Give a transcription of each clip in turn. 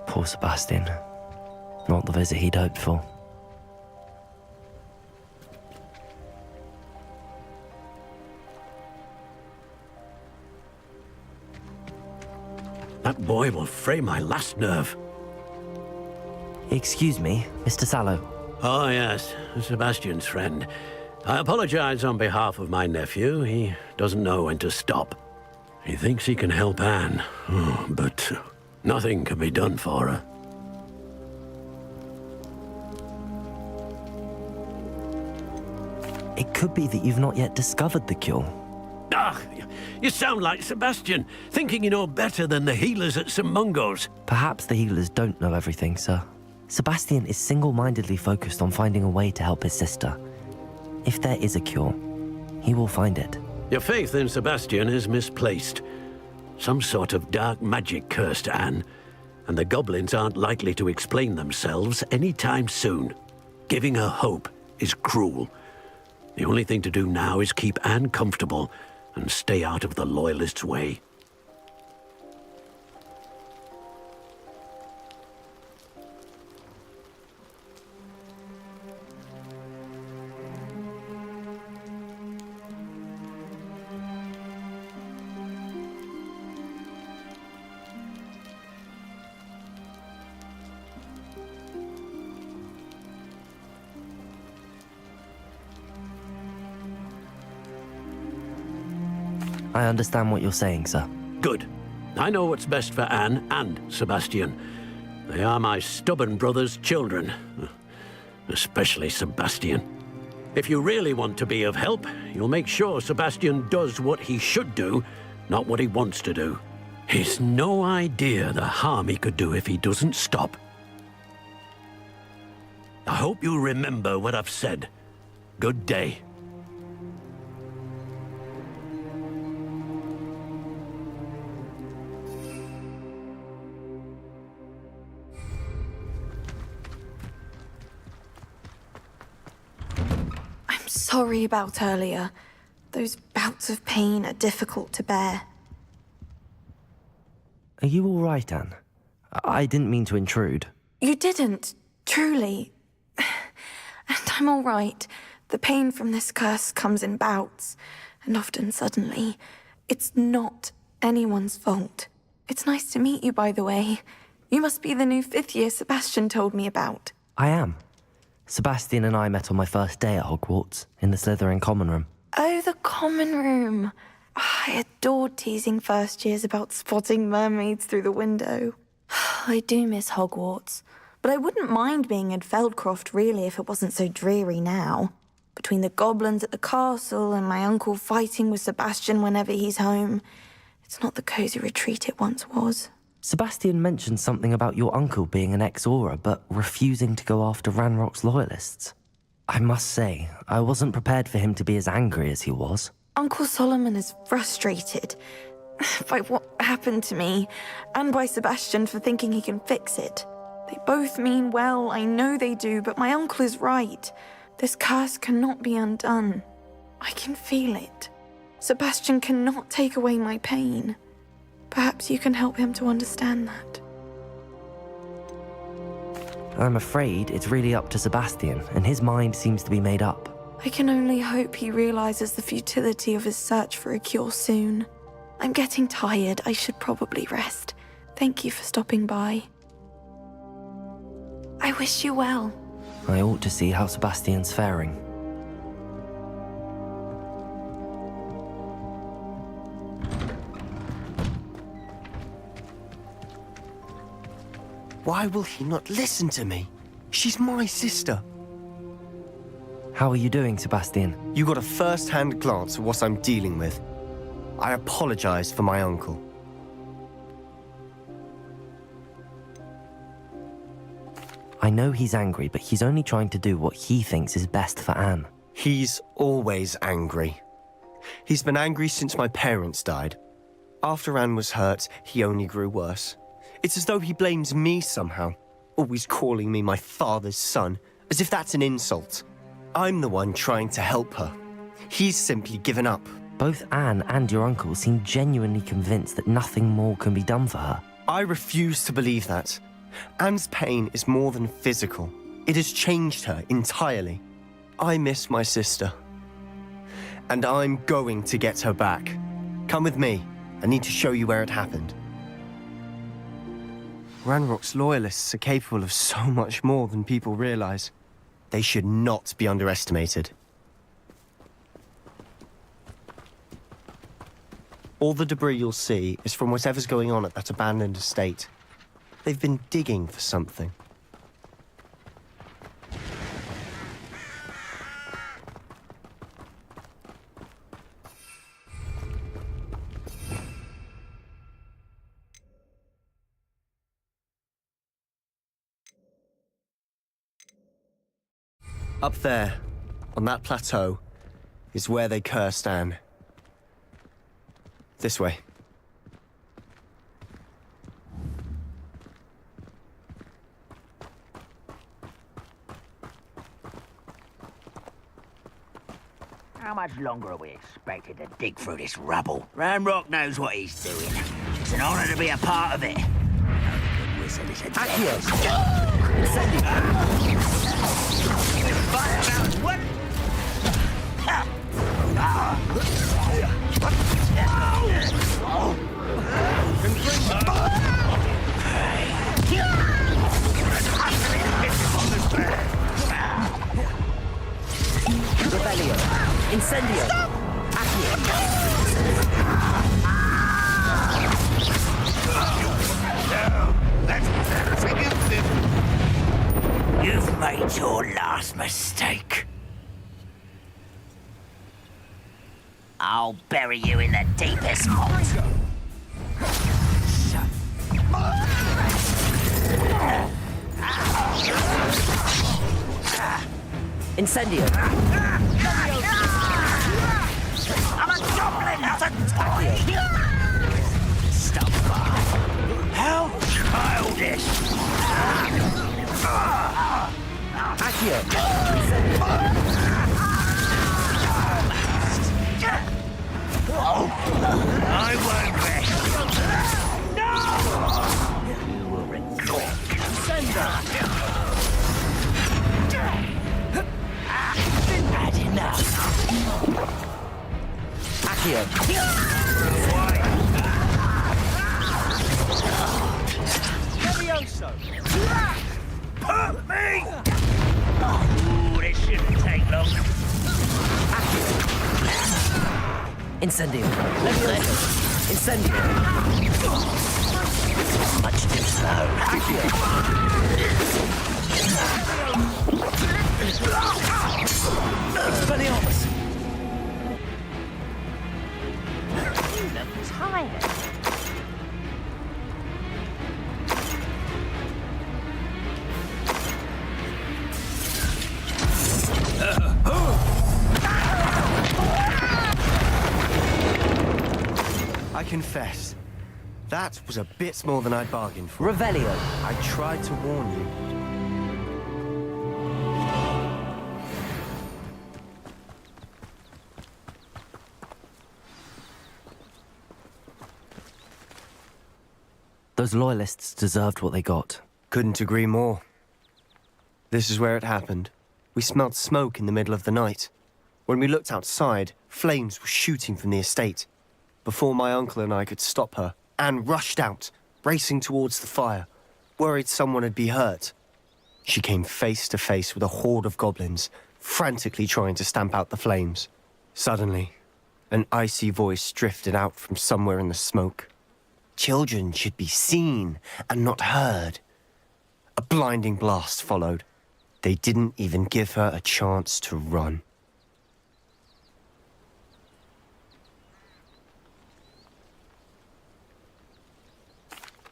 Poor Sebastian. Not the visit he'd hoped for. That boy will fray my last nerve. Excuse me, Mr. Sallow. Oh, yes, Sebastian's friend. I apologize on behalf of my nephew. He doesn't know when to stop. He thinks he can help Anne, but nothing can be done for her. It could be that you've not yet discovered the cure. Ah, you sound like Sebastian, thinking you know better than the healers at St. Mungo's. Perhaps the healers don't know everything, sir. Sebastian is single-mindedly focused on finding a way to help his sister. If there is a cure, he will find it. Your faith in Sebastian is misplaced. Some sort of dark magic cursed Anne, and the goblins aren't likely to explain themselves anytime soon. Giving her hope is cruel. The only thing to do now is keep Anne comfortable and stay out of the Loyalists' way. I understand what you're saying, sir. Good. I know what's best for Anne and Sebastian. They are my stubborn brother's children. Especially Sebastian. If you really want to be of help, you'll make sure Sebastian does what he should do, not what he wants to do. He's no idea the harm he could do if he doesn't stop. I hope you remember what I've said. Good day. Sorry about earlier. Those bouts of pain are difficult to bear. Are you all right, Anne? I didn't mean to intrude. You didn't, truly. And I'm all right. The pain from this curse comes in bouts, and often suddenly. It's not anyone's fault. It's nice to meet you, by the way. You must be the new fifth-year Sebastian told me about. I am. Sebastian and I met on my first day at Hogwarts, in the Slytherin common room. Oh, the common room. I adored teasing first years about spotting mermaids through the window. I do miss Hogwarts, but I wouldn't mind being in Feldcroft really if it wasn't so dreary now. Between the goblins at the castle and my uncle fighting with Sebastian whenever he's home, it's not the cozy retreat it once was. Sebastian mentioned something about your uncle being an ex-Auror, but refusing to go after Ranrock's loyalists. I must say, I wasn't prepared for him to be as angry as he was. Uncle Solomon is frustrated by what happened to me, and by Sebastian for thinking he can fix it. They both mean well, I know they do, but my uncle is right. This curse cannot be undone. I can feel it. Sebastian cannot take away my pain. Perhaps you can help him to understand that. I'm afraid it's really up to Sebastian, and his mind seems to be made up. I can only hope he realizes the futility of his search for a cure soon. I'm getting tired. I should probably rest. Thank you for stopping by. I wish you well. I ought to see how Sebastian's faring. Why will he not listen to me? She's my sister. How are you doing, Sebastian? You got a first-hand glance at what I'm dealing with. I apologize for my uncle. I know he's angry, but he's only trying to do what he thinks is best for Anne. He's always angry. He's been angry since my parents died. After Anne was hurt, he only grew worse. It's as though he blames me somehow, always calling me my father's son, as if that's an insult. I'm the one trying to help her. He's simply given up. Both Anne and your uncle seem genuinely convinced that nothing more can be done for her. I refuse to believe that. Anne's pain is more than physical. It has changed her entirely. I miss my sister. And I'm going to get her back. Come with me. I need to show you where it happened. Ranrock's loyalists are capable of so much more than people realize. They should not be underestimated. All the debris you'll see is from whatever's going on at that abandoned estate. They've been digging for something. Up there, on that plateau, is where they cursed Anne. This way. How much longer are we expected to dig through this rubble? Ranrock knows what he's doing. It's an honor to be a part of it. No good wizard is a What? Rebellion. Incendio. Accio. You've made your last mistake. I'll bury you in the deepest moat. Incendio. I'm a goblin, not a toy! Stop by. How childish! Accio. I won't rest. No! You will regret. Had enough. Accio. Levioso! Hurt me! Ooh, this shouldn't take long. Incendio. Levioso. Incendio. Much too slow. Accio. Expelliarmus. You look tired. confess, that was a bit more than I bargained for. Revelio. I tried to warn you. Those loyalists deserved what they got. Couldn't agree more. This is where it happened. We smelled smoke in the middle of the night. When we looked outside, flames were shooting from the estate. Before my uncle and I could stop her, Anne rushed out, racing towards the fire, worried someone had been hurt. She came face to face with a horde of goblins, frantically trying to stamp out the flames. Suddenly, an icy voice drifted out from somewhere in the smoke. Children should be seen and not heard. A blinding blast followed. They didn't even give her a chance to run.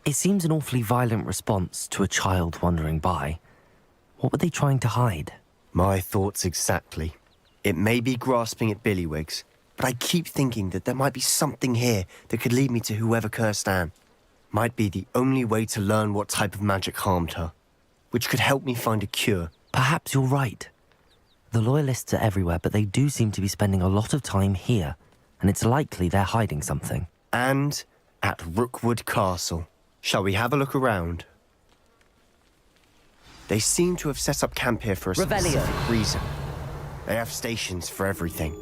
It seems an awfully violent response to a child wandering by. What were they trying to hide? My thoughts exactly. It may be grasping at Billywigs, but I keep thinking that there might be something here that could lead me to whoever cursed Anne. Might be the only way to learn what type of magic harmed her, which could help me find a cure. Perhaps you're right. The Loyalists are everywhere, but they do seem to be spending a lot of time here, and it's likely they're hiding something. And at Rookwood Castle. Shall we have a look around? They seem to have set up camp here for a specific reason. They have stations for everything.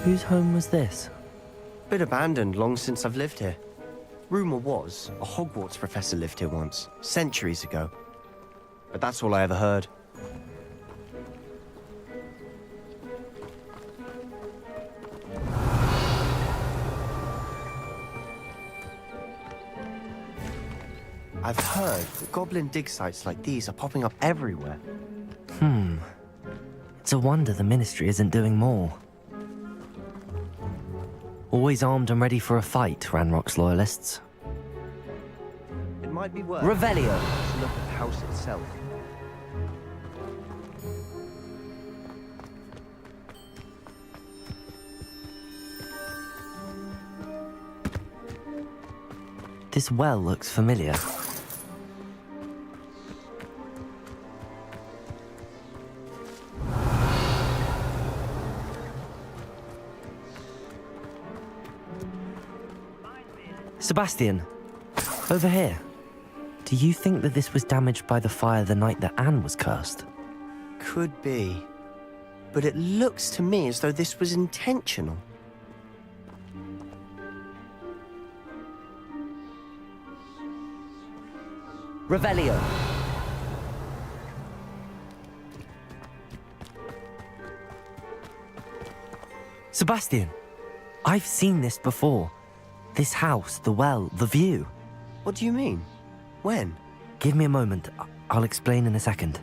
Whose home was this? Been abandoned long since I've lived here. Rumour was, a Hogwarts professor lived here once, centuries ago. But that's all I ever heard. I've heard that goblin dig sites like these are popping up everywhere. It's a wonder the Ministry isn't doing more. Always armed and ready for a fight, Ranrock's Loyalists. It might be worth Revelio. to look at the house itself. This well looks familiar. Sebastian, over here. Do you think that this was damaged by the fire the night that Anne was cursed? Could be. But it looks to me as though this was intentional. Revelio. Sebastian, I've seen this before. This house, the well, the view. What do you mean? When? Give me a moment. I'll explain in a second.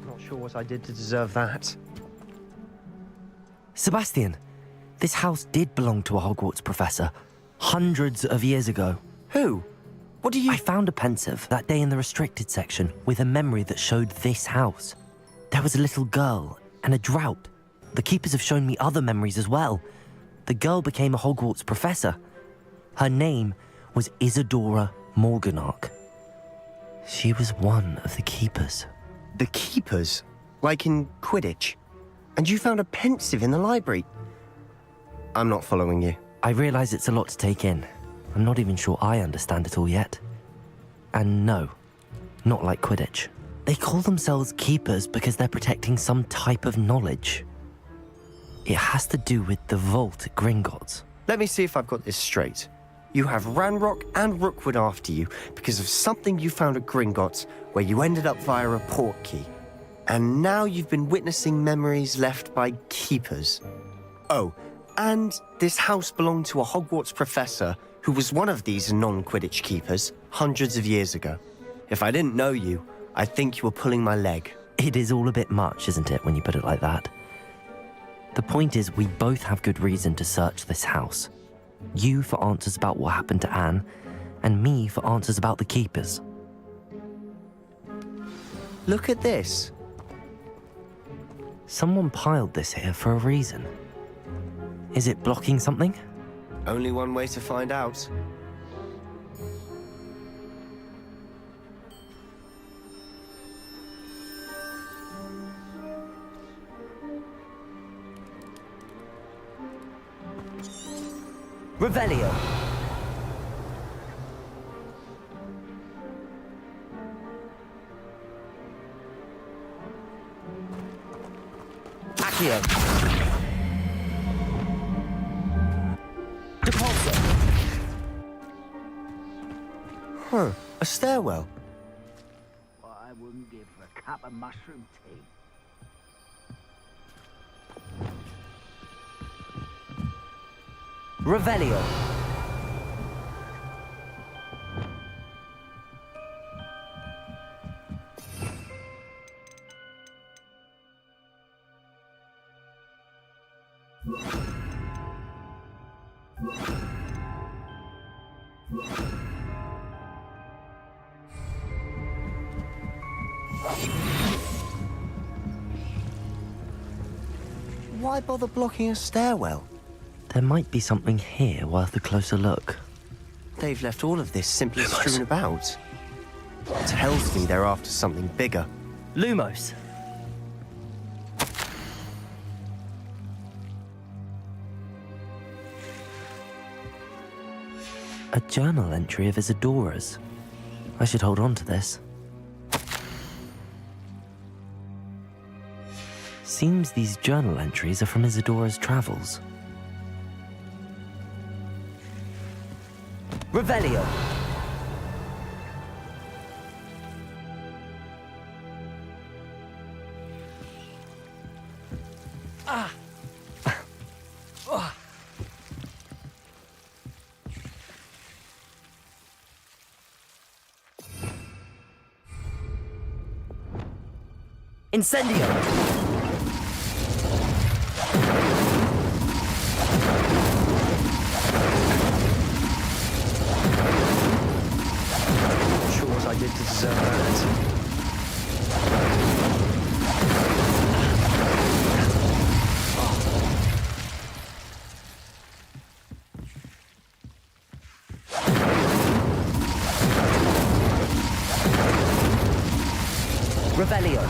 Not sure what I did to deserve that. Sebastian, this house did belong to a Hogwarts professor, hundreds of years ago. Who? What do you... I found a pensive that day in the restricted section with a memory that showed this house. There was a little girl and a drought. The keepers have shown me other memories as well. The girl became a Hogwarts professor. Her name was Isadora Morganach. She was one of the keepers. The keepers? Like in Quidditch? And you found a pensive in the library? I'm not following you. I realize it's a lot to take in. I'm not even sure I understand it all yet. And no, not like Quidditch. They call themselves keepers because they're protecting some type of knowledge. It has to do with the vault at Gringotts. Let me see if I've got this straight. You have Ranrock and Rookwood after you because of something you found at Gringotts where you ended up via a portkey. And now you've been witnessing memories left by keepers. Oh, and this house belonged to a Hogwarts professor who was one of these non-Quidditch keepers hundreds of years ago. If I didn't know you, I'd think you were pulling my leg. It is all a bit much, isn't it, when you put it like that? The point is, we both have good reason to search this house. You for answers about what happened to Anne, and me for answers about the keepers. Look at this. Someone piled this here for a reason. Is it blocking something? Only one way to find out. Revelio. Accio. Depulso. Huh, a stairwell. What I wouldn't give for a cup of mushroom tea. Revelio. Why bother blocking a stairwell? There might be something here worth a closer look. They've left all of this simply strewn about. Tells me they're after something bigger. Lumos. A journal entry of Isadora's. I should hold on to this. Seems these journal entries are from Isadora's travels. Revelio. Incendio. Sure what I did to deserve that. Revelio.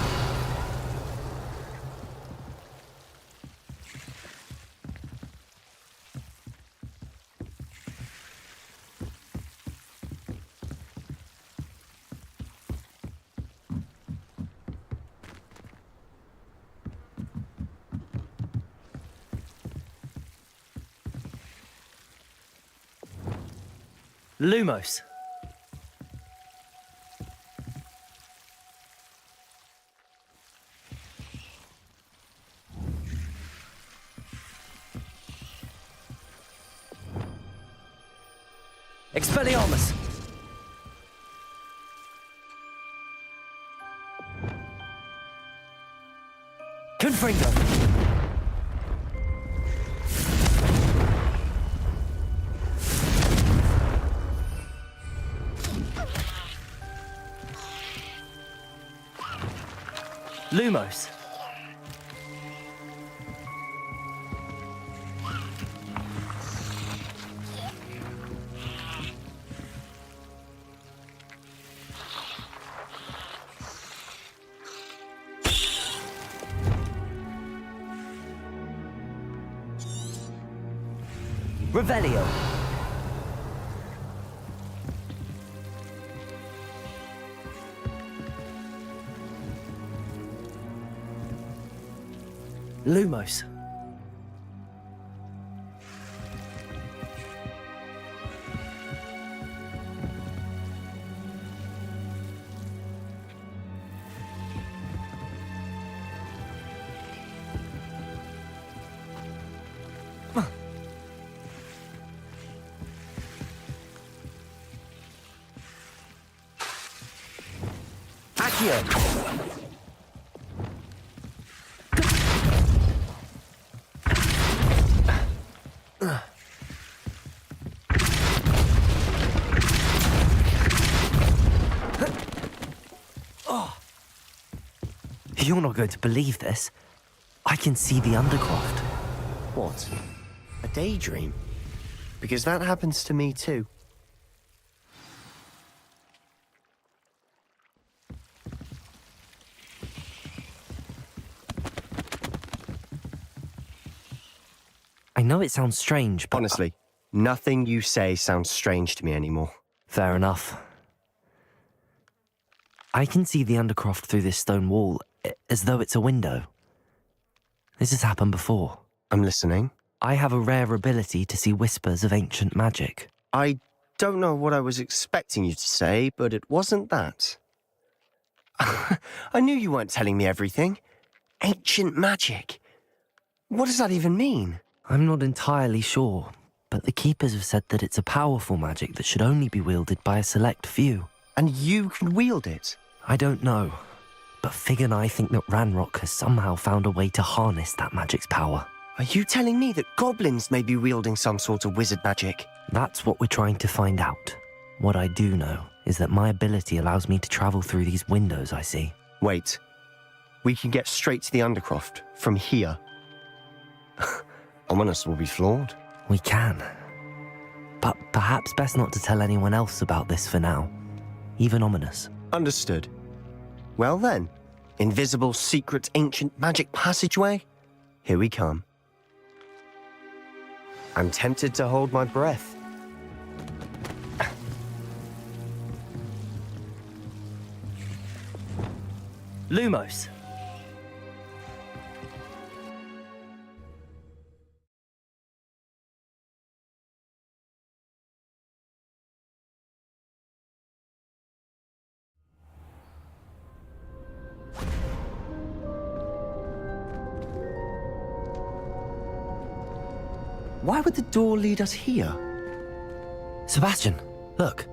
Lumos. Expelliarmus! Confringo! Lumos! Revelio. Lumos. Accio. You're not going to believe this. I can see the Undercroft. What? A daydream? Because that happens to me too. I know it sounds strange, but... Honestly, nothing you say sounds strange to me anymore. Fair enough. I can see the Undercroft through this stone wall, as though it's a window. This has happened before. I'm listening. I have a rare ability to see whispers of ancient magic. I don't know what I was expecting you to say, but it wasn't that. I knew you weren't telling me everything. Ancient magic. What does that even mean? I'm not entirely sure, but the Keepers have said that it's a powerful magic that should only be wielded by a select few. And you can wield it? I don't know, but Fig and I think that Ranrock has somehow found a way to harness that magic's power. Are you telling me that goblins may be wielding some sort of wizard magic? That's what we're trying to find out. What I do know is that my ability allows me to travel through these windows I see. Wait. We can get straight to the Undercroft from here. Ominous will be flawed. We can. But perhaps best not to tell anyone else about this for now. Even Ominous. Understood. Well then, invisible, secret, ancient magic passageway? Here we come. I'm tempted to hold my breath. Lumos. Why would the door lead us here? Sebastian, look.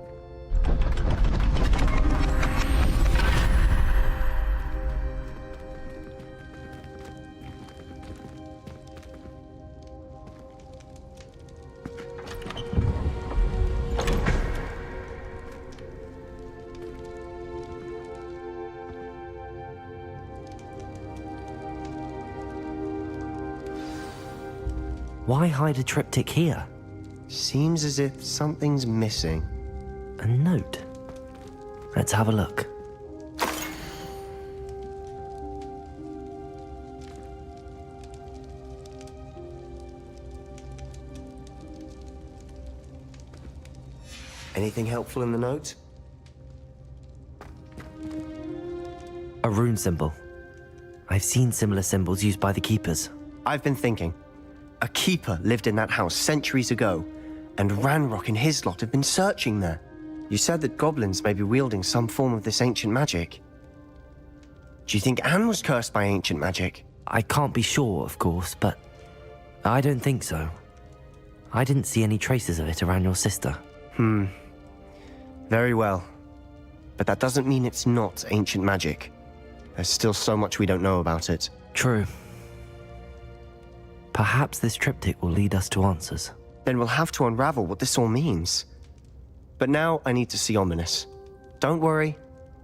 Why hide a triptych here? Seems as if something's missing. A note. Let's have a look. Anything helpful in the note? A rune symbol. I've seen similar symbols used by the Keepers. I've been thinking. A keeper lived in that house centuries ago, and Ranrock and his lot have been searching there. You said that goblins may be wielding some form of this ancient magic. Do you think Anne was cursed by ancient magic? I can't be sure, of course, but I don't think so. I didn't see any traces of it around your sister. Very well. But that doesn't mean it's not ancient magic. There's still so much we don't know about it. True. Perhaps this triptych will lead us to answers. Then we'll have to unravel what this all means. But now I need to see Ominous. Don't worry,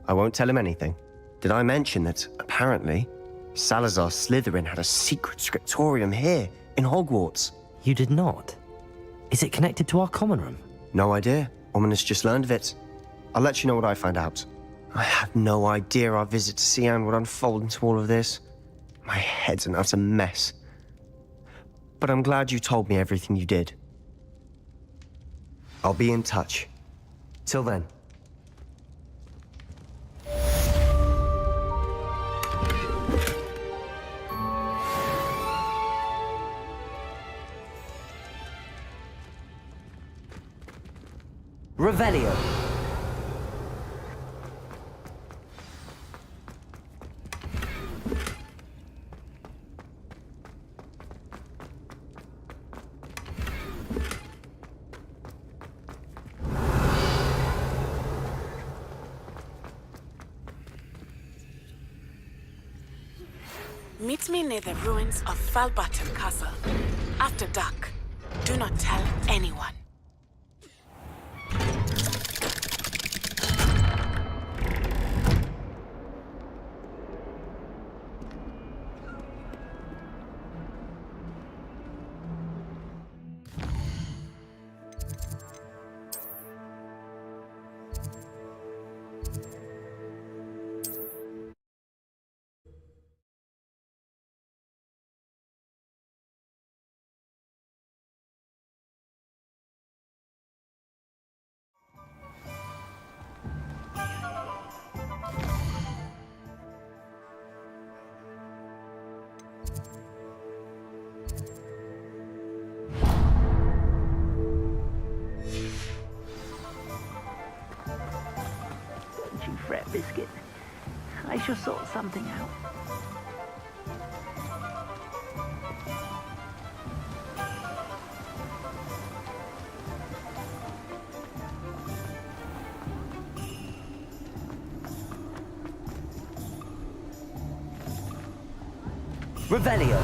I won't tell him anything. Did I mention that, apparently, Salazar Slytherin had a secret scriptorium here, in Hogwarts? You did not? Is it connected to our common room? No idea. Ominous just learned of it. I'll let you know what I find out. I had no idea our visit to Cian would unfold into all of this. My head's an utter mess. But I'm glad you told me everything you did. I'll be in touch. Till then. Revelio. Meet me near the ruins of Feldcroft Castle. After dark. Do not tell anyone. You fret, Biscuit. I shall sort something out. Revelio.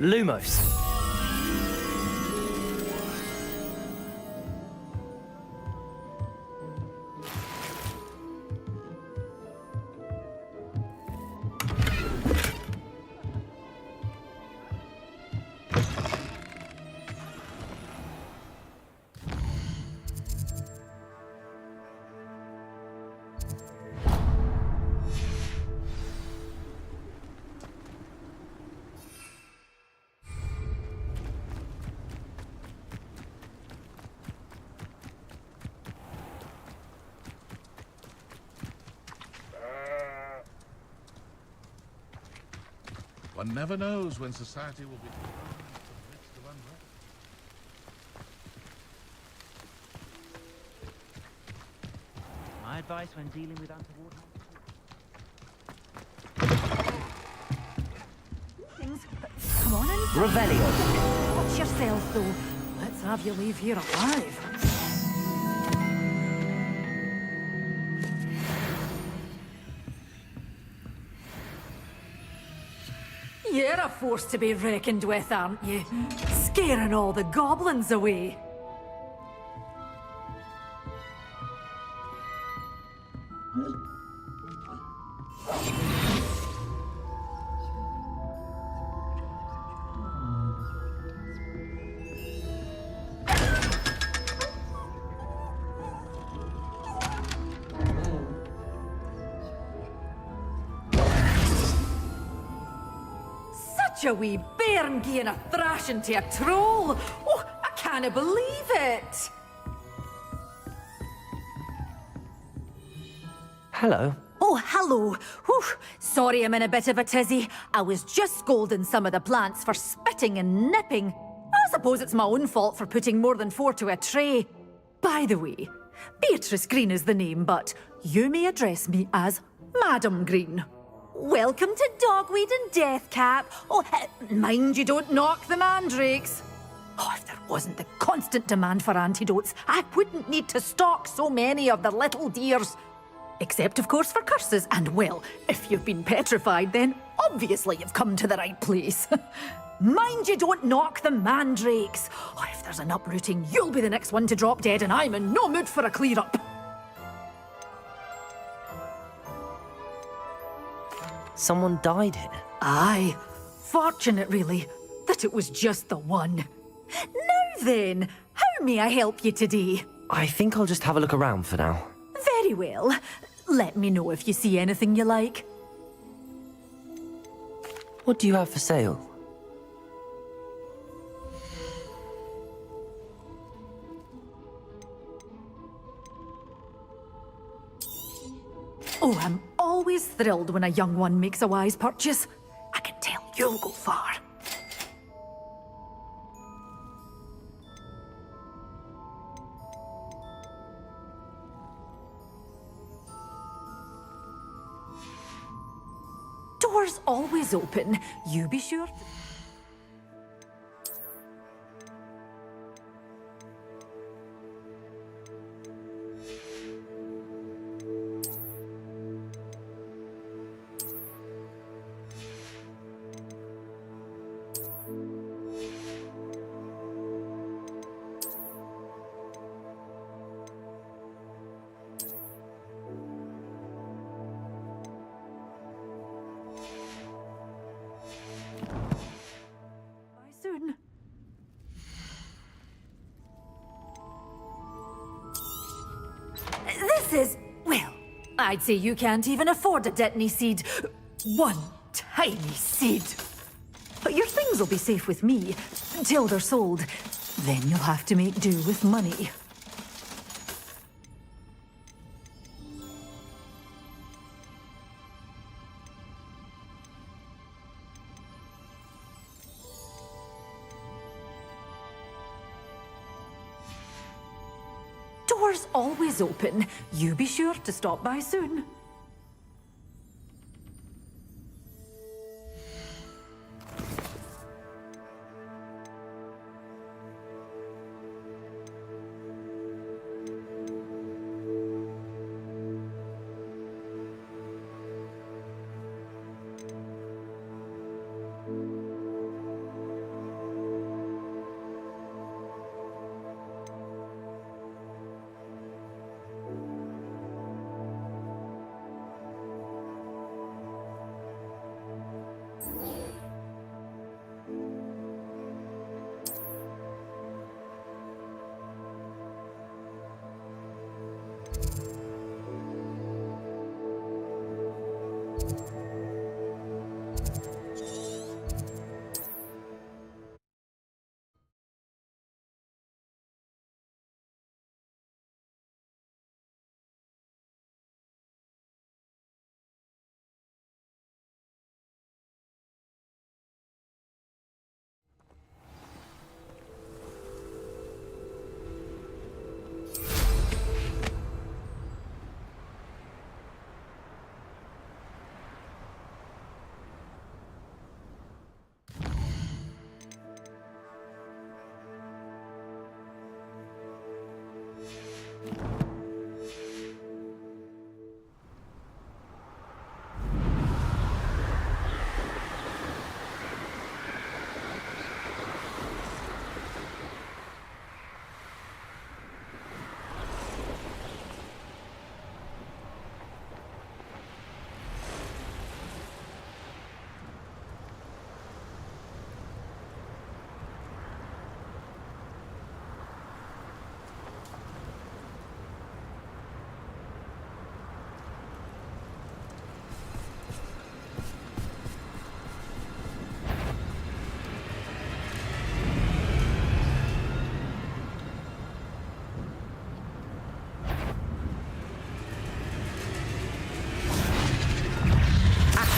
Lumos. One never knows when society will be thrown into the midst of unrest. My advice when dealing with untoward things. Come on in. Revelio. Watch yourself, though. Let's have you leave here alive. You're a force to be reckoned with, aren't you? Scaring all the goblins away. such a wee bairn gieing a thrashing to a troll. Oh, I can't believe it. Hello. Oh, hello. Whew. Sorry I'm in a bit of a tizzy. I was just scolding some of the plants for spitting and nipping. I suppose it's my own fault for putting more than 4 to a tray. By the way, Beatrice Green is the name, but you may address me as Madam Green. Welcome to Dogweed and Deathcap. Oh, mind you don't knock the mandrakes. Oh, if there wasn't the constant demand for antidotes, I wouldn't need to stock so many of the little dears. Except, of course, for curses. And, well, if you've been petrified, then obviously you've come to the right place. Mind you don't knock the mandrakes. Oh, if there's an uprooting, you'll be the next one to drop dead, and I'm in no mood for a clear-up. Someone died here. Aye. Fortunate, really, that it was just the one. Now then, how may I help you today? I think I'll just have a look around for now. Very well. Let me know if you see anything you like. What do you have for sale? Oh, I'm always thrilled when a young one makes a wise purchase. I can tell you'll go far. Doors always open. You be sure to... soon. This is, well, I'd say you can't even afford a Detney seed. One tiny seed. But your things will be safe with me until they're sold. Then you'll have to make do with money. Doors always open. You be sure to stop by soon.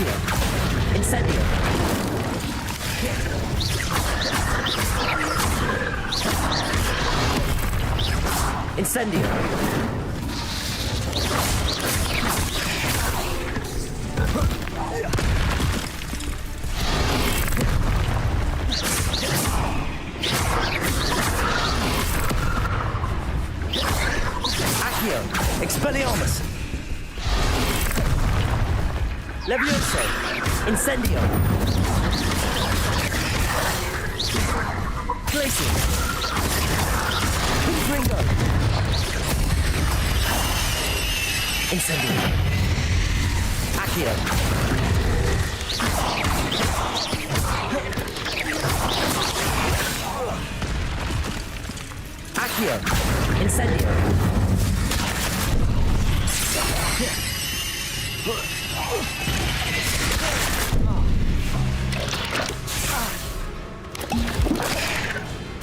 Accio. Incendio. Incendio. Accio. Expelliarmus. Levioso. Incendio. Glacial. Ringo. Incendio. Accio. Accio. Incendio.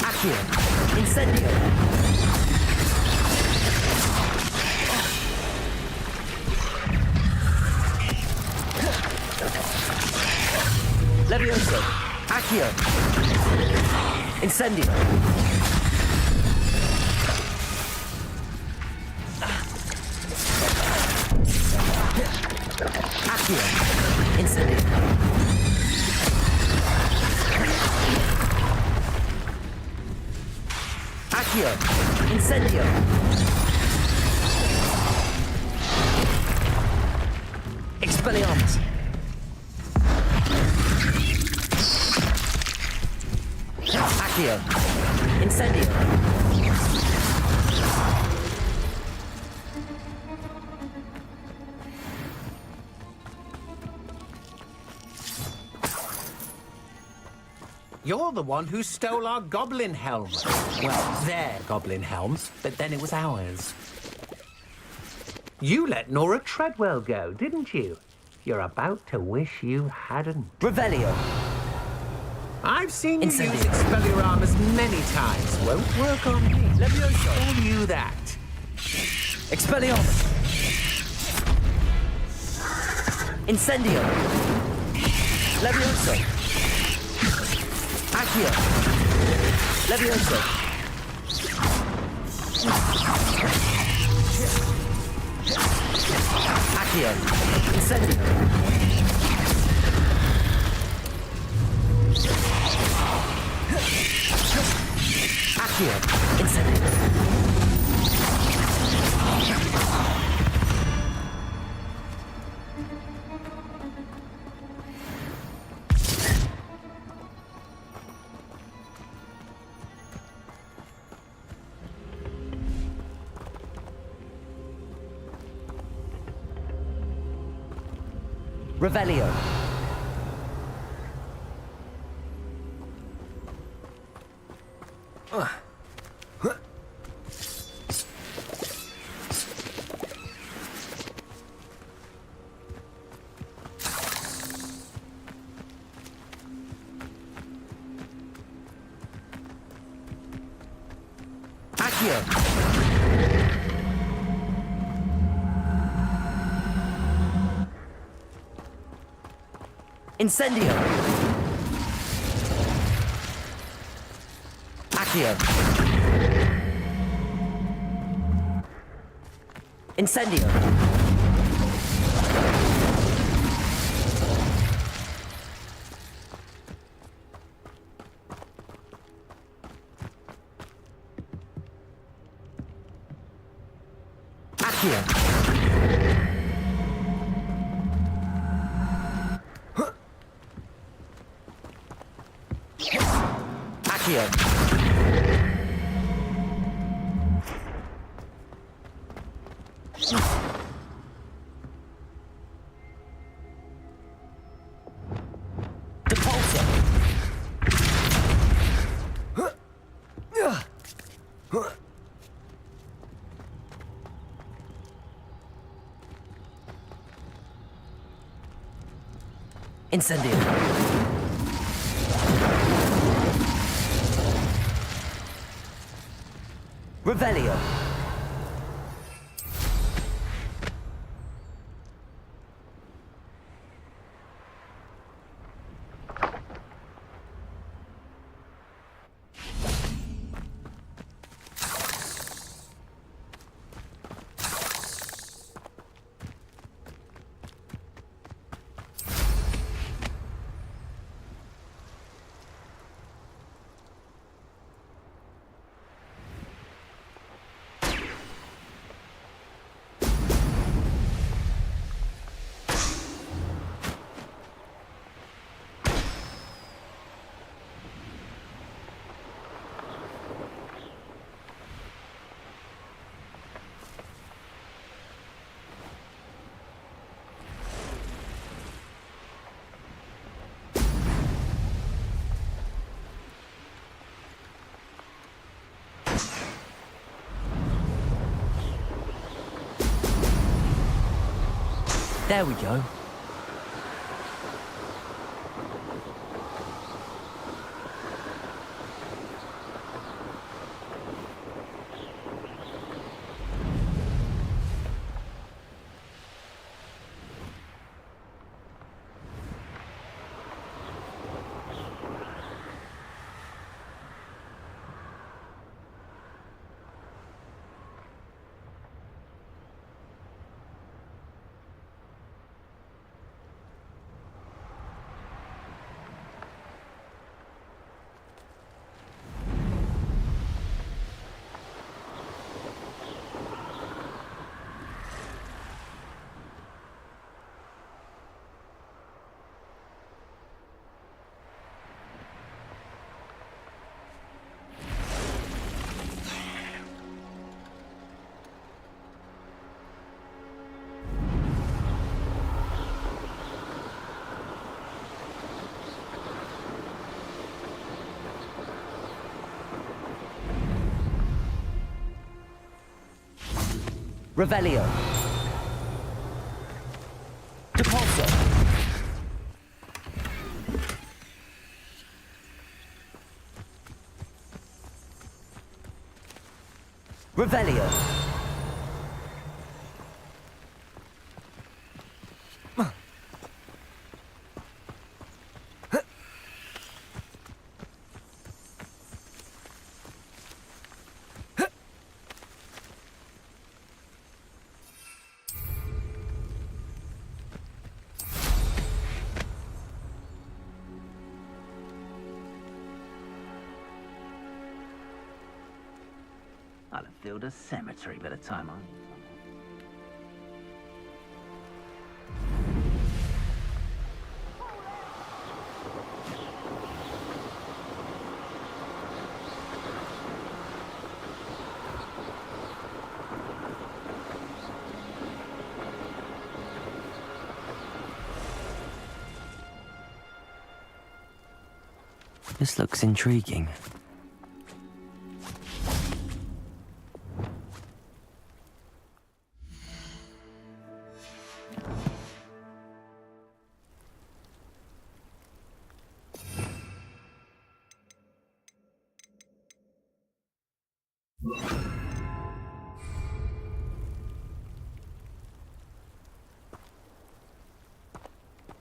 Accio. Incendio. Levioso. Accio. Incendio. Accio. Incendio. Accio. Incendio. Expelliarmus. Accio. Incendio. You're the one who stole our goblin helm. Well, their goblin helms, but then it was ours. You let Nora Treadwell go, didn't you? You're about to wish you hadn't. Revelio. I've seen you Incendio. use Expelliarmus many times. Won't work on me. Levioso. Tell you that. Expelliarmus. Incendio. Levioso. Accio. Levioso. Accio. Incendio. Accio. Incendio. Revelio. Accio. Incendio. Accio. Incendio. Accio. Accio. Depulso. Incendio. Revelio. There we go. Revelio. Depulso. Revelio. I'll have filled a cemetery by the time I... This looks intriguing.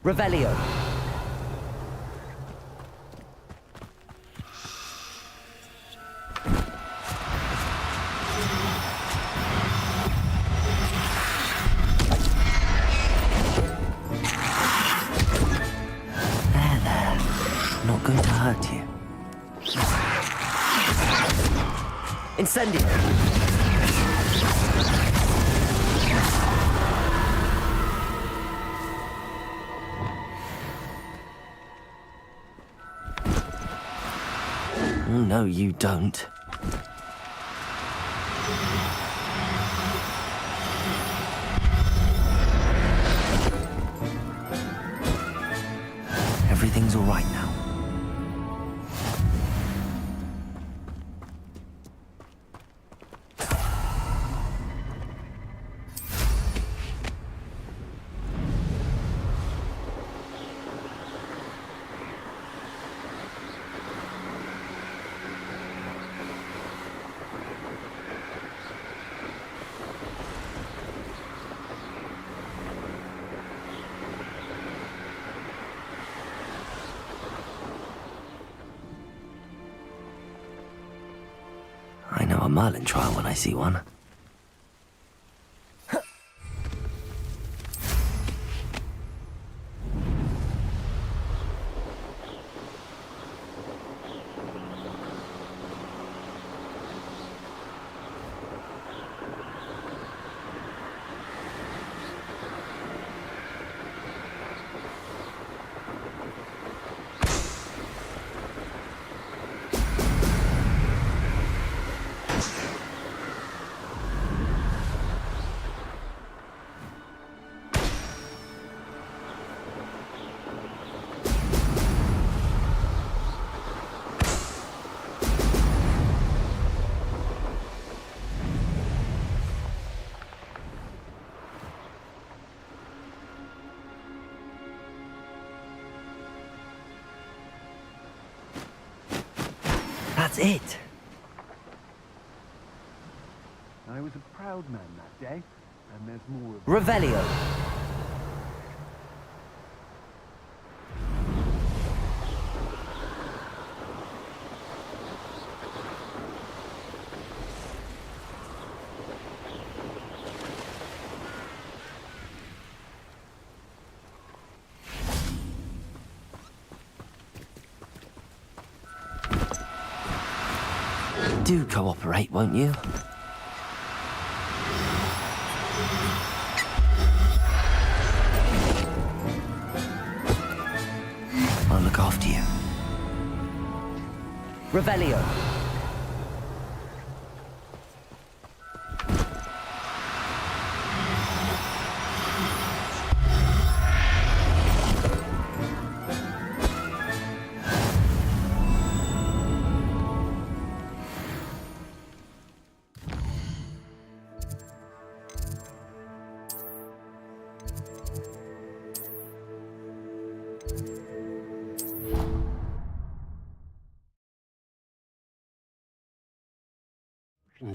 Revelio. There. Not going to hurt you. Incendio. No, you don't. Everything's all right now. I know a Merlin trial when I see one. That's it. I was a proud man that day, and there's more of Revelio. Do cooperate, won't you? I'll look after you. Revelio.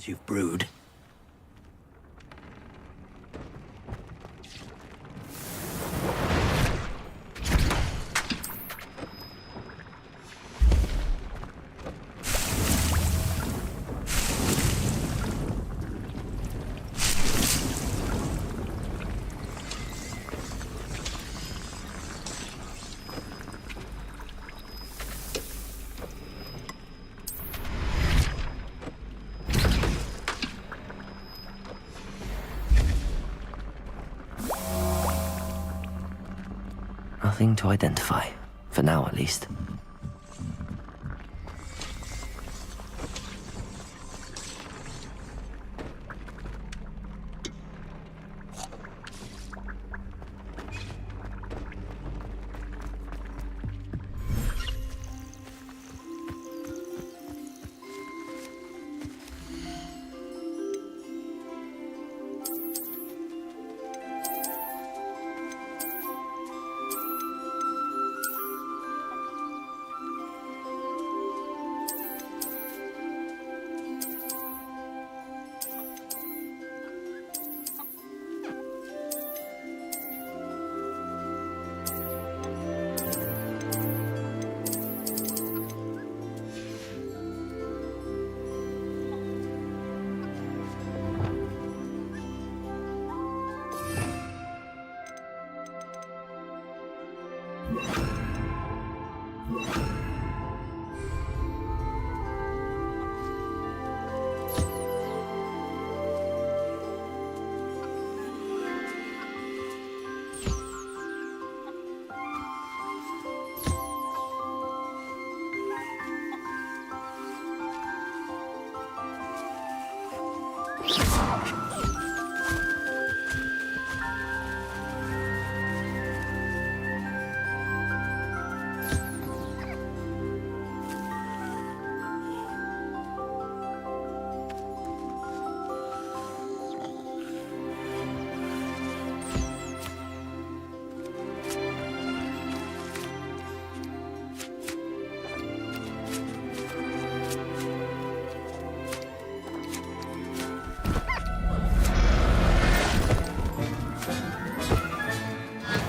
You've brewed. Nothing to identify, for now at least.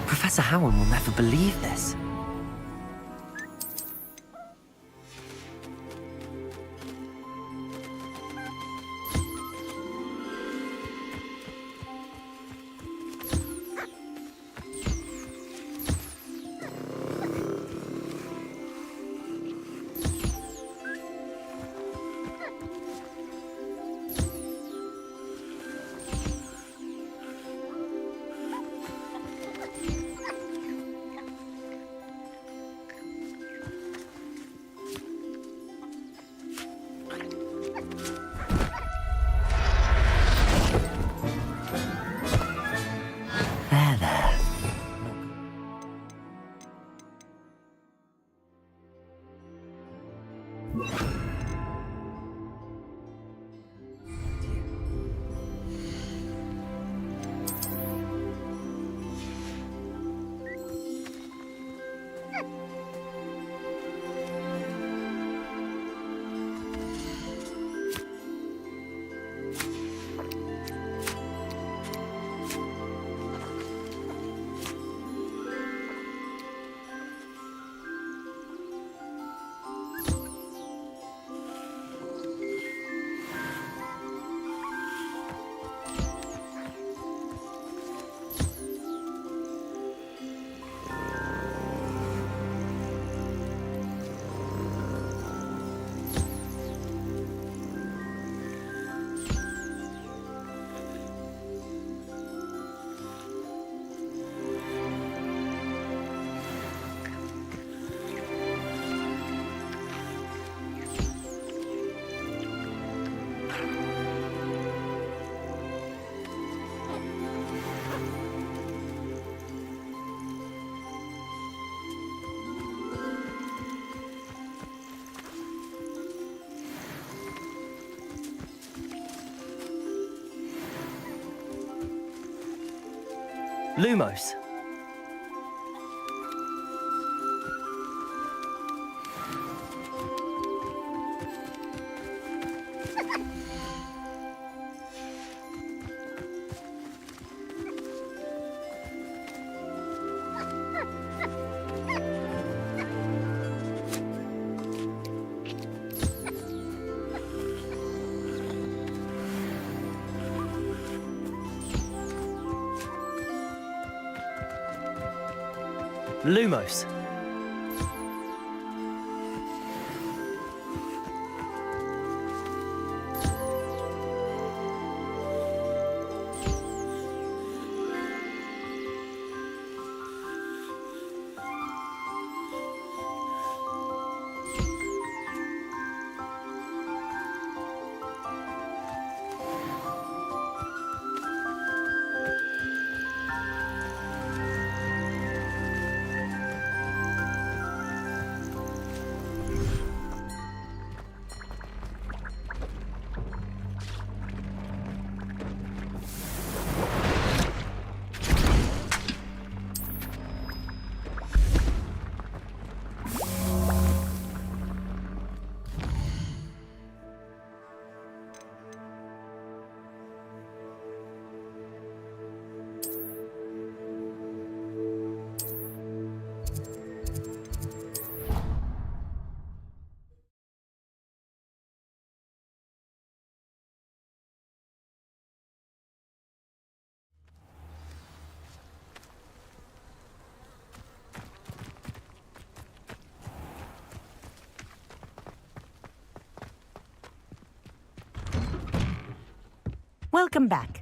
Professor Howard will never believe this. Lumos. Lumos. Welcome back.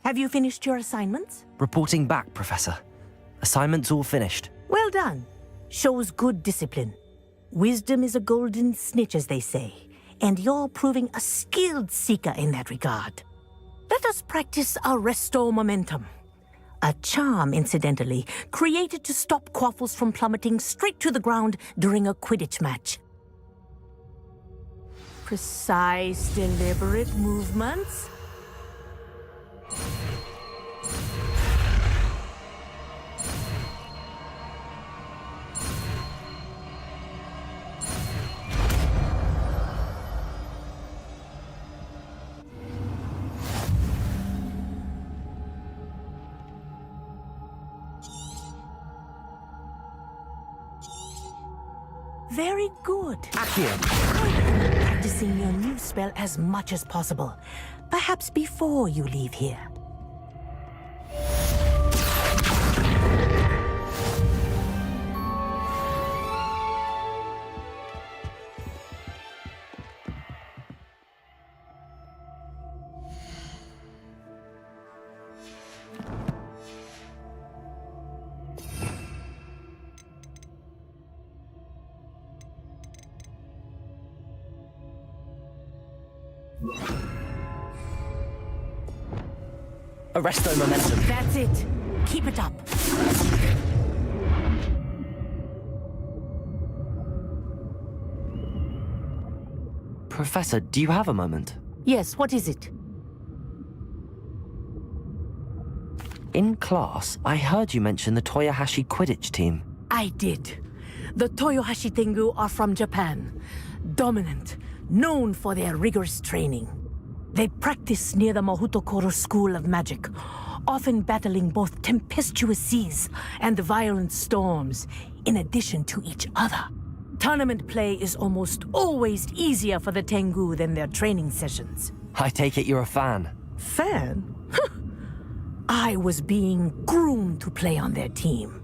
Have you finished your assignments? Reporting back, Professor. Assignment's all finished. Well done. Shows good discipline. Wisdom is a golden snitch, as they say, and you're proving a skilled seeker in that regard. Let us practice Arresto Momentum. A charm, incidentally, created to stop quaffles from plummeting straight to the ground during a Quidditch match. Precise, deliberate movements. Very good. Accio. Practicing your new spell as much as possible. Perhaps before you leave here. Arresto Momentum. That's it. Keep it up. Professor, do you have a moment? Yes, what is it? In class, I heard you mention the Toyohashi Quidditch team. I did. The Toyohashi Tengu are from Japan. Dominant, known for their rigorous training. They practice near the Mahutokoro School of Magic, often battling both tempestuous seas and violent storms, in addition to each other. Tournament play is almost always easier for the Tengu than their training sessions. I take it you're a fan. Fan? I was being groomed to play on their team.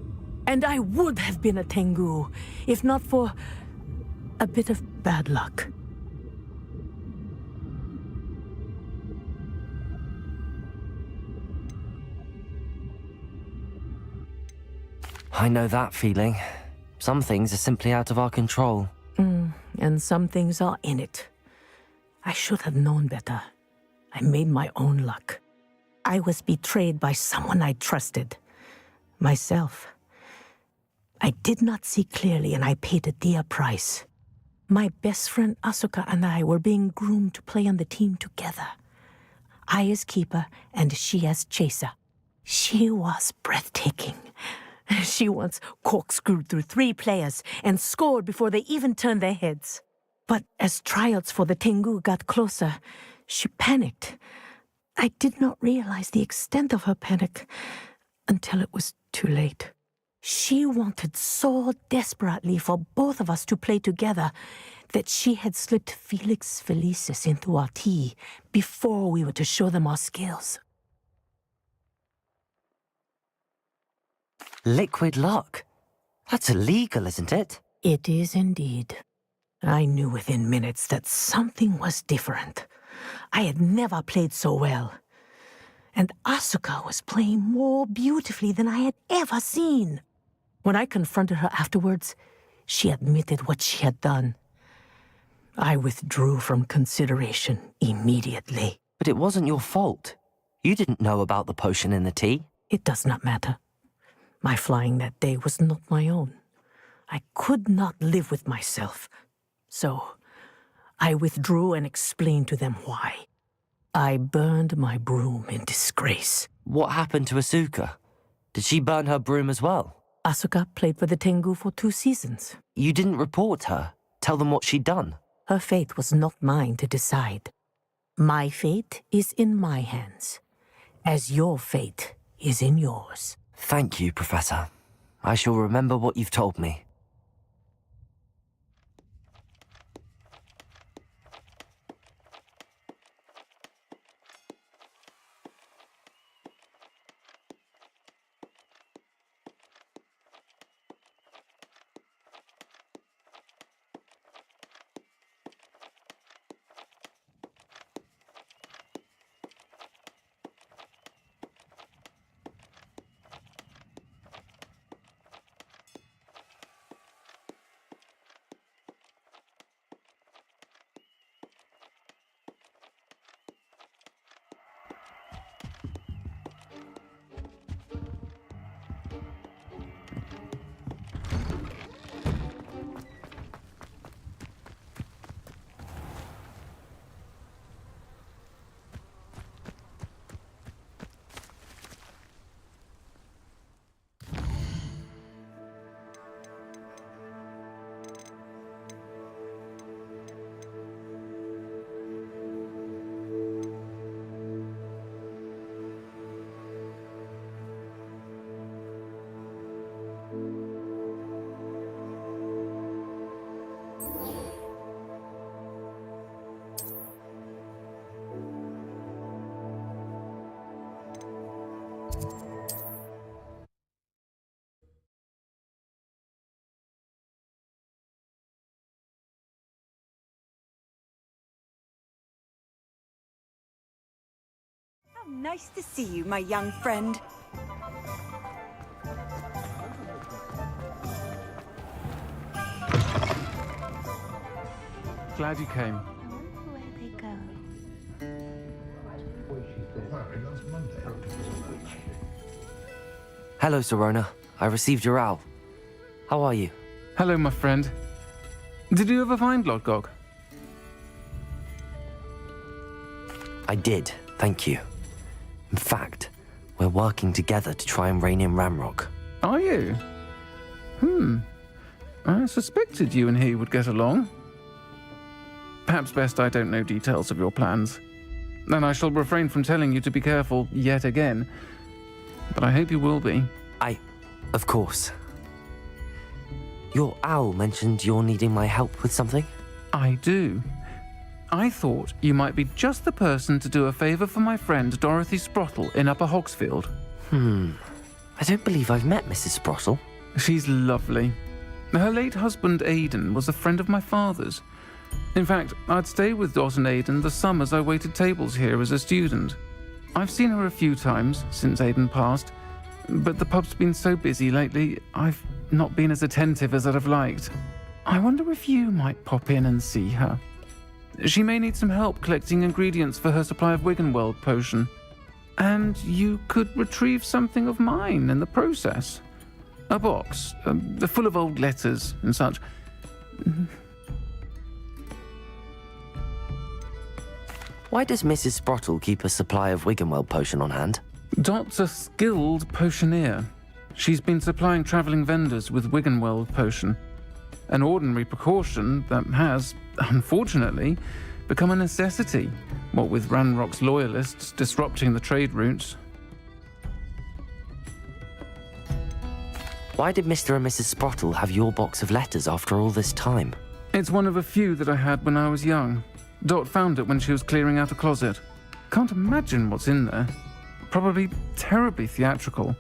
And I would have been a Tengu, if not for a bit of bad luck. I know that feeling. Some things are simply out of our control. And some things are in it. I should have known better. I made my own luck. I was betrayed by someone I trusted. Myself. I did not see clearly, and I paid a dear price. My best friend Asuka and I were being groomed to play on the team together. I as keeper, and she as chaser. She was breathtaking. She once corkscrewed through 3 players and scored before they even turned their heads. But as tryouts for the Tengu got closer, she panicked. I did not realize the extent of her panic until it was too late. She wanted so desperately for both of us to play together that she had slipped Felix Felicis into our tea before we were to show them our skills. Liquid luck? That's illegal, isn't it? It is indeed. I knew within minutes that something was different. I had never played so well. And Asuka was playing more beautifully than I had ever seen. When I confronted her afterwards, she admitted what she had done. I withdrew from consideration immediately. But it wasn't your fault. You didn't know about the potion in the tea. It does not matter. My flying that day was not my own. I could not live with myself. So, I withdrew and explained to them why. I burned my broom in disgrace. What happened to Asuka? Did she burn her broom as well? Asuka played for the Tengu for 2 seasons. You didn't report her? Tell them what she'd done? Her fate was not mine to decide. My fate is in my hands, as your fate is in yours. Thank you, Professor. I shall remember what you've told me. How nice to see you, my young friend. Glad you came. Where they go? Hello, Sirona. I received your owl. How are you? Hello, my friend. Did you ever find Lodgok? I did, thank you. In fact, we're working together to try and rein in Ramrock. Are you? I suspected you and he would get along. Perhaps best I don't know details of your plans. And I shall refrain from telling you to be careful yet again. But I hope you will be. Of course. Your owl mentioned you're needing my help with something? I do. I thought you might be just the person to do a favour for my friend Dorothy Sprottle in Upper Hogsfield. I don't believe I've met Mrs. Sprottle. She's lovely. Her late husband Aidan was a friend of my father's. In fact, I'd stayed with Dot and Aidan the summers I waited tables here as a student. I've seen her a few times since Aidan passed, but the pub's been so busy lately, I've not been as attentive as I'd have liked. I wonder if you might pop in and see her. She may need some help collecting ingredients for her supply of Wiggenweld potion. And you could retrieve something of mine in the process. A box, full of old letters and such. Why does Mrs. Sprottle keep a supply of Wiggenweld potion on hand? Dot's a skilled potioneer. She's been supplying travelling vendors with Wiggenweld potion. An ordinary precaution that has, unfortunately, become a necessity, what with Ranrock's loyalists disrupting the trade routes. Why did Mr. and Mrs. Sprottle have your box of letters after all this time? It's one of a few that I had when I was young. Dot found it when she was clearing out a closet. Can't imagine what's in there. Probably terribly theatrical.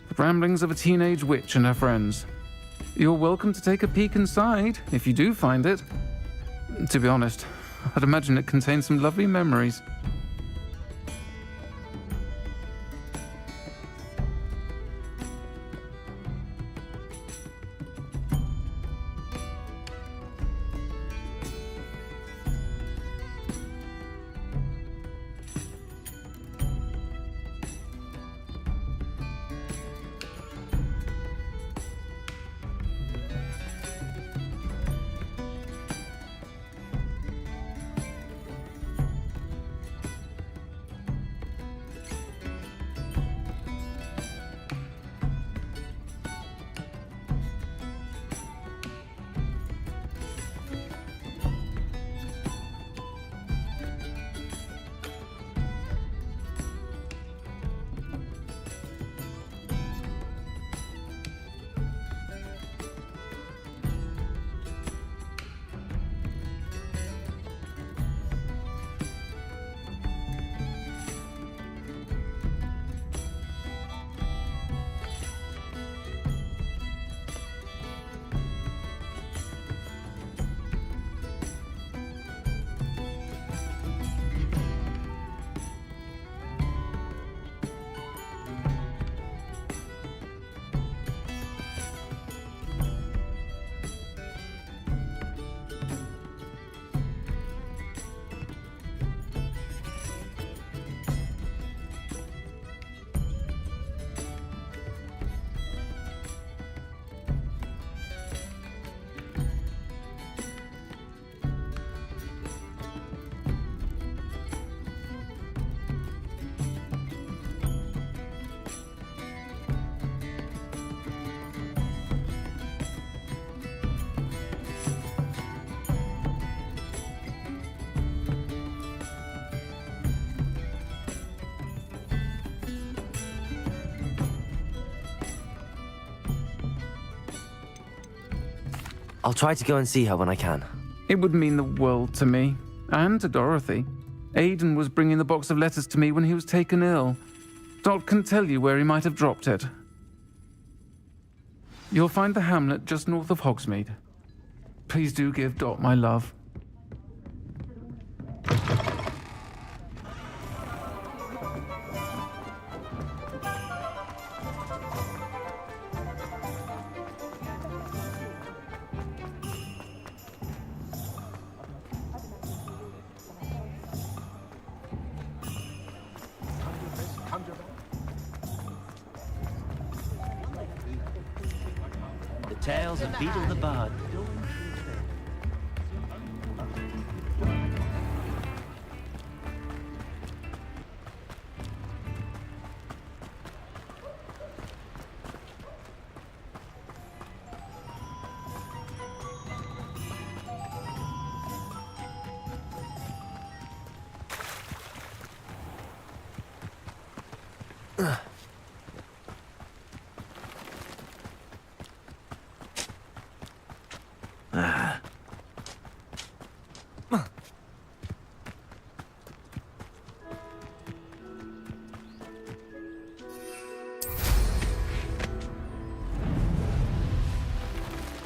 The ramblings of a teenage witch and her friends. You're welcome to take a peek inside, if you do find it. To be honest, I'd imagine it contains some lovely memories. I'll try to go and see her when I can. It would mean the world to me, and to Dorothy. Aidan was bringing the box of letters to me when he was taken ill. Dot can tell you where he might have dropped it. You'll find the hamlet just north of Hogsmeade. Please do give Dot my love. Tales of Beetle the Bard.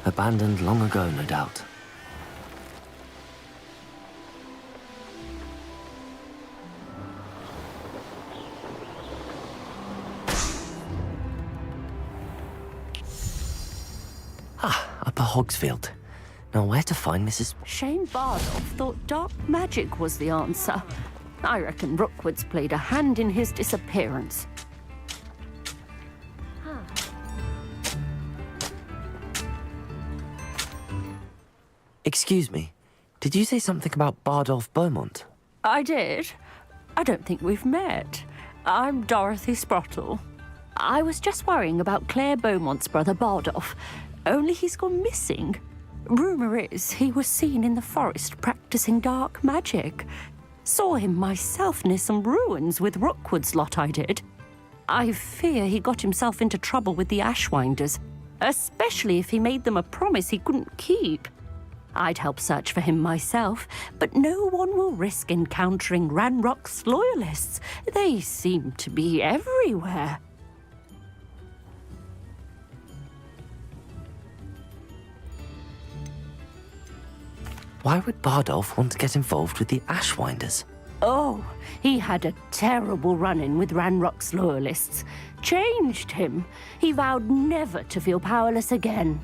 Abandoned long ago, no doubt. Upper Hogsfield. Now where to find Mrs. Shane Bardolph thought dark magic was the answer. I reckon Rookwood's played a hand in his disappearance. Excuse me, did you say something about Bardolph Beaumont? I did. I don't think we've met. I'm Dorothy Sprottle. I was just worrying about Claire Beaumont's brother Bardolph, only he's gone missing. Rumour is he was seen in the forest practicing dark magic. Saw him myself near some ruins with Rookwood's lot I did. I fear he got himself into trouble with the Ashwinders, especially if he made them a promise he couldn't keep. I'd help search for him myself, but no one will risk encountering Ranrock's loyalists. They seem to be everywhere. Why would Bardolph want to get involved with the Ashwinders? Oh, he had a terrible run-in with Ranrock's loyalists. Changed him. He vowed never to feel powerless again.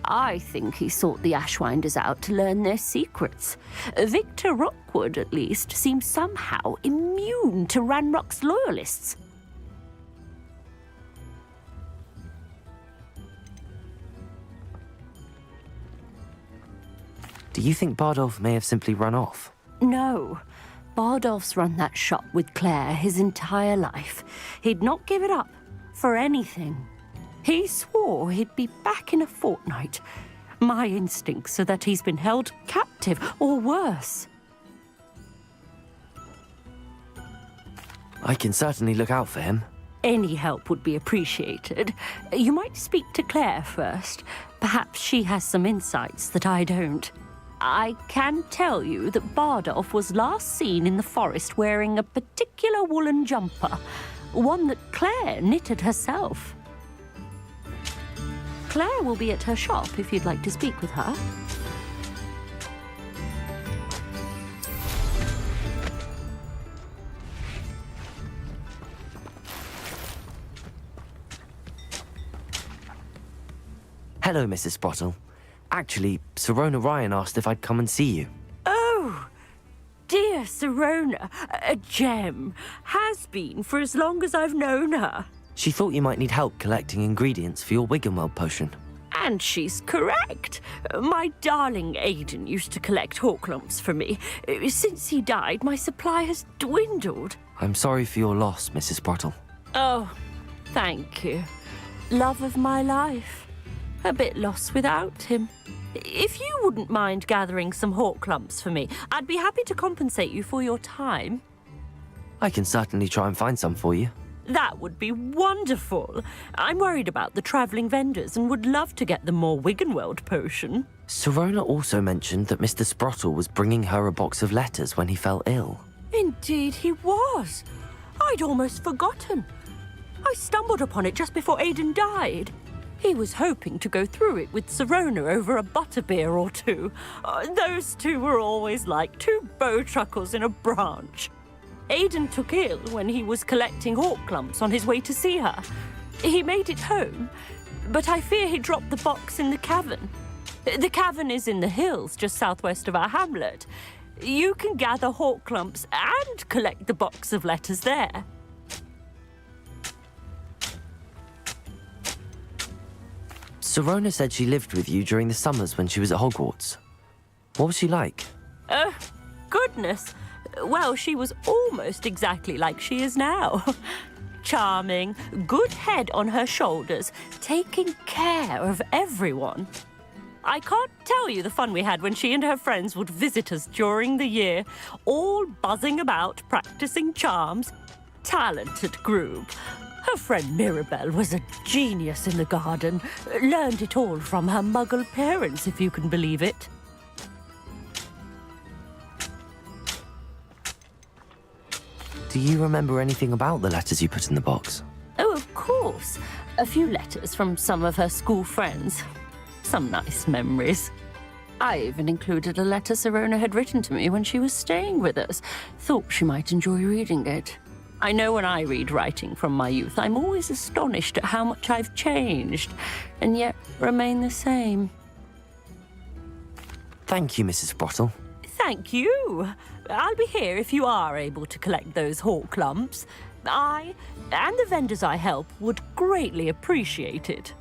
I think he sought the Ashwinders out to learn their secrets. Victor Rookwood, at least, seems somehow immune to Ranrock's loyalists. Do you think Bardolph may have simply run off? No. Bardolph's run that shop with Claire his entire life. He'd not give it up for anything. He swore he'd be back in a fortnight. My instincts are that he's been held captive, or worse. I can certainly look out for him. Any help would be appreciated. You might speak to Claire first. Perhaps she has some insights that I don't. I can tell you that Bardolph was last seen in the forest wearing a particular woolen jumper, one that Claire knitted herself. Claire will be at her shop if you'd like to speak with her. Hello, Mrs. Sprottle. Actually, Sirona Ryan asked if I'd come and see you. Oh, dear Sirona, a gem. Has been for as long as I've known her. She thought you might need help collecting ingredients for your Wiggenweld potion. And she's correct. My darling Aidan used to collect hawklumps for me. Since he died, my supply has dwindled. I'm sorry for your loss, Mrs. Sprottle. Oh, thank you. Love of my life. A bit lost without him. If you wouldn't mind gathering some hawklumps for me, I'd be happy to compensate you for your time. I can certainly try and find some for you. That would be wonderful. I'm worried about the travelling vendors and would love to get them more Wiggenweld potion. Sirona also mentioned that Mr. Sprottle was bringing her a box of letters when he fell ill. Indeed he was. I'd almost forgotten. I stumbled upon it just before Aidan died. He was hoping to go through it with Sirona over a butterbeer or two. Those two were always like two bowtruckles in a branch. Aidan took ill when he was collecting hawklumps on his way to see her. He made it home, but I fear he dropped the box in the cavern. The cavern is in the hills just southwest of our hamlet. You can gather hawklumps and collect the box of letters there. Sirona said she lived with you during the summers when she was at Hogwarts. What was she like? Goodness. Well, she was almost exactly like she is now. Charming, good head on her shoulders, taking care of everyone. I can't tell you the fun we had when she and her friends would visit us during the year, all buzzing about, practicing charms. Talented group. Her friend Mirabelle was a genius in the garden. Learned it all from her muggle parents, if you can believe it. Do you remember anything about the letters you put in the box? Oh, of course. A few letters from some of her school friends. Some nice memories. I even included a letter Sirona had written to me when she was staying with us. Thought she might enjoy reading it. I know when I read writing from my youth, I'm always astonished at how much I've changed, and yet remain the same. Thank you, Mrs. Sprottle. Thank you. I'll be here if you are able to collect those hawklumps. I, and the vendors I help, would greatly appreciate it.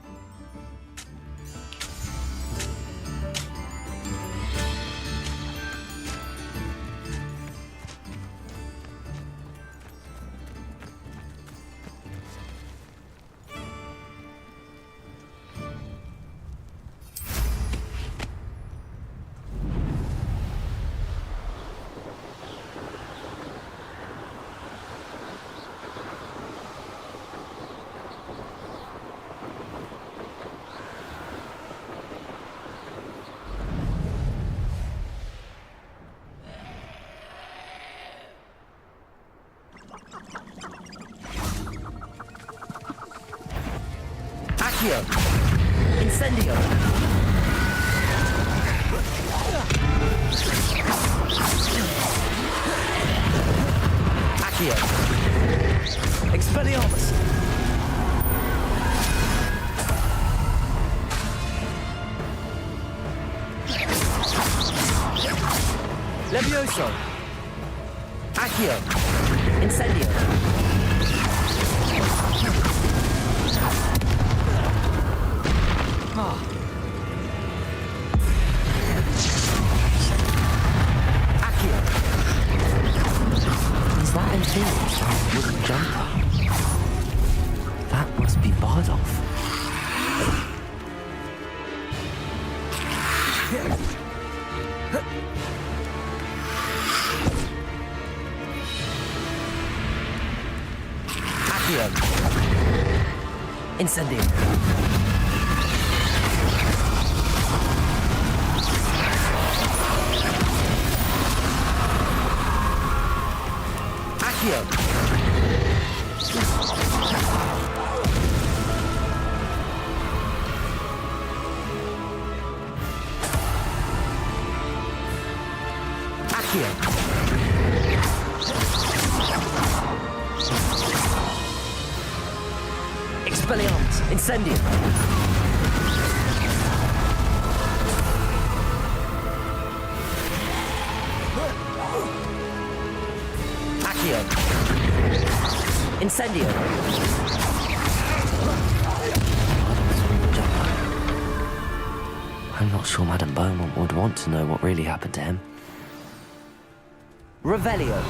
Accio! Incendio! Accio! Expelliarmus! Levioso! Accio! Incendio! Accio! Is that Inferior's wooden jumper? That must be Bardolph. Accio! Incendio! Accio! Accio! Expelliarmus! Incendio! Accio! Incendio! I'm not sure Madame Beaumont would want to know what really happened to him. Revelio!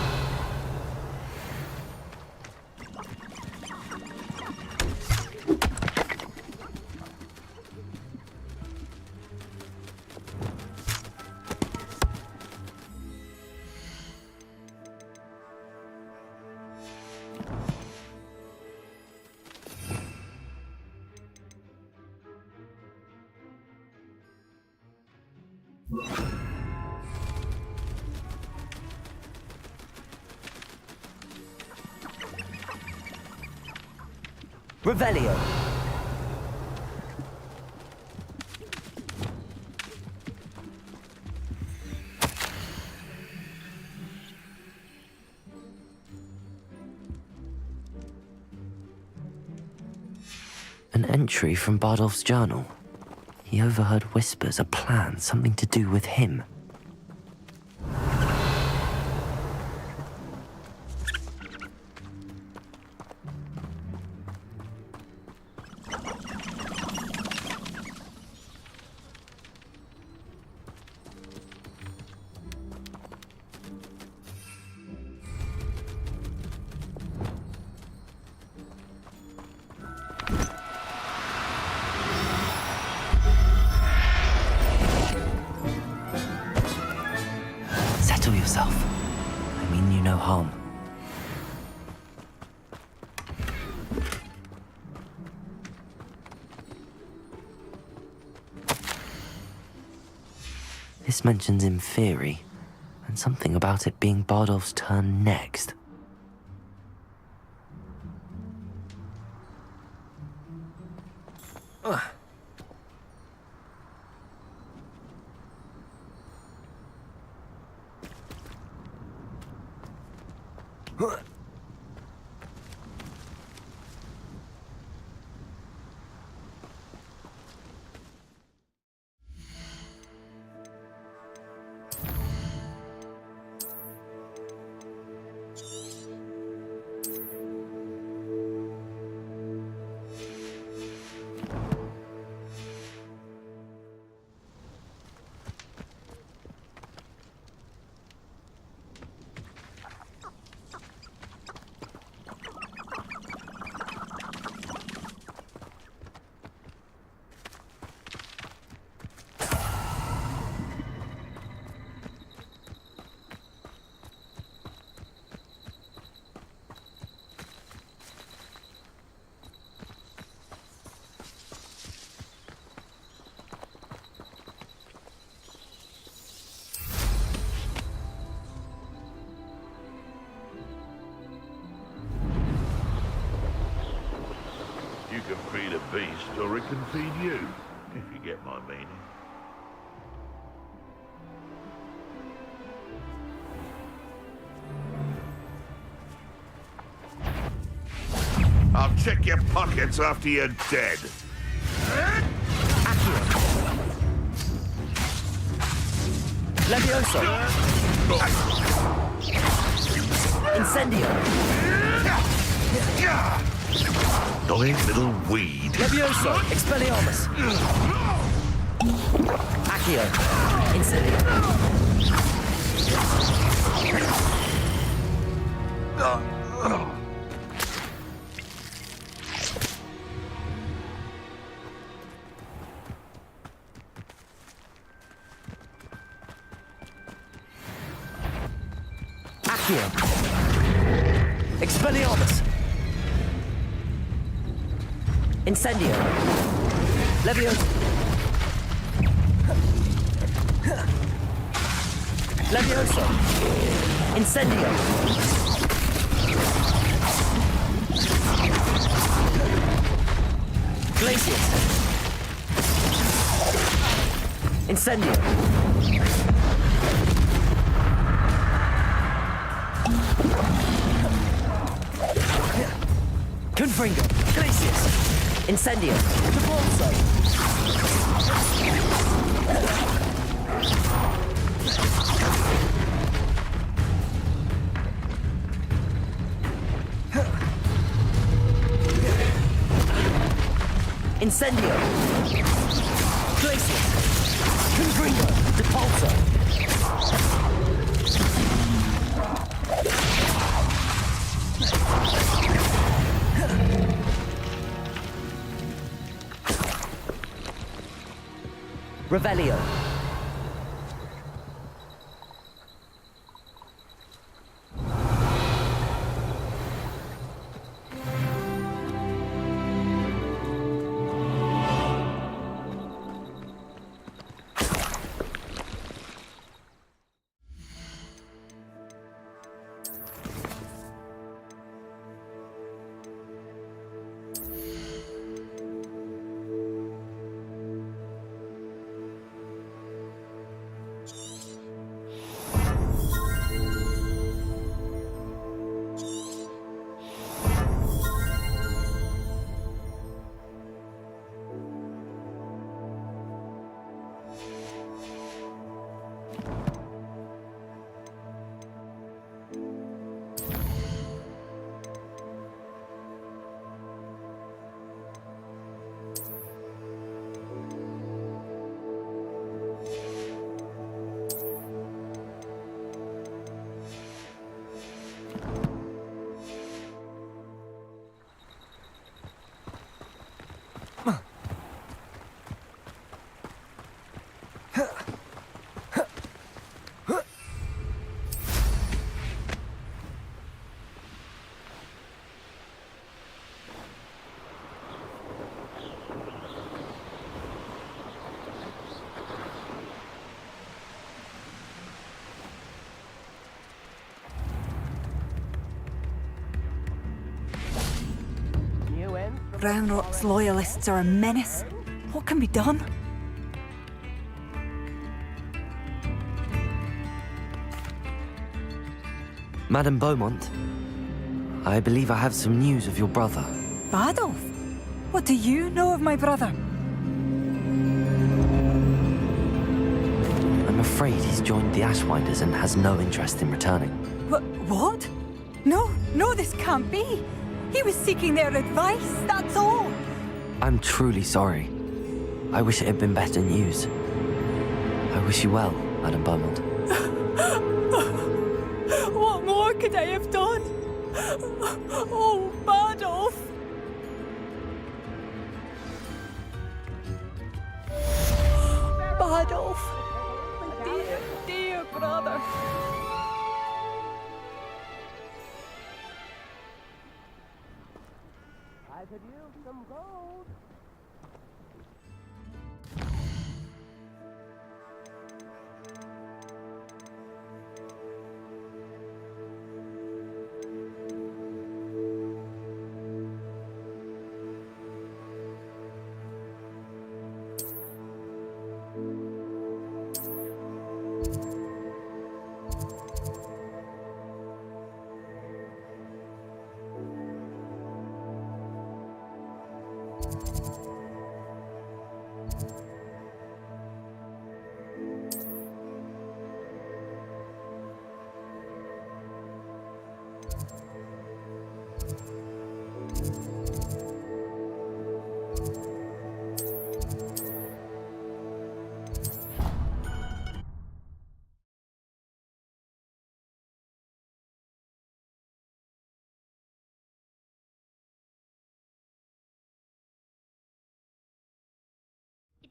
Revelio! An entry from Bardolph's journal. He overheard whispers, a plan, something to do with him. Settle yourself. I mean you no harm. This mentions Inferi, and something about it being Bardolph's turn next. feast or it can feed you, if you get my meaning. I'll check your pockets after you're dead. Levioso! Incendio! Annoying little weed. Levioso! Expelliarmus! Accio! Incendio! Accio! Expelliarmus! Incendio! Levioso! Levioso! Incendio! Glacius! Incendio! Confringo! Glacius! Incendio! Debolso! Incendio! Glacius! Confringo! Depulso! Revelio. Roundrock's loyalists are a menace. What can be done? Madame Beaumont, I believe I have some news of your brother. Adolf? What do you know of my brother? I'm afraid he's joined the Ashwinders and has no interest in returning. What? No, this can't be. He was seeking their advice, that's all. I'm truly sorry. I wish it had been better news. I wish you well, Madame Beaumont. What more could I have done? Oh, Badolf! Badolf! My dear, dear brother. I could use some gold.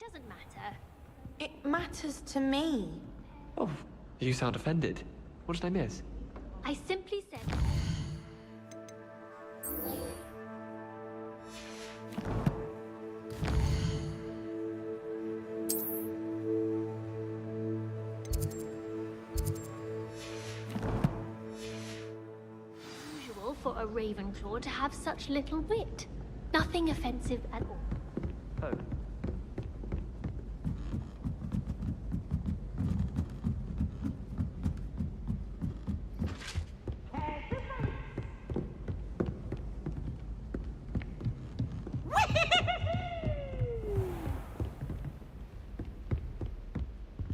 doesn't matter. It matters to me. Oh, you sound offended. What did I miss? I simply said... usual for a Ravenclaw to have such little wit. Nothing offensive at all. Oh.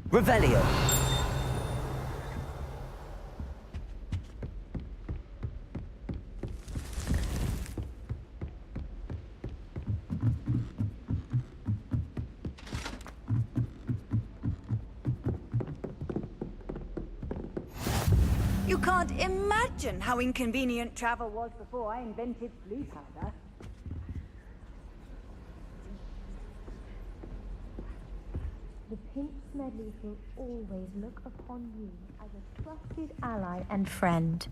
Revelio. You can't imagine how inconvenient travel was before I invented blue powder. The Pink Smedleys will always look upon you as a trusted ally and friend.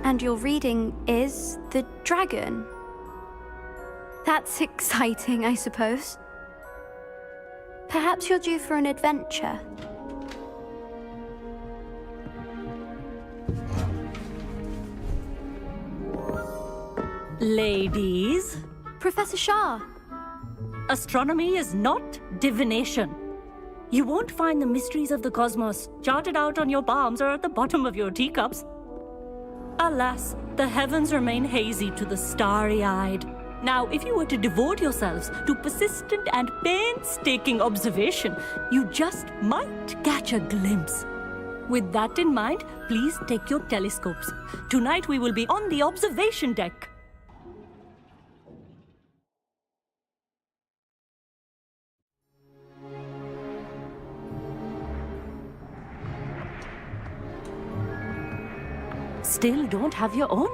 And your reading is The Dragon. That's exciting, I suppose. Perhaps you're due for an adventure. Ladies. Professor Shah. Astronomy is not divination. You won't find the mysteries of the cosmos charted out on your palms or at the bottom of your teacups. Alas, the heavens remain hazy to the starry-eyed. Now, if you were to devote yourselves to persistent and painstaking observation, you just might catch a glimpse. With that in mind, please take your telescopes. Tonight we will be on the observation deck. Still don't have your own?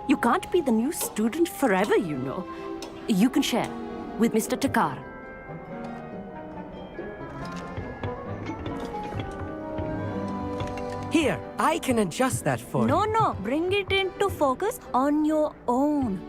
You can't be the new student forever, you know. You can share with Mr. Takar. Here, I can adjust that for you. No, bring it into focus on your own.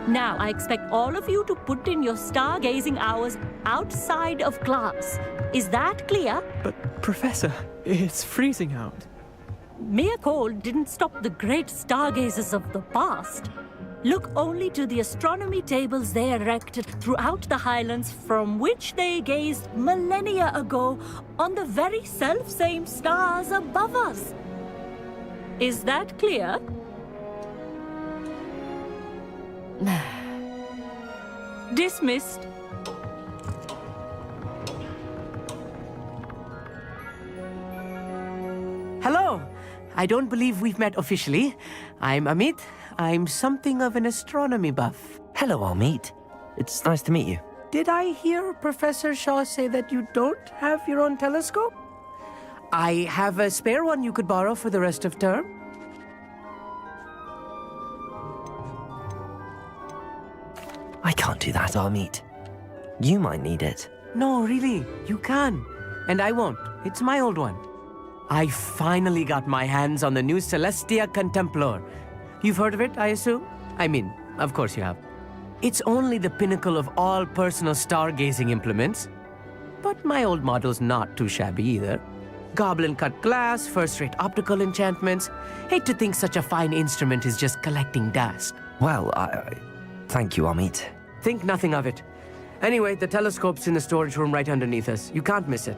Now, I expect all of you to put in your stargazing hours outside of class. Is that clear? But, Professor, it's freezing out. Mere cold didn't stop the great stargazers of the past. Look only to the astronomy tables they erected throughout the Highlands from which they gazed millennia ago on the very self-same stars above us. Is that clear? Dismissed. Hello. I don't believe we've met officially. I'm Amit. I'm something of an astronomy buff. Hello, Amit. It's nice to meet you. Did I hear Professor Shaw say that you don't have your own telescope? I have a spare one you could borrow for the rest of term. I can't do that, Amit. You might need it. No, really, you can. And I won't. It's my old one. I finally got my hands on the new Celestia Contemplar. You've heard of it, I assume? I mean, of course you have. It's only the pinnacle of all personal stargazing implements. But my old model's not too shabby either. Goblin-cut glass, first-rate optical enchantments. Hate to think such a fine instrument is just collecting dust. Well, thank you, Amit. Think nothing of it. Anyway, the telescope's in the storage room right underneath us. You can't miss it.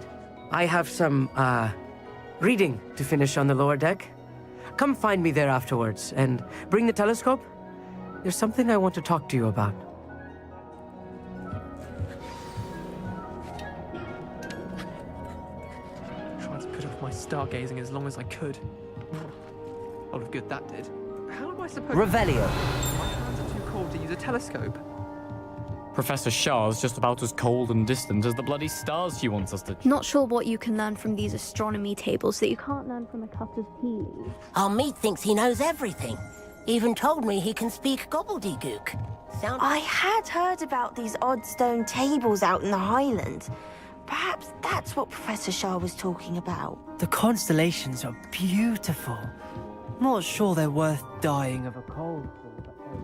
I have some, reading to finish on the lower deck. Come find me there afterwards, and bring the telescope. There's something I want to talk to you about. Trying to put off my stargazing as long as I could. A lot of good that did. How am I supposed Revelio. My hands are too cold to use a telescope. Professor Shah's just about as cold and distant as the bloody stars she wants us to... Not sure what you can learn from these astronomy tables that you can't learn from a cup of tea. Our meat thinks he knows everything. Even told me he can speak gobbledygook. I had heard about these odd stone tables out in the Highlands. Perhaps that's what Professor Shah was talking about. The constellations are beautiful. Not sure they're worth dying of a cold for, but they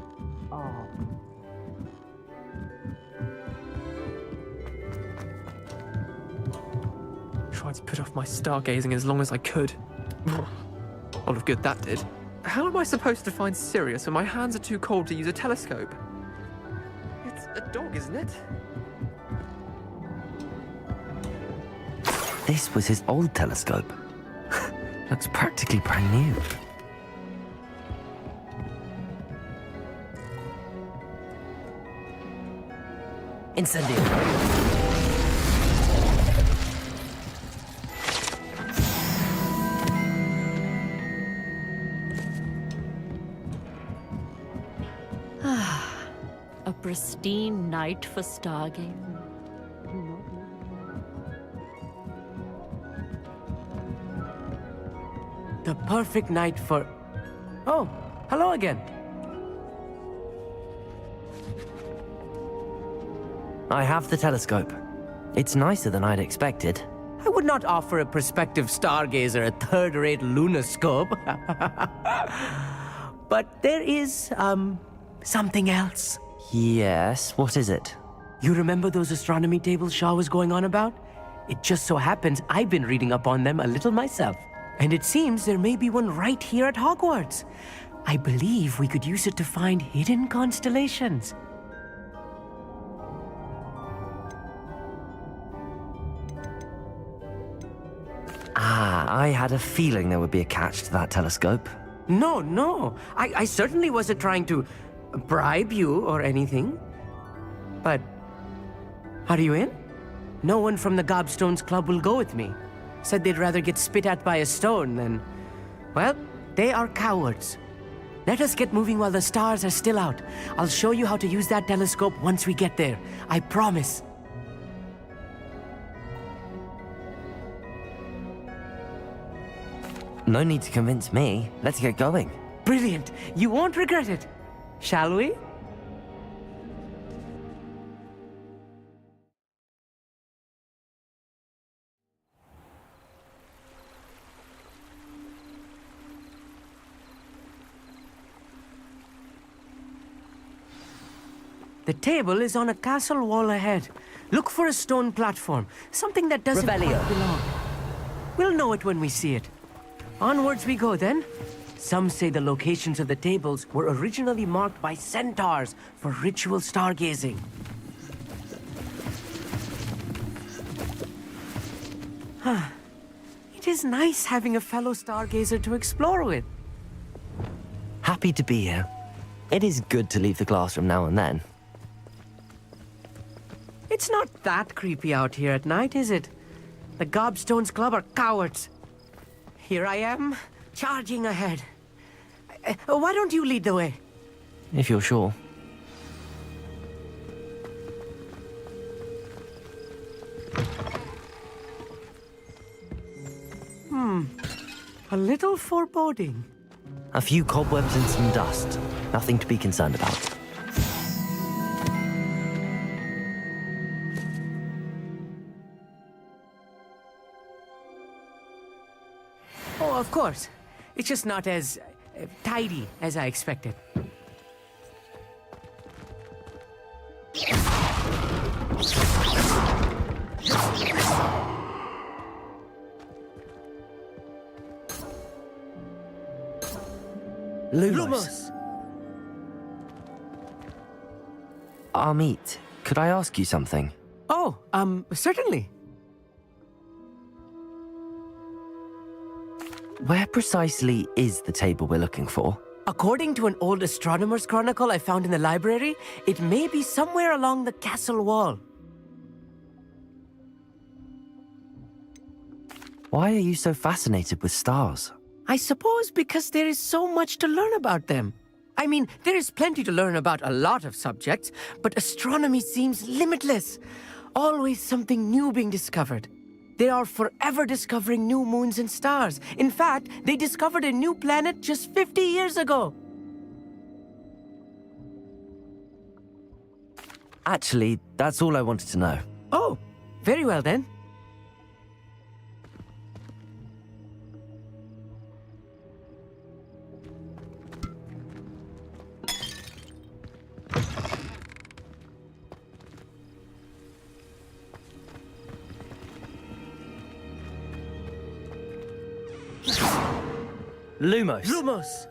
are. Tried to put off my stargazing as long as I could. A lot of good that did. How am I supposed to find Sirius when my hands are too cold to use a telescope? It's a dog, isn't it? This was his old telescope. Looks practically brand new. Incendio. A pristine night for stargazing. The perfect night for... Oh, hello again. I have the telescope. It's nicer than I'd expected. I would not offer a prospective stargazer a third-rate lunoscope. But there is, something else. Yes, what is it? You remember those astronomy tables Shah was going on about? It just so happens I've been reading up on them a little myself. And it seems there may be one right here at Hogwarts. I believe we could use it to find hidden constellations. Ah, I had a feeling there would be a catch to that telescope. No. I certainly wasn't trying to bribe you or anything. But are you in? No one from the Gobstones Club will go with me. Said they'd rather get spit at by a stone than... Well, they are cowards. Let us get moving while the stars are still out. I'll show you how to use that telescope once we get there. I promise. No need to convince me. Let's get going. Brilliant. You won't regret it. Shall we? The table is on a castle wall ahead. Look for a stone platform, something that doesn't quite belong. We'll know it when we see it. Onwards we go then. Some say the locations of the tables were originally marked by centaurs for ritual stargazing. It is nice having a fellow stargazer to explore with. Happy to be here. It is good to leave the classroom now and then. It's not that creepy out here at night, is it? The Gobstones Club are cowards. Here I am, charging ahead. Why don't you lead the way? If you're sure. A little foreboding. A few cobwebs and some dust. Nothing to be concerned about. Oh, of course. It's just not as tidy as I expected. Lumos. Amit, could I ask you something? Oh, certainly. Where precisely is the table we're looking for? According to an old astronomer's chronicle I found in the library, it may be somewhere along the castle wall. Why are you so fascinated with stars? I suppose because there is so much to learn about them. I mean, there is plenty to learn about a lot of subjects, but astronomy seems limitless. Always something new being discovered. They are forever discovering new moons and stars. In fact, they discovered a new planet just 50 years ago. Actually, that's all I wanted to know. Oh, very well then. Lumos. Lumos!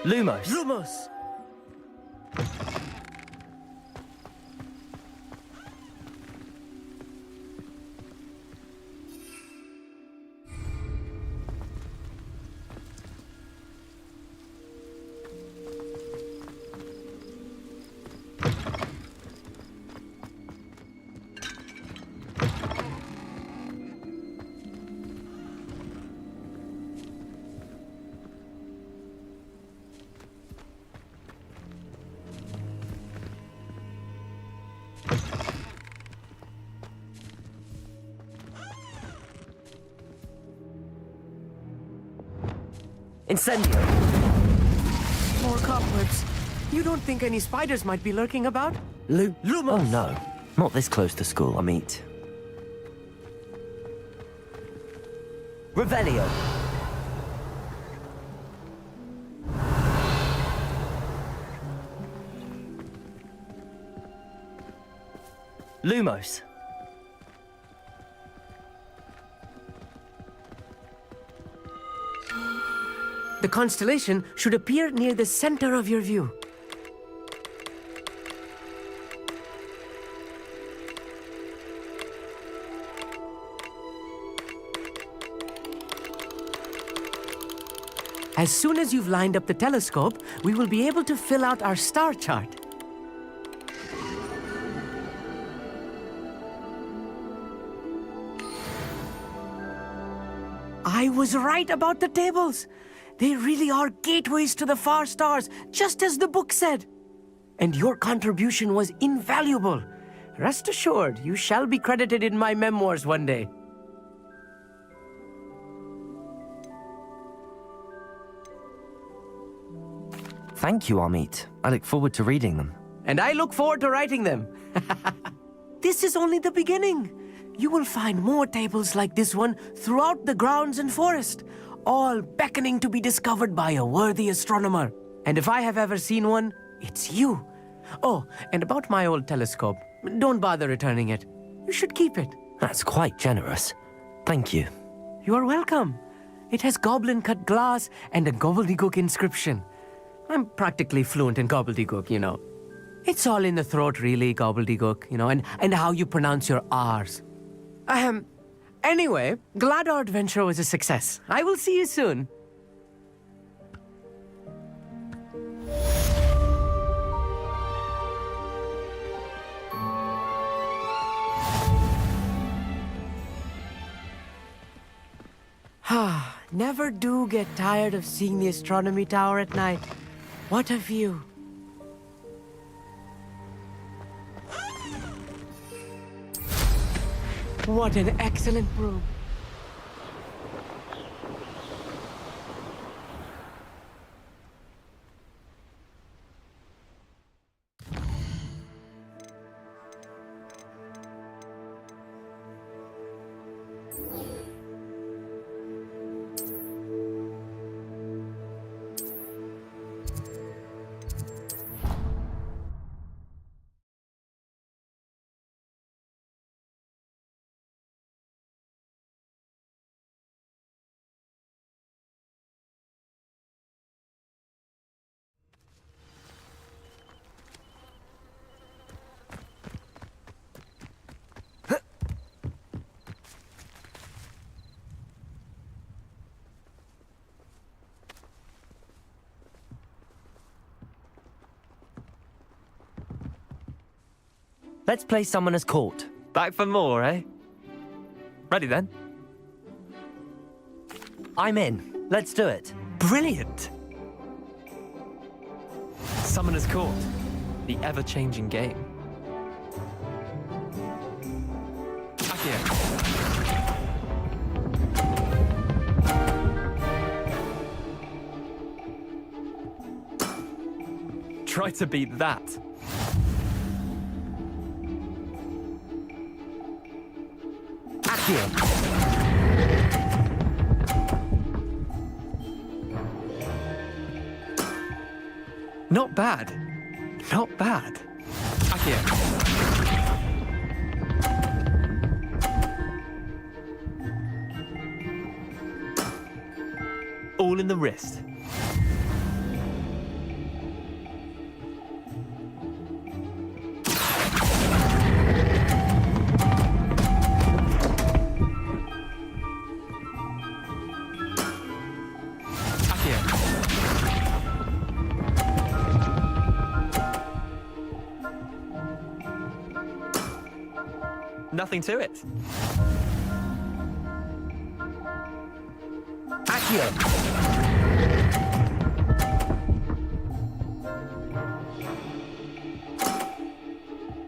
Lumos. Lumos! Incendio! More cobwebs. You don't think any spiders might be lurking about? Lumos! Oh no, not this close to school, I meet. Revelio! Lumos! The constellation should appear near the center of your view. As soon as you've lined up the telescope, we will be able to fill out our star chart. I was right about the tables. They really are gateways to the far stars, just as the book said. And your contribution was invaluable. Rest assured, you shall be credited in my memoirs one day. Thank you, Amit. I look forward to reading them. And I look forward to writing them. This is only the beginning. You will find more tables like this one throughout the grounds and forest, all beckoning to be discovered by a worthy astronomer. And if I have ever seen one, it's you. Oh, and about my old telescope, don't bother returning it. You should keep it. That's quite generous. Thank you. You are welcome. It has goblin-cut glass and a gobbledygook inscription. I'm practically fluent in gobbledygook, you know. It's all in the throat, really, gobbledygook, you know, and how you pronounce your R's. Anyway, glad our adventure was a success. I will see you soon. Never do get tired of seeing the astronomy tower at night. What a view. What an excellent room. Let's play Summoner's Court. Back for more, eh? Ready then? I'm in. Let's do it. Brilliant! Summoner's Court, the ever-changing game. Accio. Try to beat that. Not bad. Not bad. Accio. All in the wrist. Nothing to it. Accio.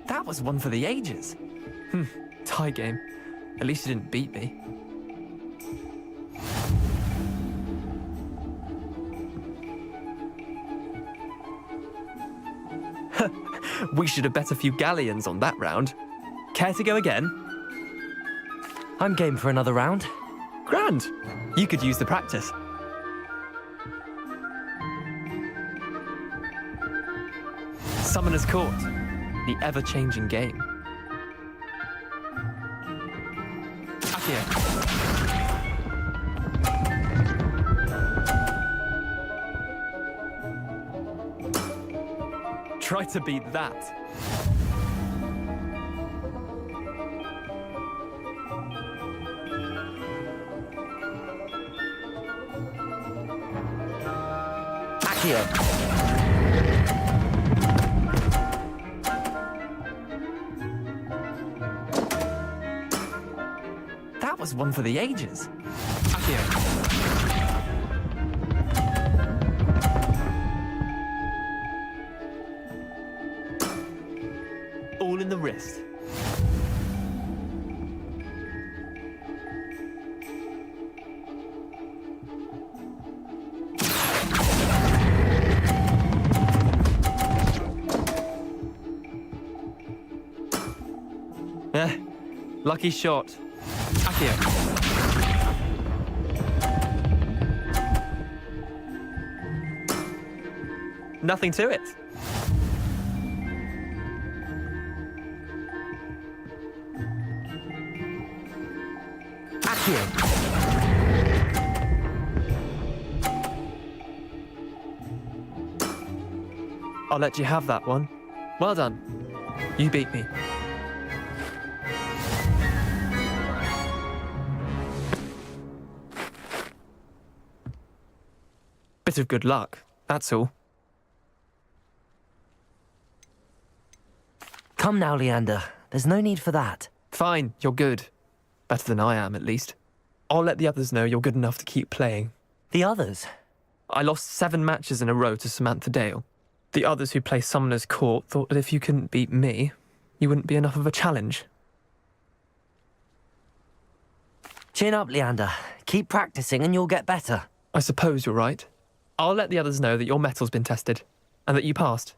That was one for the ages. Tie game. At least you didn't beat me. We should have bet a few galleons on that round. Care to go again? I'm game for another round. Grand. You could use the practice. Summoner's Court, the ever-changing game. Accio. Try to beat that. That That was one for the ages. Accio. All in the wrist. Lucky shot. Accio. Nothing to it. Accio. I'll let you have that one. Well done. You beat me. Bit of good luck, that's all. Come now, Leander. There's no need for that. Fine, you're good. Better than I am, at least. I'll let the others know you're good enough to keep playing. The others? I lost 7 matches in a row to Samantha Dale. The others who play Summoner's Court thought that if you couldn't beat me, you wouldn't be enough of a challenge. Chin up, Leander. Keep practicing and you'll get better. I suppose you're right. I'll let the others know that your metal's been tested, and that you passed.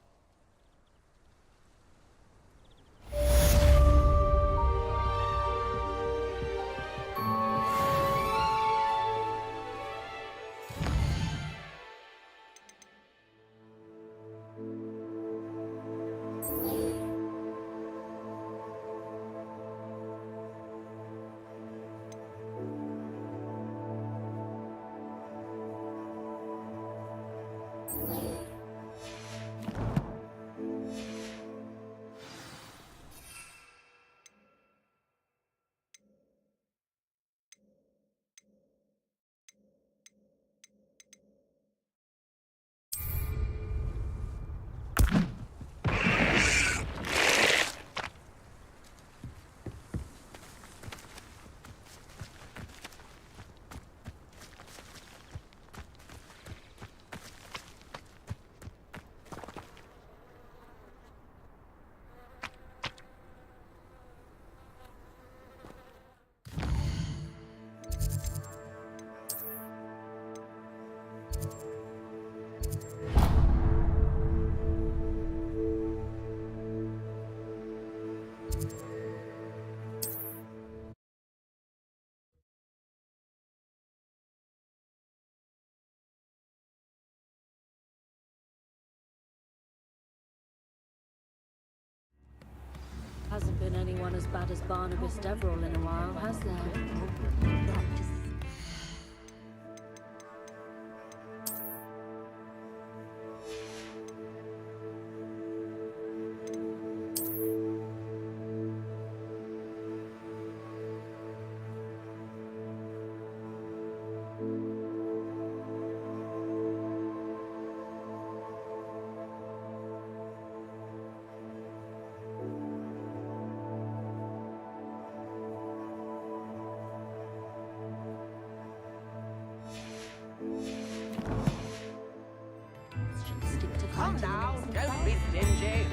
Hasn't been anyone as bad as Barnabas Deverell in a while, has there? Come now, don't be stingy.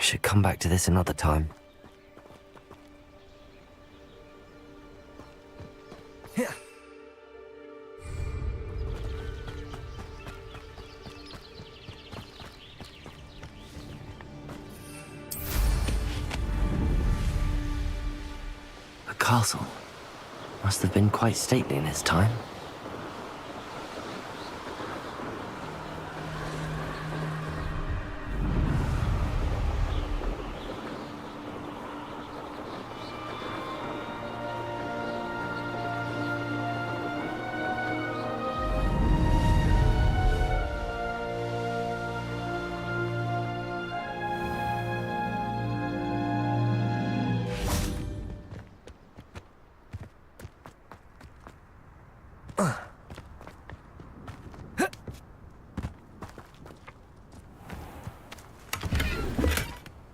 should come back to this another time. The castle must have been quite stately in its time.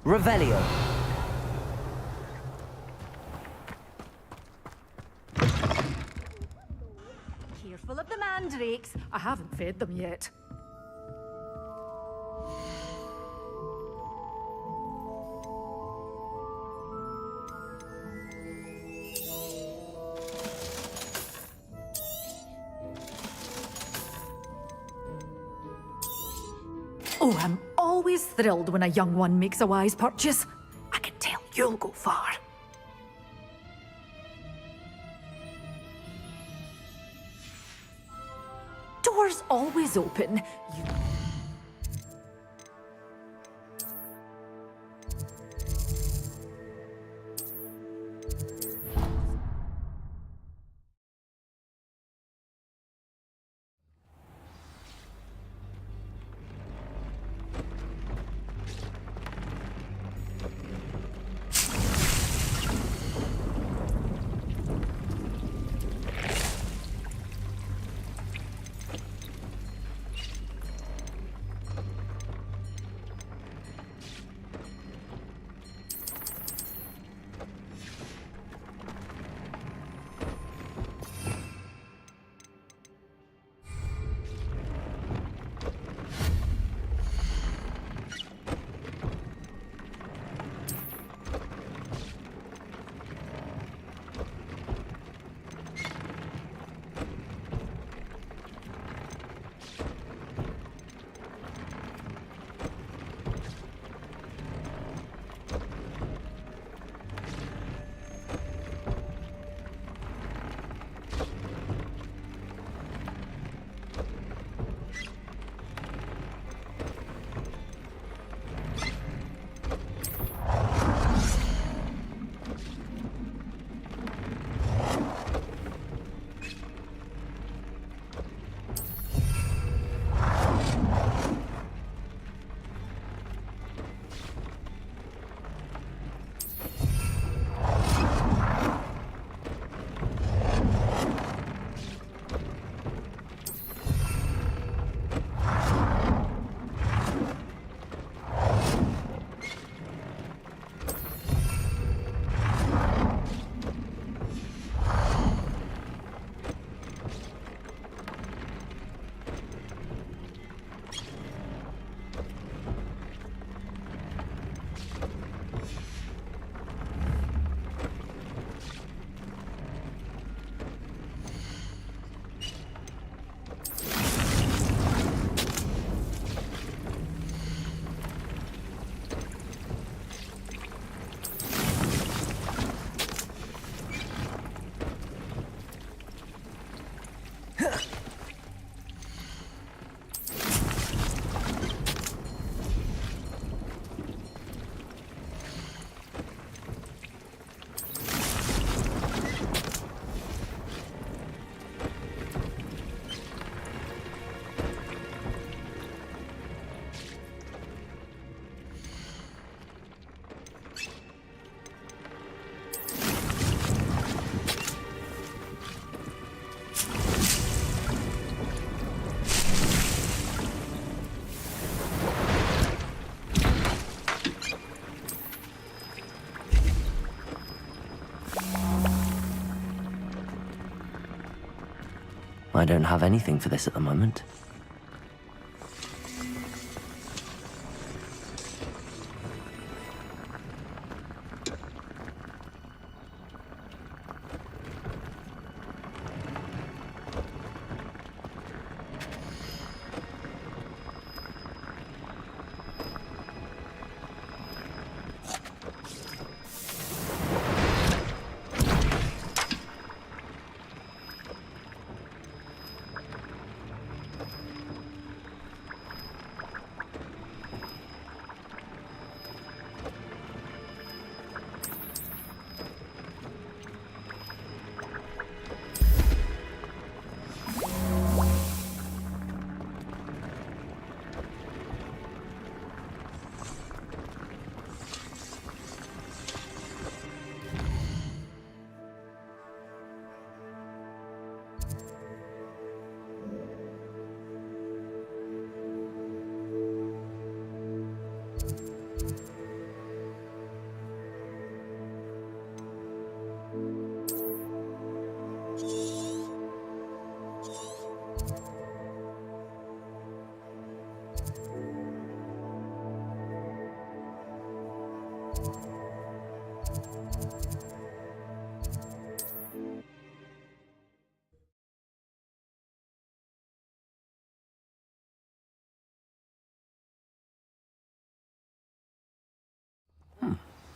Revelio. Careful of the mandrakes. I haven't fed them yet. Oh, I'm always thrilled when a young one makes a wise purchase. I can tell you'll go far. Doors always open. I don't have anything for this at the moment.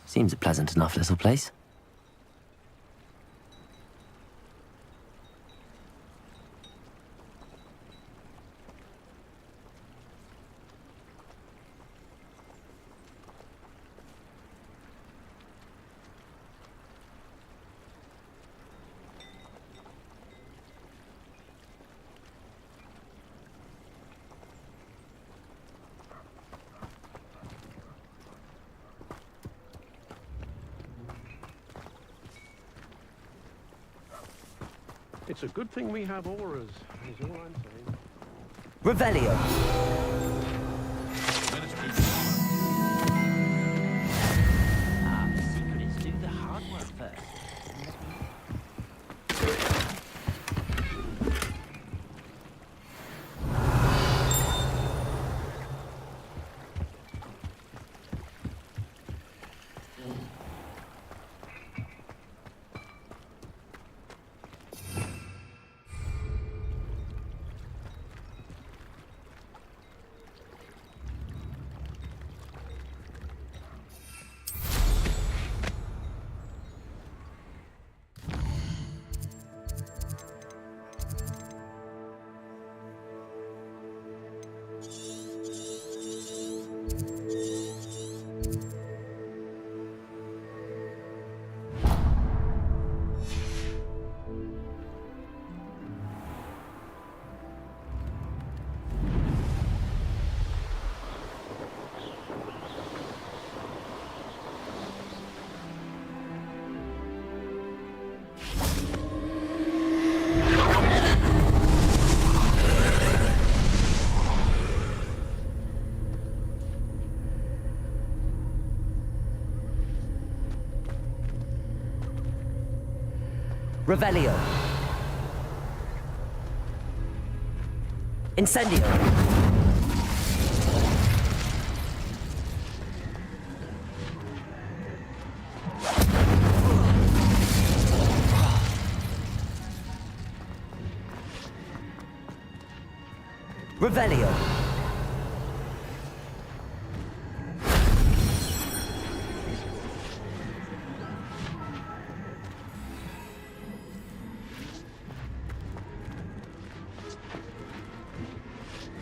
Seems a pleasant enough little place. It's a good thing we have auras, is all I'm saying. Revelio. The secret is do the hard work first. Revelio. Incendio. Revelio.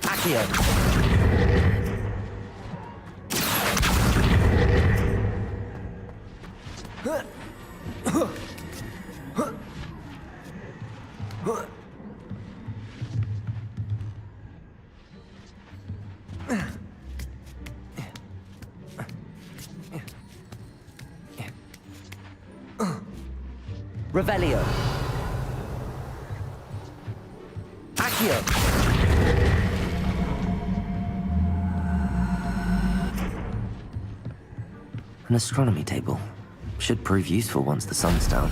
Accio. Revelio. Accio. An astronomy table. Should prove useful once the sun's down.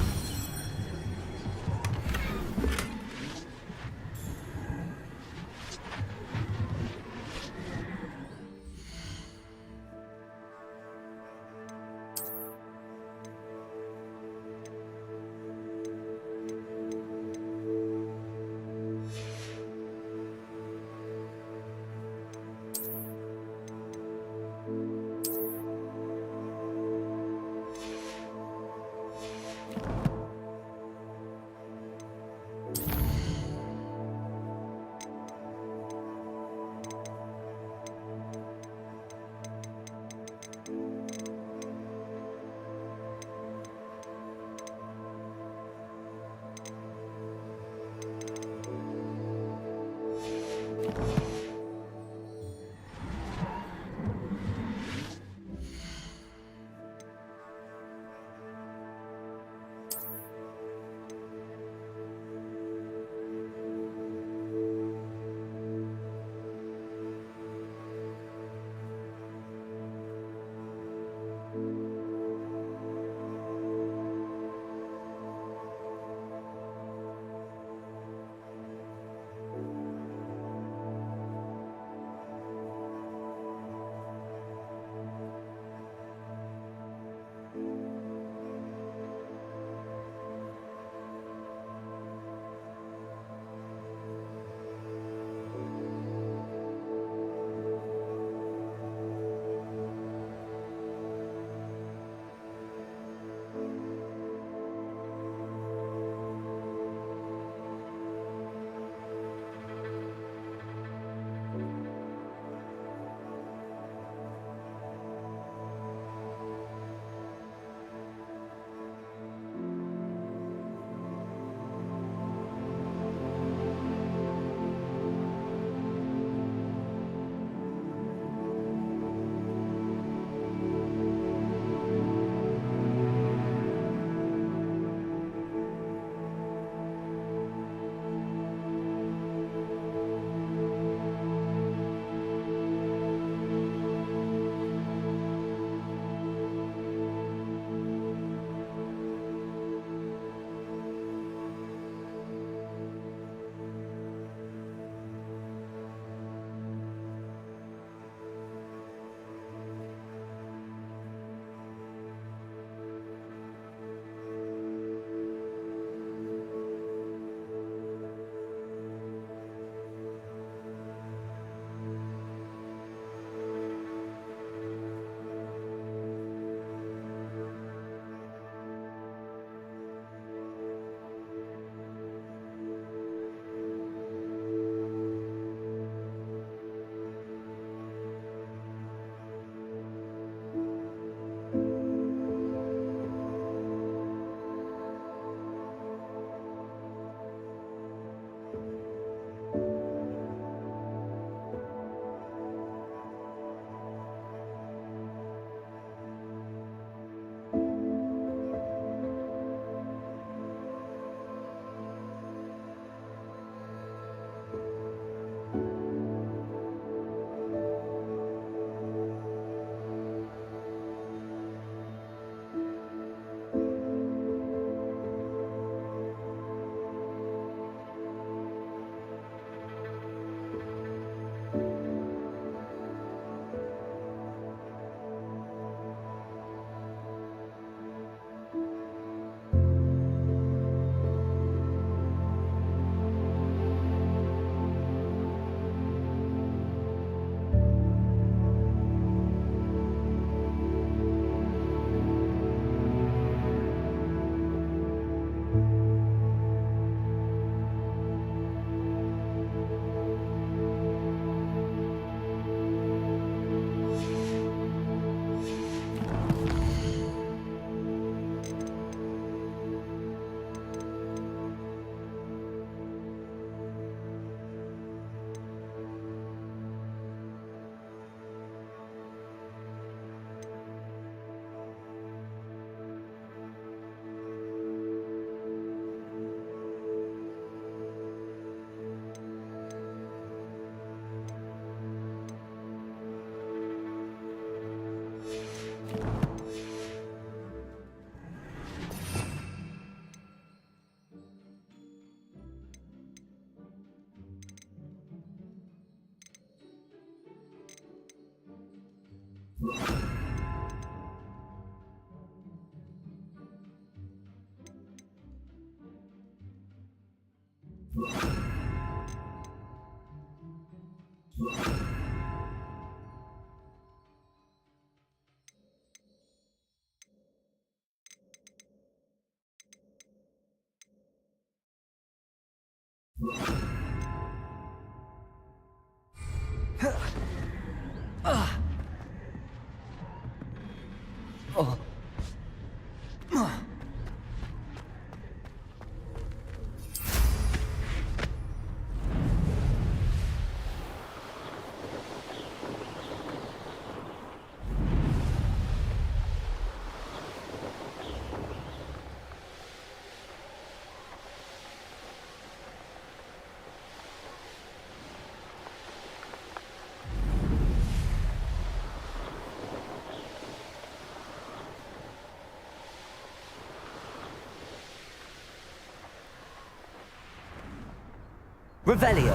Revelio.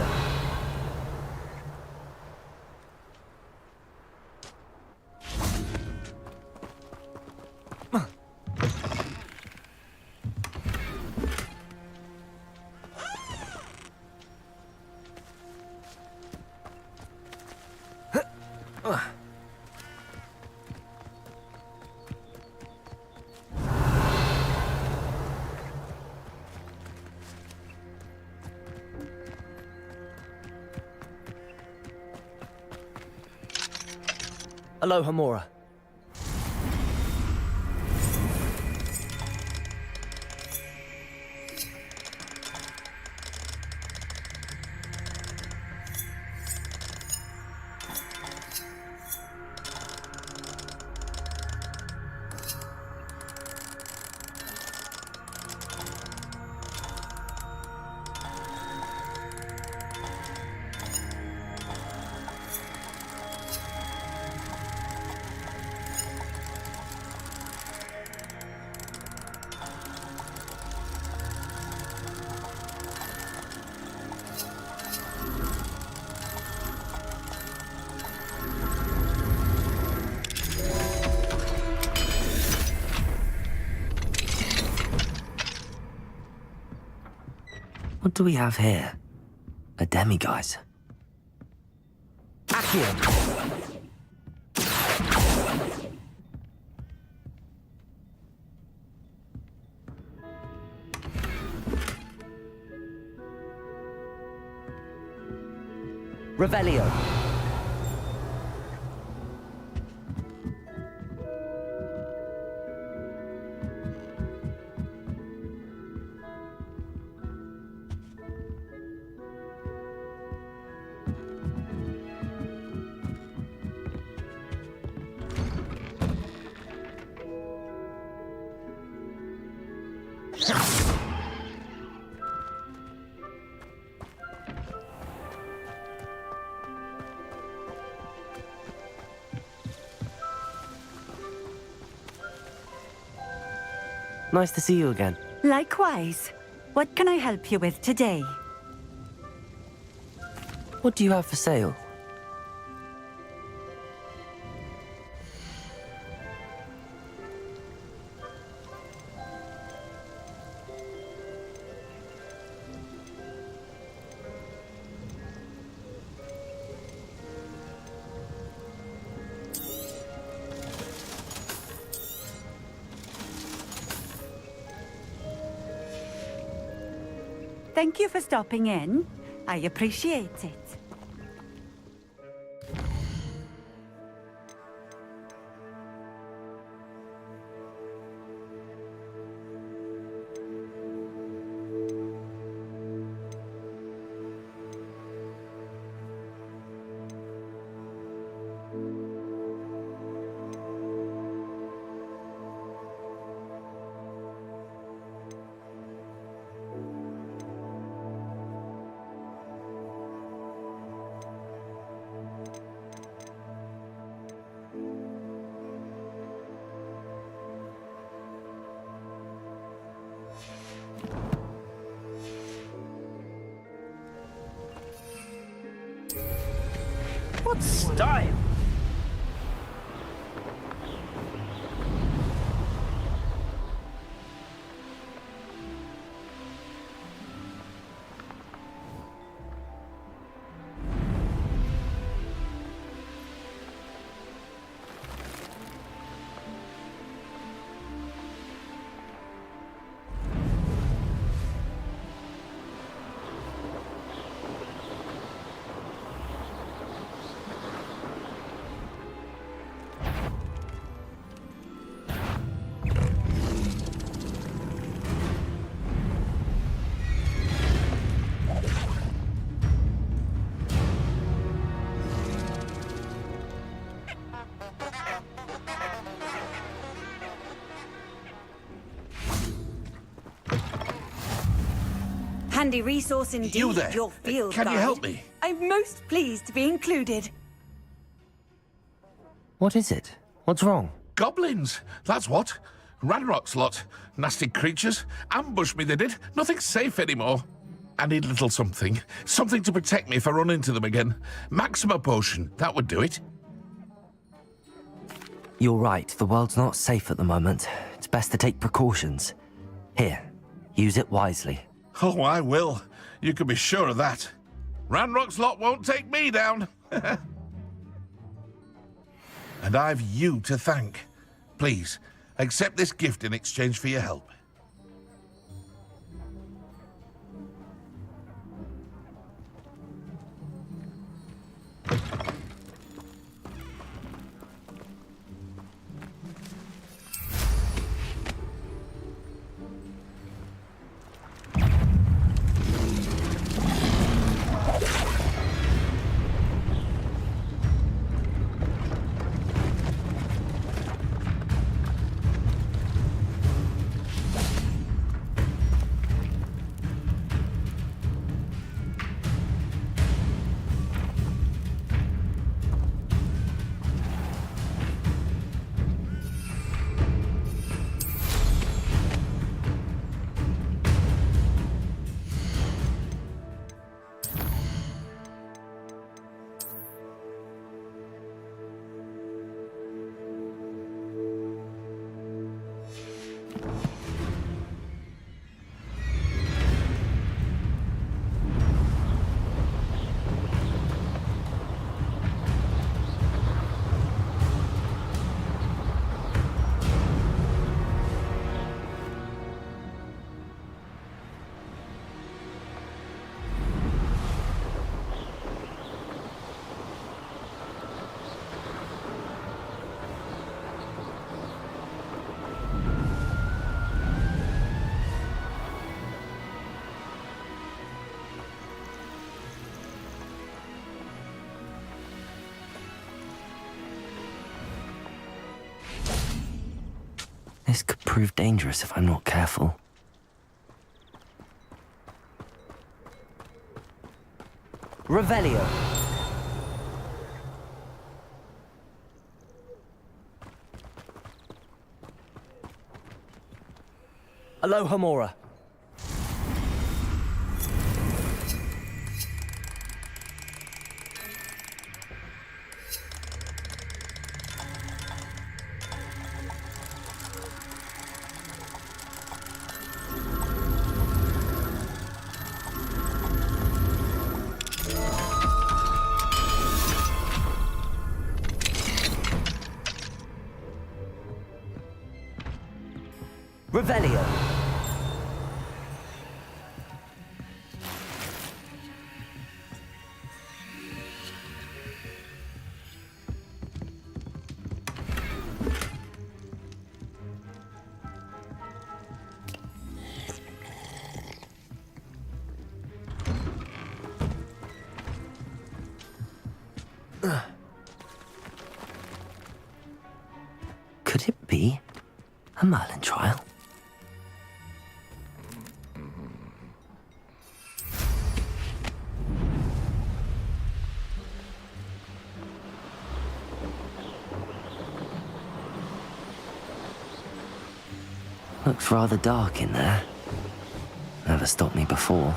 Aloha Mora. What do we have here? A demiguise. Accio! Revelio. Nice to see you again. Likewise. What can I help you with today? What do you have for sale? Thank you for stopping in. I appreciate it. What style? handy resource indeed. You there? Your field Can you guide. help me? I'm most pleased to be included. What is it? What's wrong? Goblins, that's what. Ranrock's lot. Nasty creatures. Ambushed me, they did. Nothing's safe anymore. I need a little something. Something to protect me if I run into them again. Maxima potion, that would do it. You're right, the world's not safe at the moment. It's best to take precautions. Here, use it wisely. Oh, I will. You can be sure of that. Ranrock's lot won't take me down. And I've you to thank. Please, accept this gift in exchange for your help. This could prove dangerous if I'm not careful. Revelio. Aloha Mora. Revelio. Could it be a Merlin trial? Looks rather dark in there. Never stopped me before.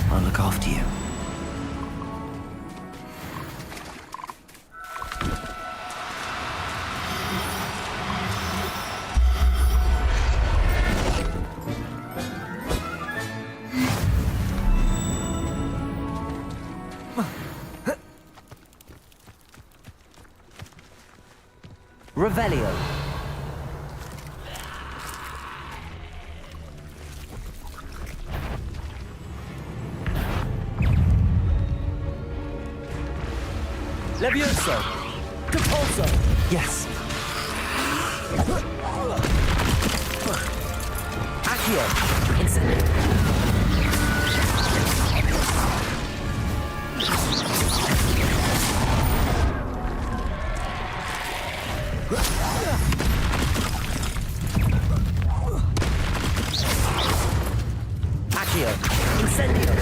I'll look after you. Revelio. Levioso! Compulso! Yes. Accio! Incendio. Accio! Incendio!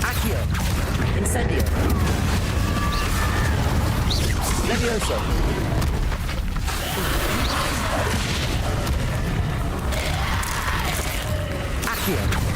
Accio! Incendio! Levioso! Accio!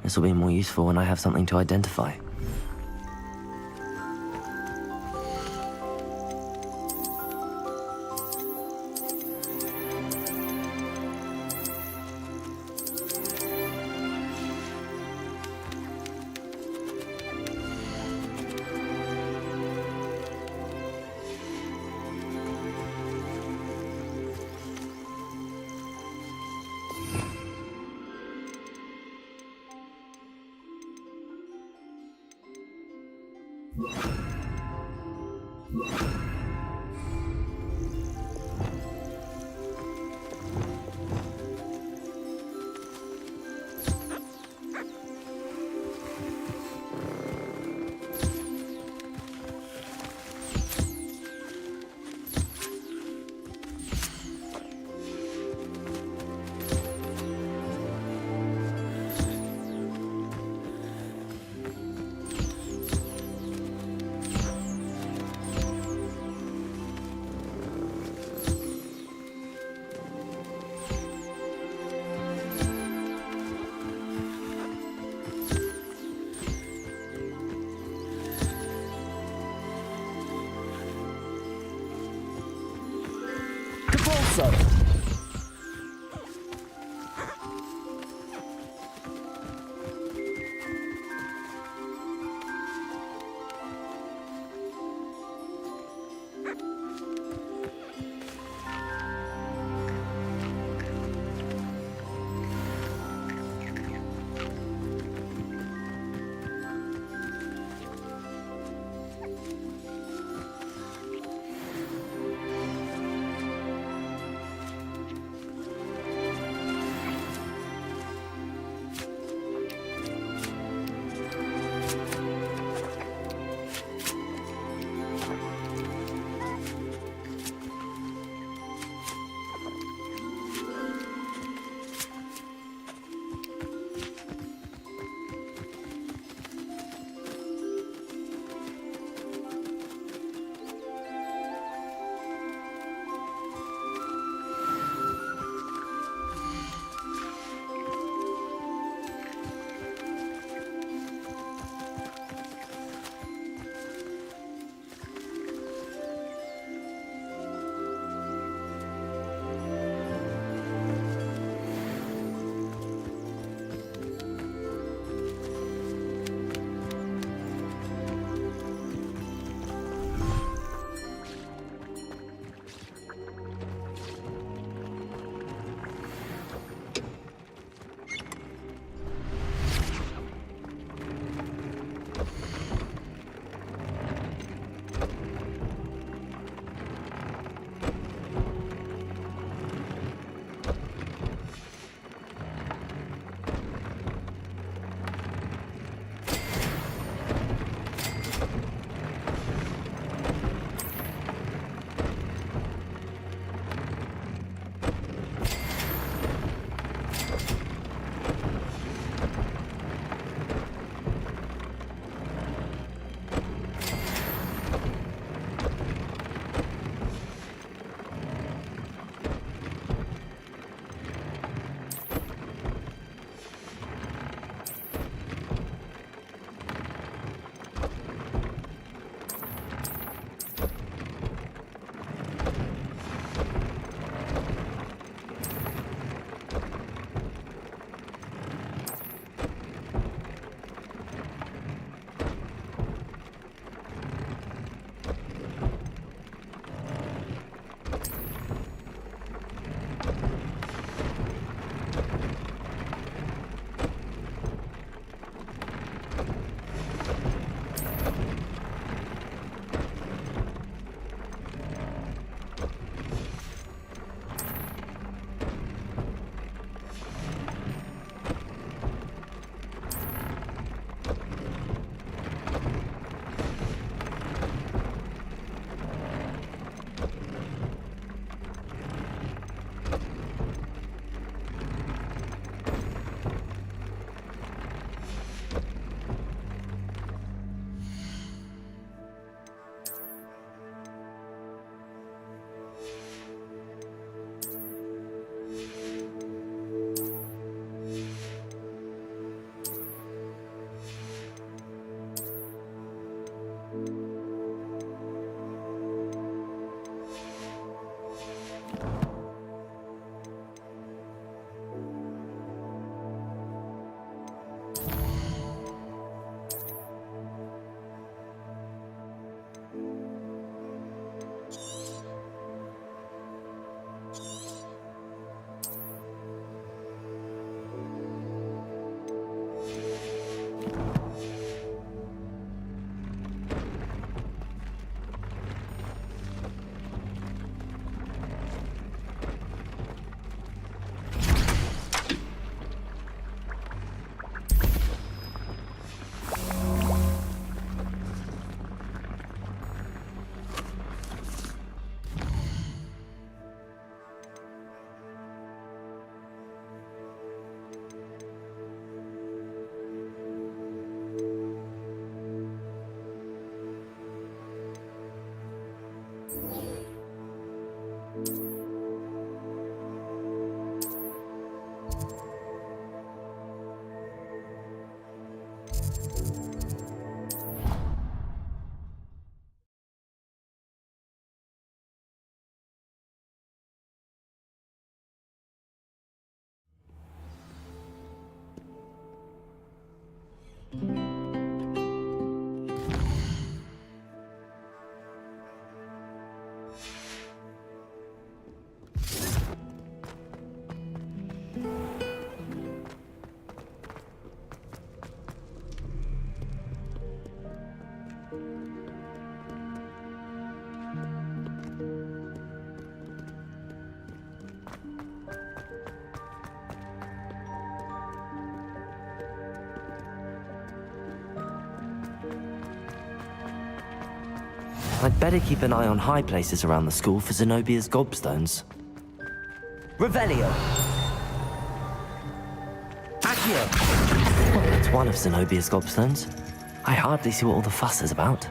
This will be more useful when I have something to identify. Compulso! I'd better keep an eye on high places around the school for Zenobia's gobstones. Revelio! Accio! Well, that's one of Zenobia's gobstones. I hardly see what all the fuss is about.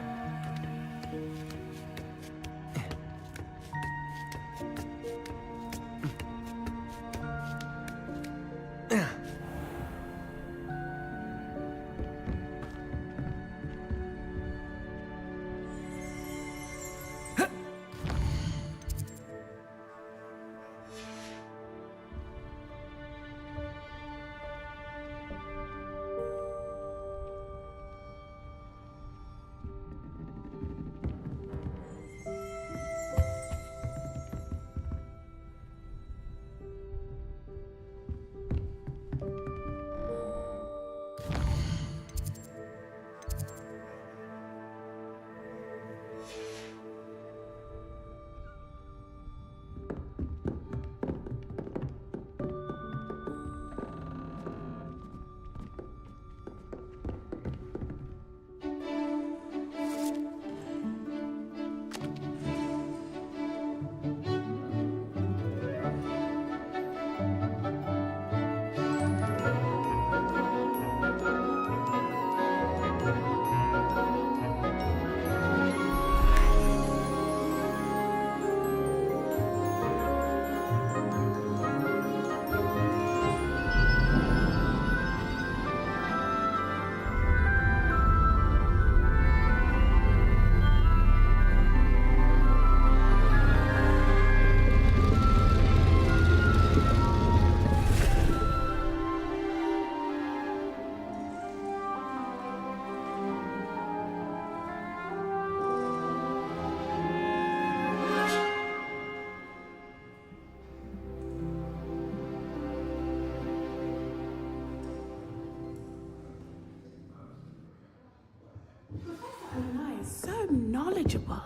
So knowledgeable.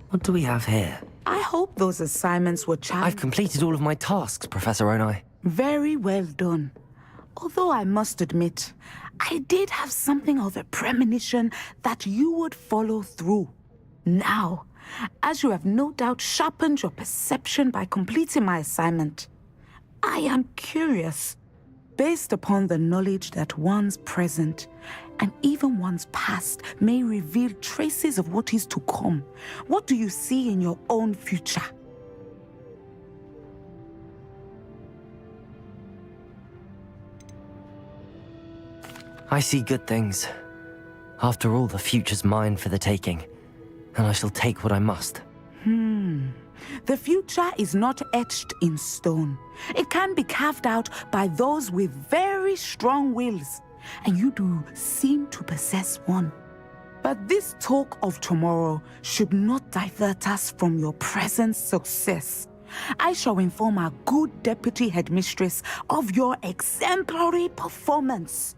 What do we have here? I hope those assignments were challenging. I've completed all of my tasks, Professor Onai. Very well done. Although I must admit, I did have something of a premonition that you would follow through. Now, as you have no doubt sharpened your perception by completing my assignment, I am curious, based upon the knowledge that one's present and even one's past may reveal traces of what is to come. What do you see in your own future? I see good things. After all, the future's mine for the taking, and I shall take what I must. The future is not etched in stone. It can be carved out by those with very strong wills, and you do seem to possess one. But this talk of tomorrow should not divert us from your present success. I shall inform our good deputy headmistress of your exemplary performance.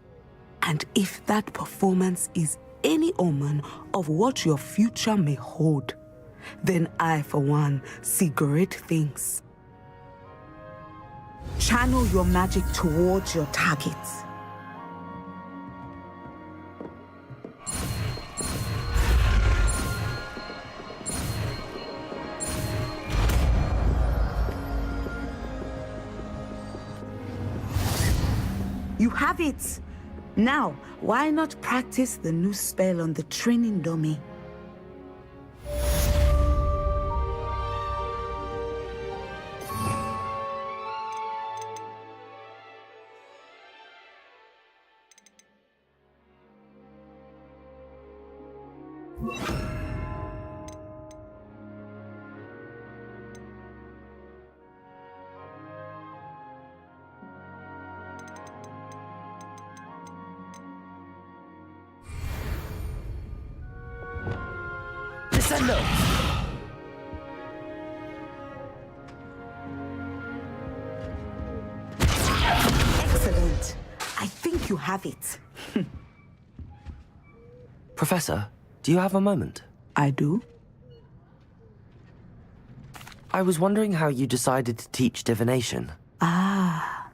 And if that performance is any omen of what your future may hold, then I, for one, see great things. Channel your magic towards your targets. You have it! Now, why not practice the new spell on the training dummy? Descendo! Excellent. I think you have it. Professor, do you have a moment? I do. I was wondering how you decided to teach divination. Ah,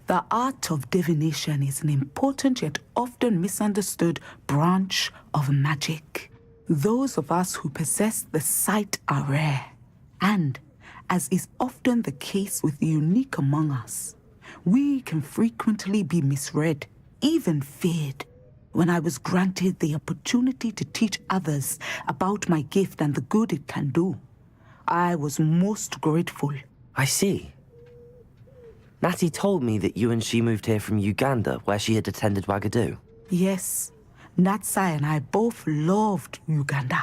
the art of divination is an important yet often misunderstood branch of magic. Those of us who possess the sight are rare, and, as is often the case with the unique among us, we can frequently be misread, even feared. When I was granted the opportunity to teach others about my gift and the good it can do, I was most grateful. I see. Natty told me that you and she moved here from Uganda, where she had attended Wagadu. Yes, Natsai and I both loved Uganda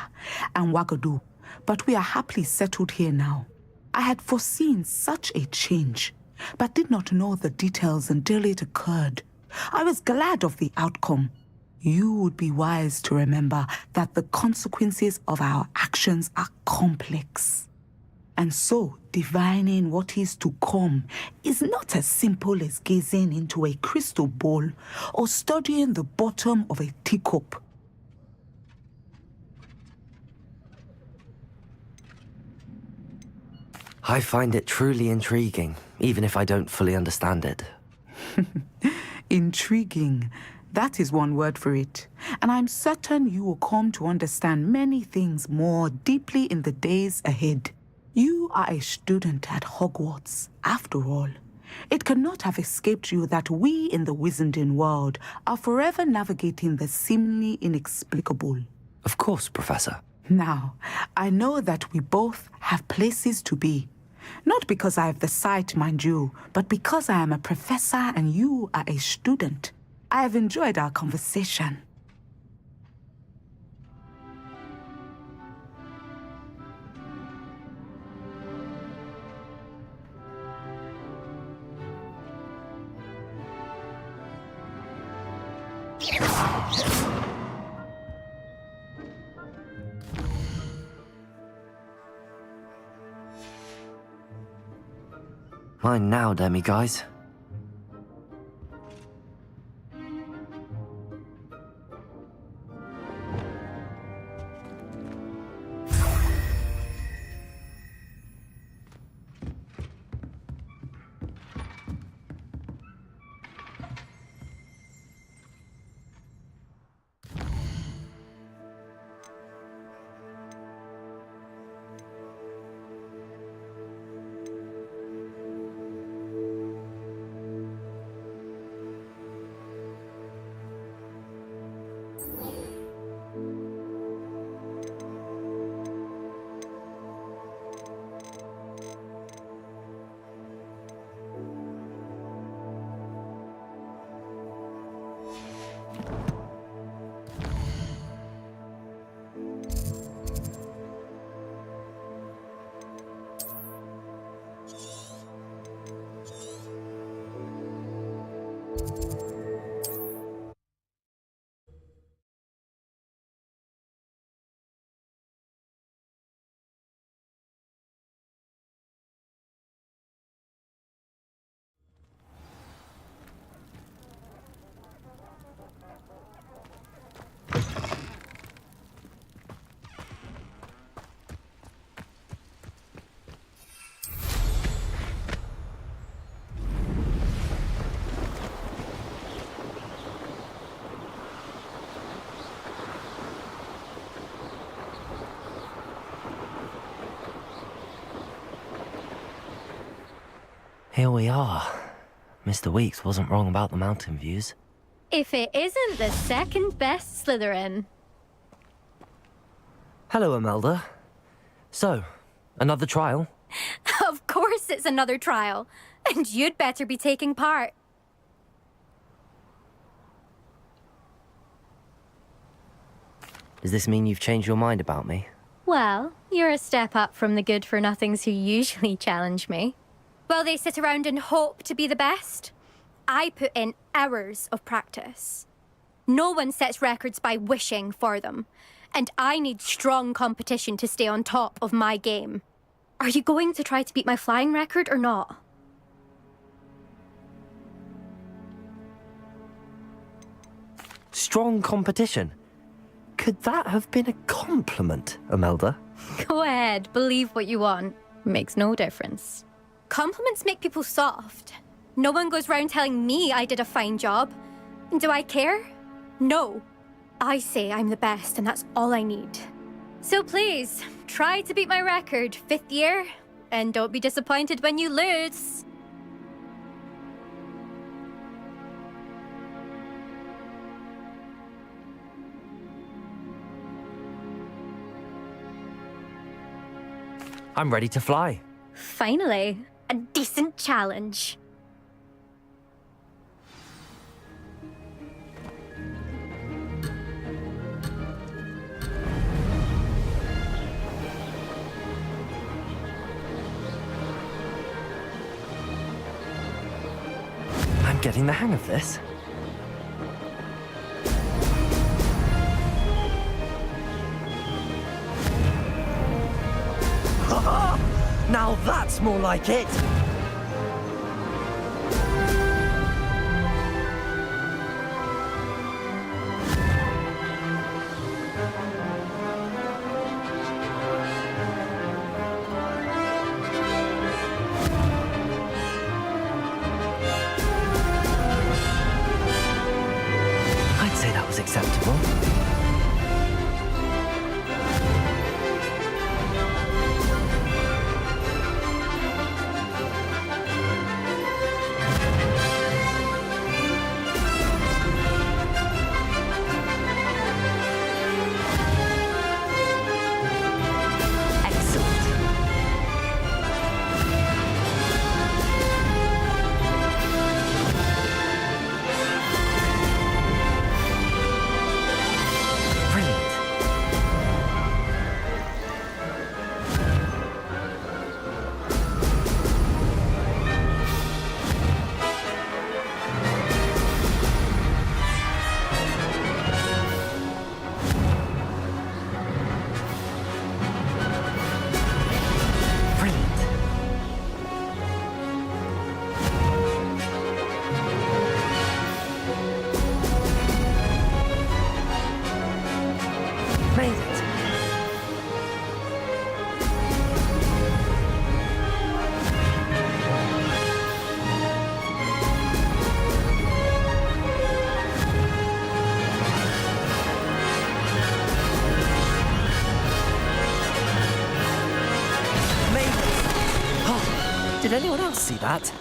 and Wagadu, but we are happily settled here now. I had foreseen such a change, but did not know the details until it occurred. I was glad of the outcome. You would be wise to remember that the consequences of our actions are complex. And so, divining what is to come is not as simple as gazing into a crystal ball or studying the bottom of a teacup. I find it truly intriguing, even if I don't fully understand it. Intriguing. That is one word for it. And I'm certain you will come to understand many things more deeply in the days ahead. You are a student at Hogwarts, after all. It cannot have escaped you that we in the Wizarding world are forever navigating the seemingly inexplicable. Of course, Professor. Now, I know that we both have places to be. Not because I have the sight, mind you, but because I am a professor and you are a student. I have enjoyed our conversation. Mine now, demi-guys. Here we are. Mr. Weeks wasn't wrong about the mountain views. If it isn't the second best Slytherin. Hello, Imelda. So, another trial? Of course it's another trial. And you'd better be taking part. Does this mean you've changed your mind about me? Well, you're a step up from the good-for-nothings who usually challenge me. While they sit around and hope to be the best, I put in hours of practice. No one sets records by wishing for them, and I need strong competition to stay on top of my game. Are you going to try to beat my flying record or not? Strong competition? Could that have been a compliment, Imelda? Go ahead, believe what you want. Makes no difference. Compliments make people soft. No one goes round telling me I did a fine job. Do I care? No. I say I'm the best, and that's all I need. So please, try to beat my record, 5th year, and don't be disappointed when you lose. I'm ready to fly. Finally, a decent challenge. I'm getting the hang of this. Now that's more like it! I'd say that was acceptable. Did anyone else see that?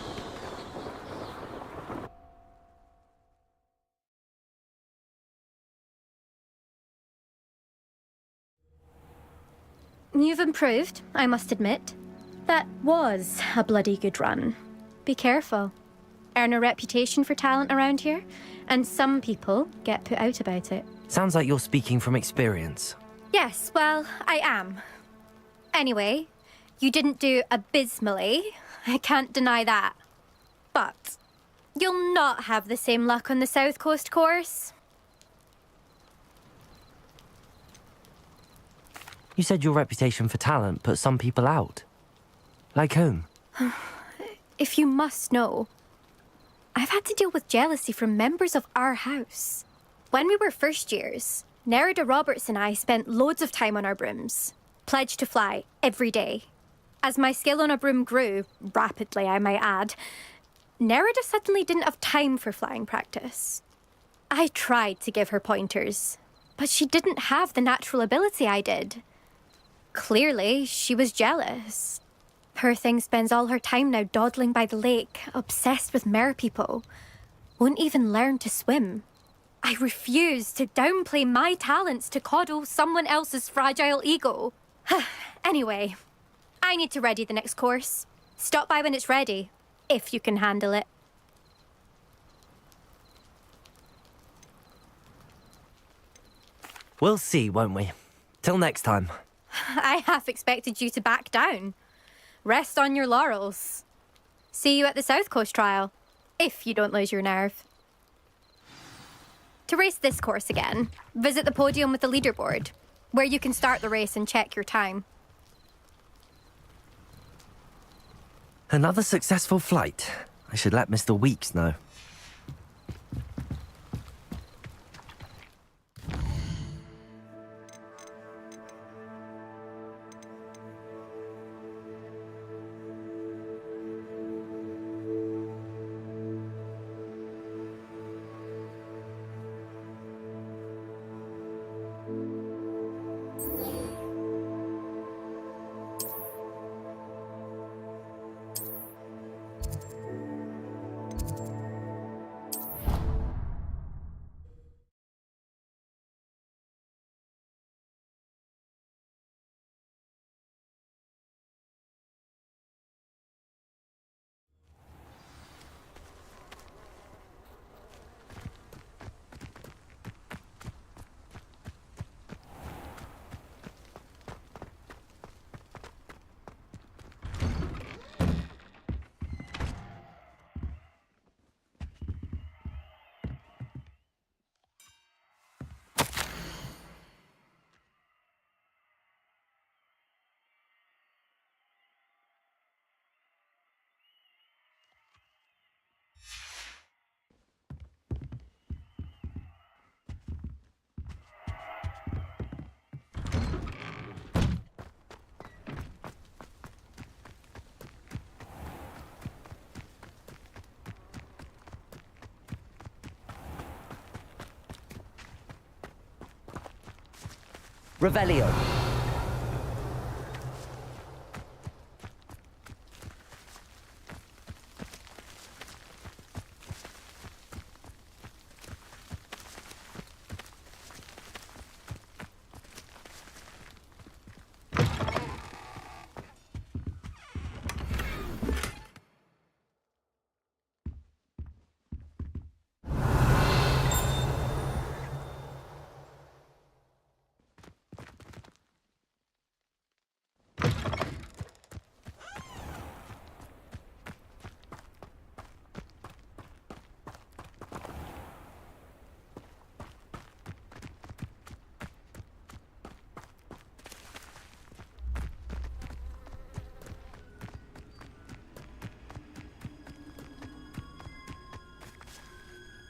You've improved, I must admit. That was a bloody good run. Be careful. Earn a reputation for talent around here, and some people get put out about it. Sounds like you're speaking from experience. Yes, well, I am. Anyway, you didn't do abysmally. I can't deny that. But you'll not have the same luck on the South Coast course. You said your reputation for talent put some people out. Like whom? If you must know, I've had to deal with jealousy from members of our house. When we were first years, Nerida Roberts and I spent loads of time on our brooms, pledged to fly every day. As my skill on a broom grew, rapidly I might add, Nerida suddenly didn't have time for flying practice. I tried to give her pointers, but she didn't have the natural ability I did. Clearly, she was jealous. Poor thing spends all her time now dawdling by the lake, obsessed with merpeople. Won't even learn to swim. I refuse to downplay my talents to coddle someone else's fragile ego. Anyway, I need to ready the next course. Stop by when it's ready, if you can handle it. We'll see, won't we? Till next time. I half expected you to back down. Rest on your laurels. See you at the South Coast trial, if you don't lose your nerve. To race this course again, visit the podium with the leaderboard, where you can start the race and check your time. Another successful flight. I should let Mr. Weeks know. Revelio.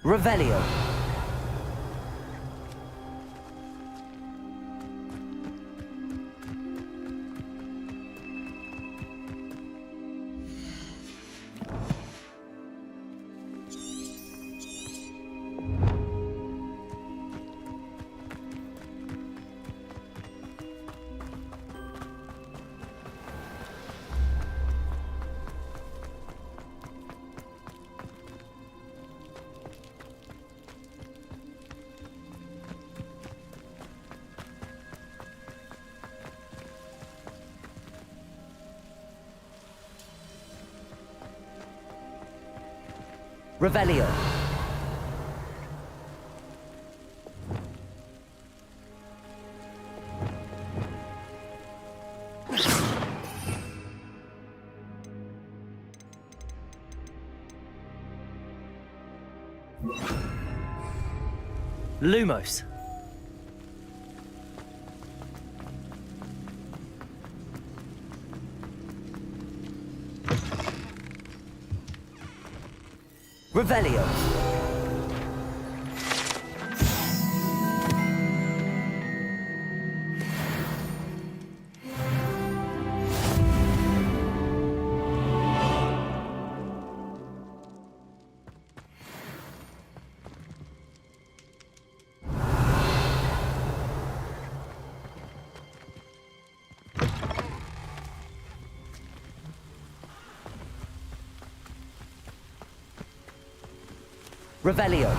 Revelio. Revelio. Lumos. Revelio. Revelio.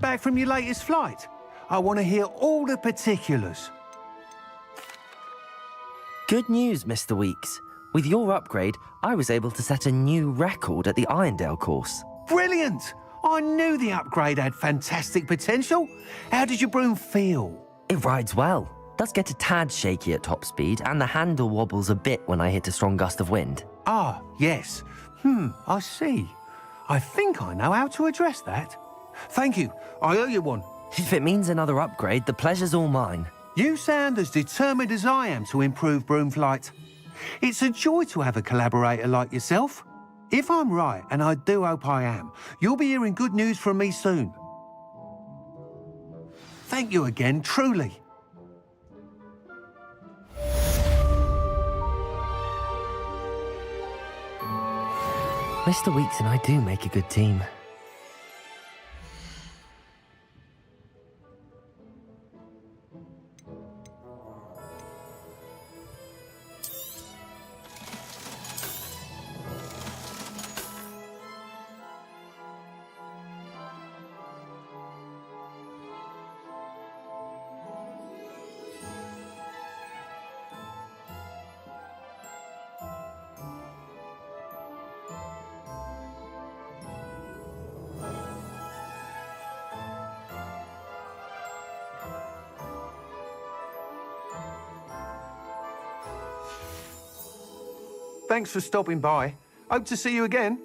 Back from your latest flight? I want to hear all the particulars. Good news, Mr. Weeks. With your upgrade, I was able to set a new record at the Irondale course. Brilliant! I knew the upgrade had fantastic potential. How did your broom feel? It rides well. Does get a tad shaky at top speed, and the handle wobbles a bit when I hit a strong gust of wind. Ah, yes. I see. I think I know how to address that. Thank you. I owe you one. If it means another upgrade, the pleasure's all mine. You sound as determined as I am to improve broom flight. It's a joy to have a collaborator like yourself. If I'm right, and I do hope I am, you'll be hearing good news from me soon. Thank you again, truly. Mr. Weeks and I do make a good team. Thanks for stopping by. Hope to see you again.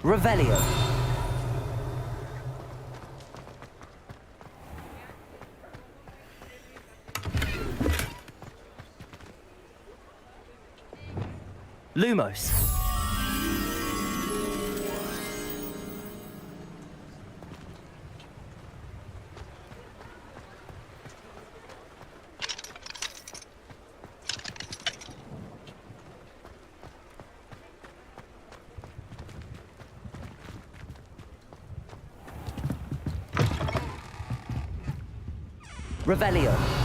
Revelio. Lumos. Revelio.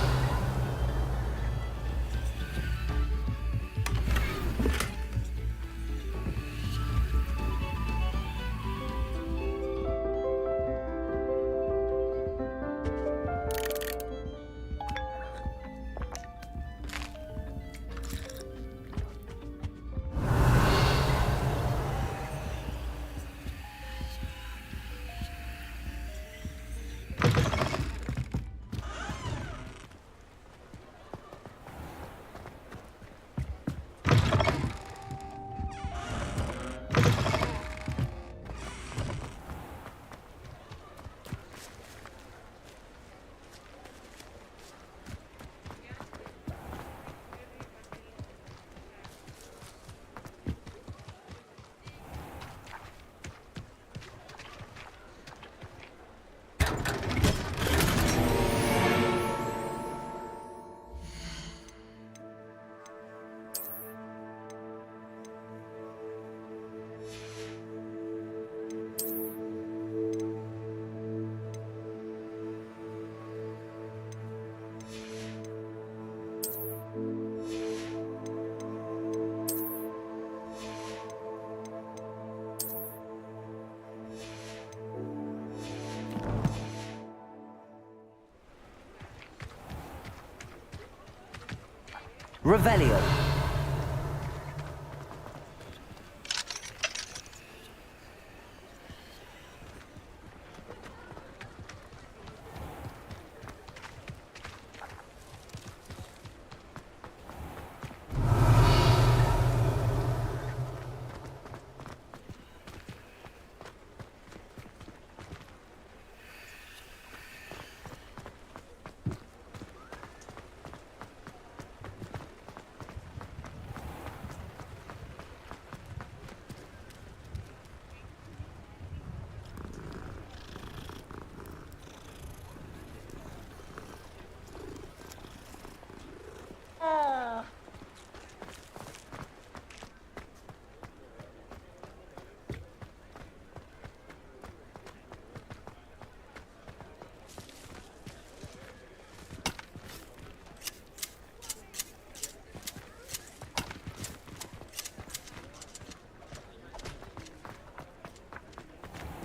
Revelio.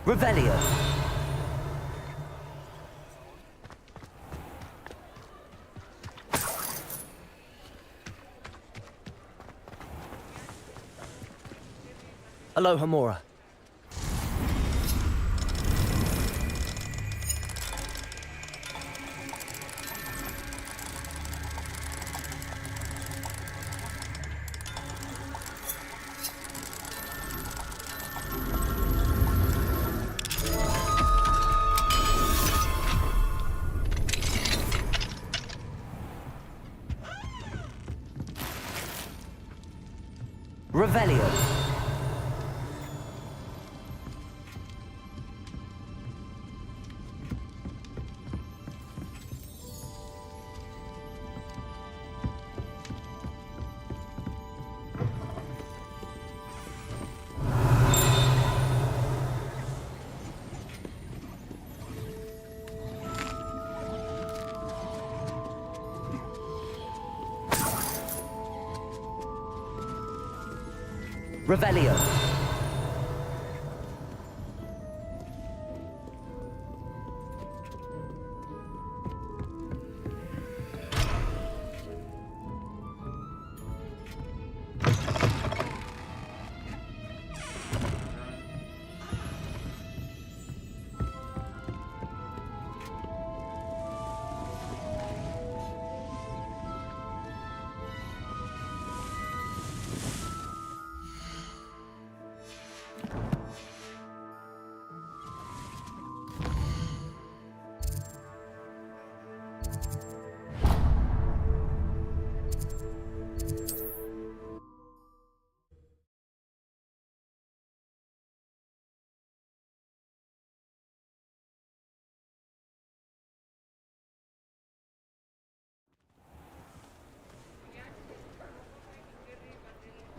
Revelio. Aloha Mora. Revelio. Revelio.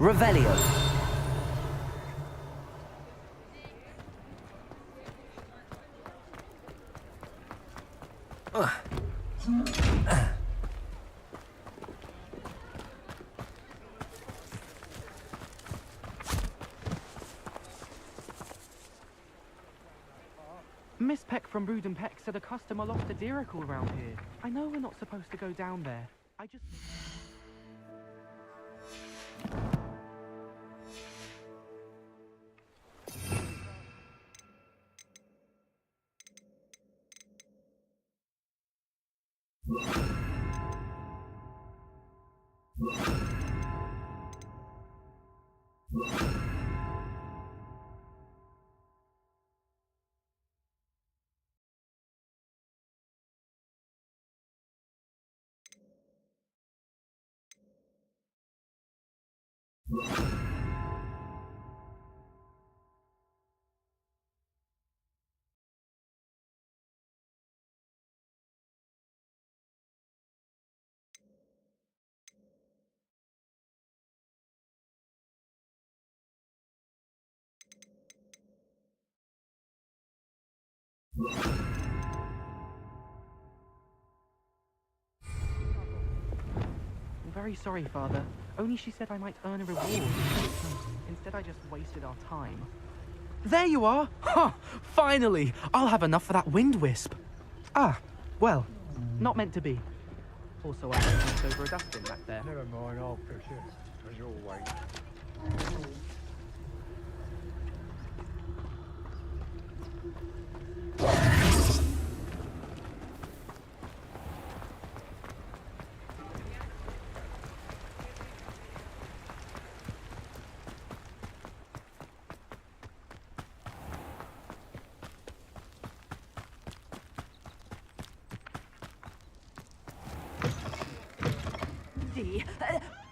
Revelio. Miss Peck from Brood and Peck said a customer lost a deeracle around here. I know we're not supposed to go down there. I just... I'm very sorry, Father. Only she said I might earn a reward. Instead, I just wasted our time. There you are! Ha! Finally! I'll have enough for that wind wisp. Ah, well, not meant to be. Also, I knocked over a dustbin back there. Never mind, I'll fix it. As you'll wait.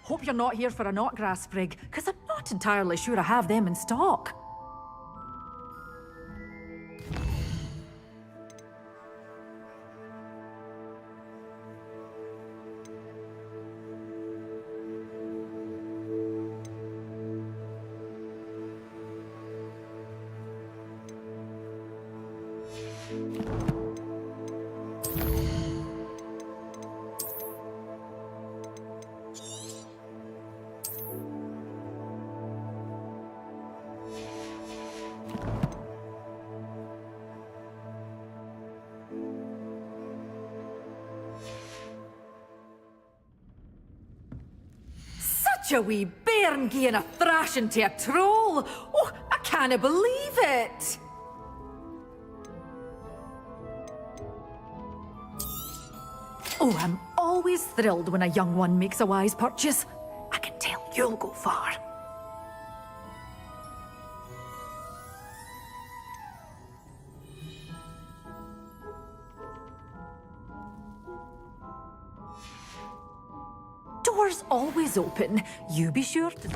Hope you're not here for a knotgrass sprig, because I'm not entirely sure I have them in stock. Such a wee bairn gieing a thrashing to a troll! Oh, I can't believe it! Oh, I'm always thrilled when a young one makes a wise purchase. I can tell you'll go far. Doors always open. You be sure to...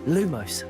Lumos.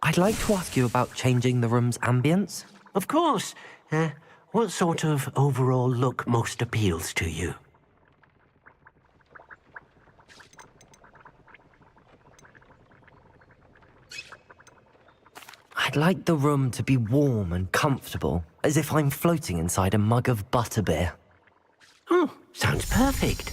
I'd like to ask you about changing the room's ambience. Of course. What sort of overall look most appeals to you? I'd like the room to be warm and comfortable, as if I'm floating inside a mug of butterbeer. Oh, sounds perfect.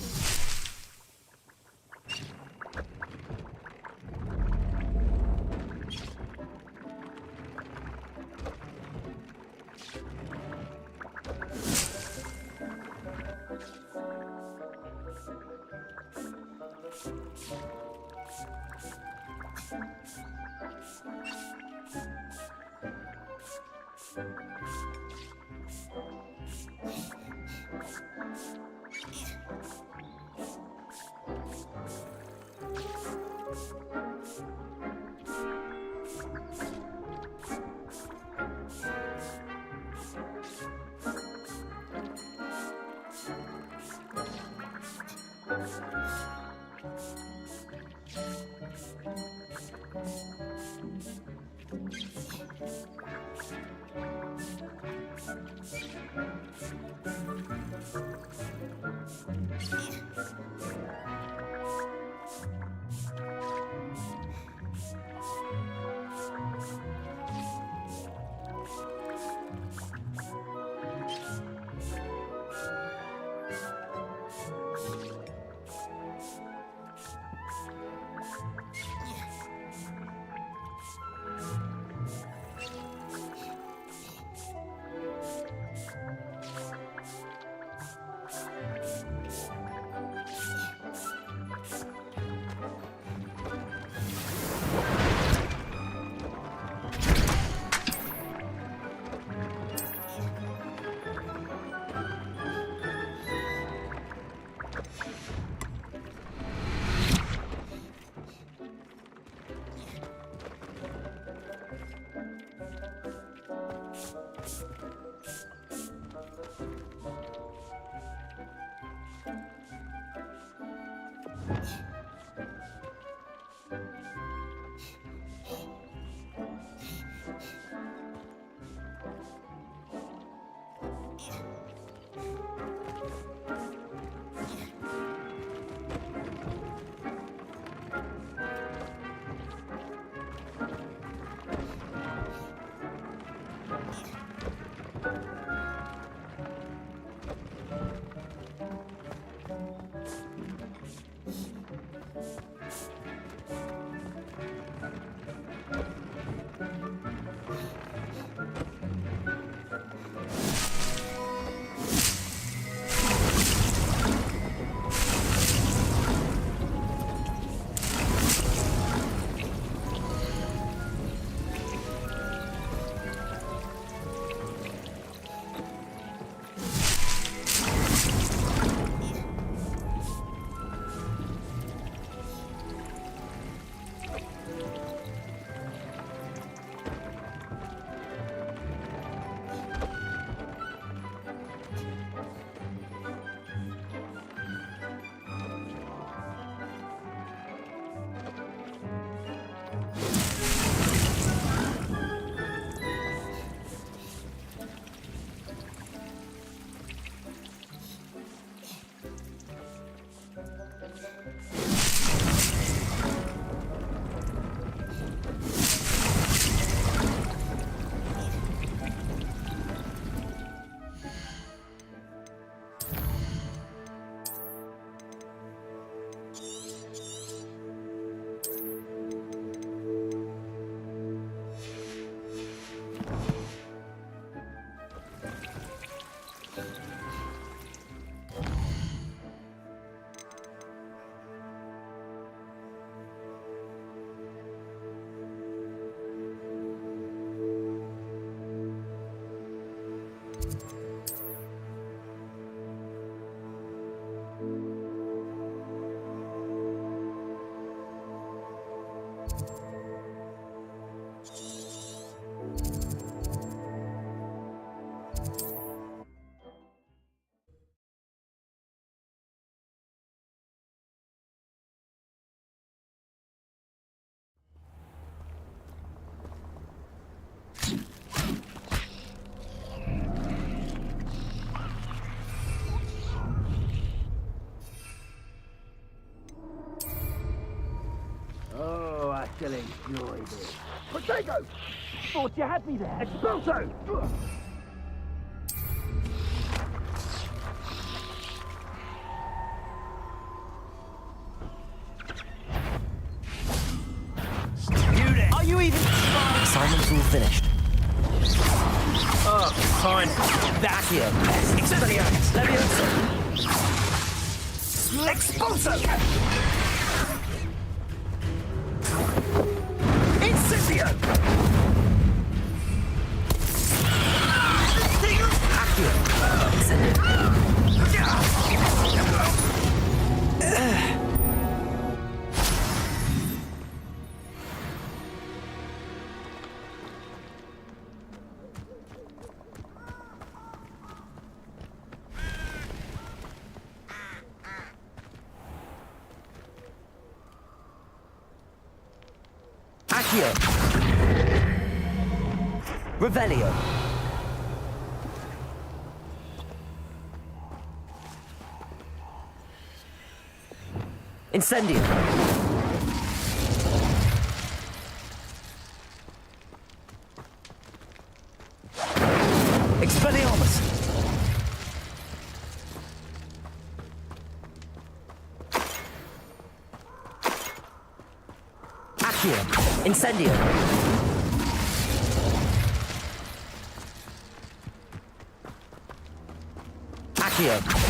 still enjoy this. Potato! Thought you had me there. Expulso! Are you even... Assignment's all finished. Oh, fine. Back here. Expulso! Expulso! Incendio! Accio! Revelio! Incendio! Expelliarmus! Accio! Incendio! Accio!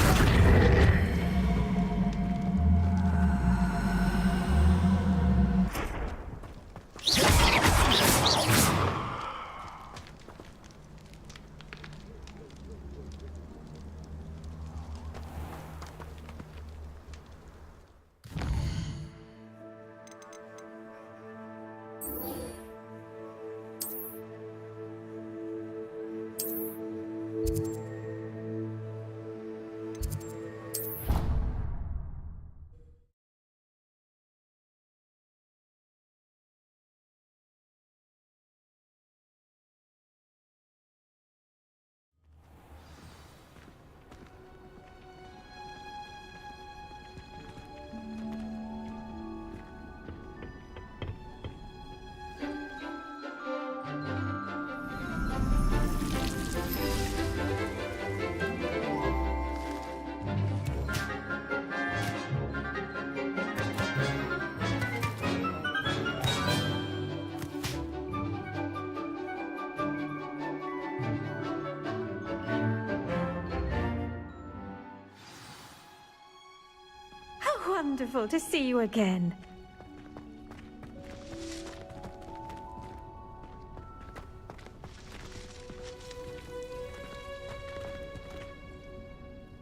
Wonderful to see you again.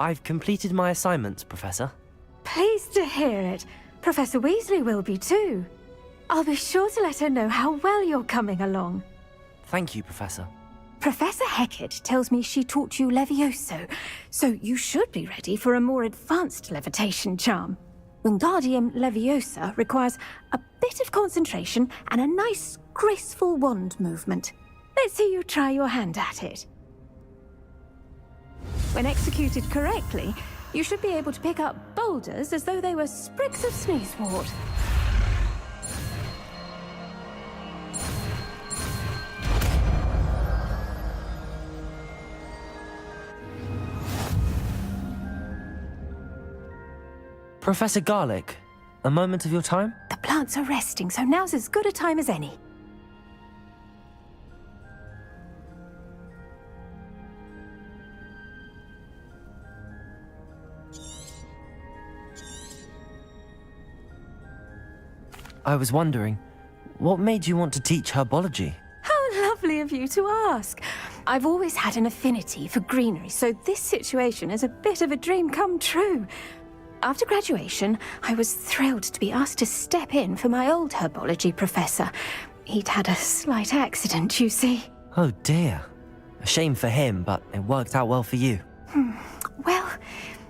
I've completed my assignments, Professor. Pleased to hear it. Professor Weasley will be too. I'll be sure to let her know how well you're coming along. Thank you, Professor. Professor Hecat tells me she taught you Levioso, so you should be ready for a more advanced levitation charm. Wingardium Leviosa requires a bit of concentration and a nice, graceful wand movement. Let's see you try your hand at it. When executed correctly, you should be able to pick up boulders as though they were sprigs of sneezewort. Professor Garlick, a moment of your time? The plants are resting, so now's as good a time as any. I was wondering, what made you want to teach herbology? How lovely of you to ask. I've always had an affinity for greenery, so this situation is a bit of a dream come true. After graduation, I was thrilled to be asked to step in for my old herbology professor. He'd had a slight accident, you see. Oh dear. A shame for him, but it worked out well for you. Well,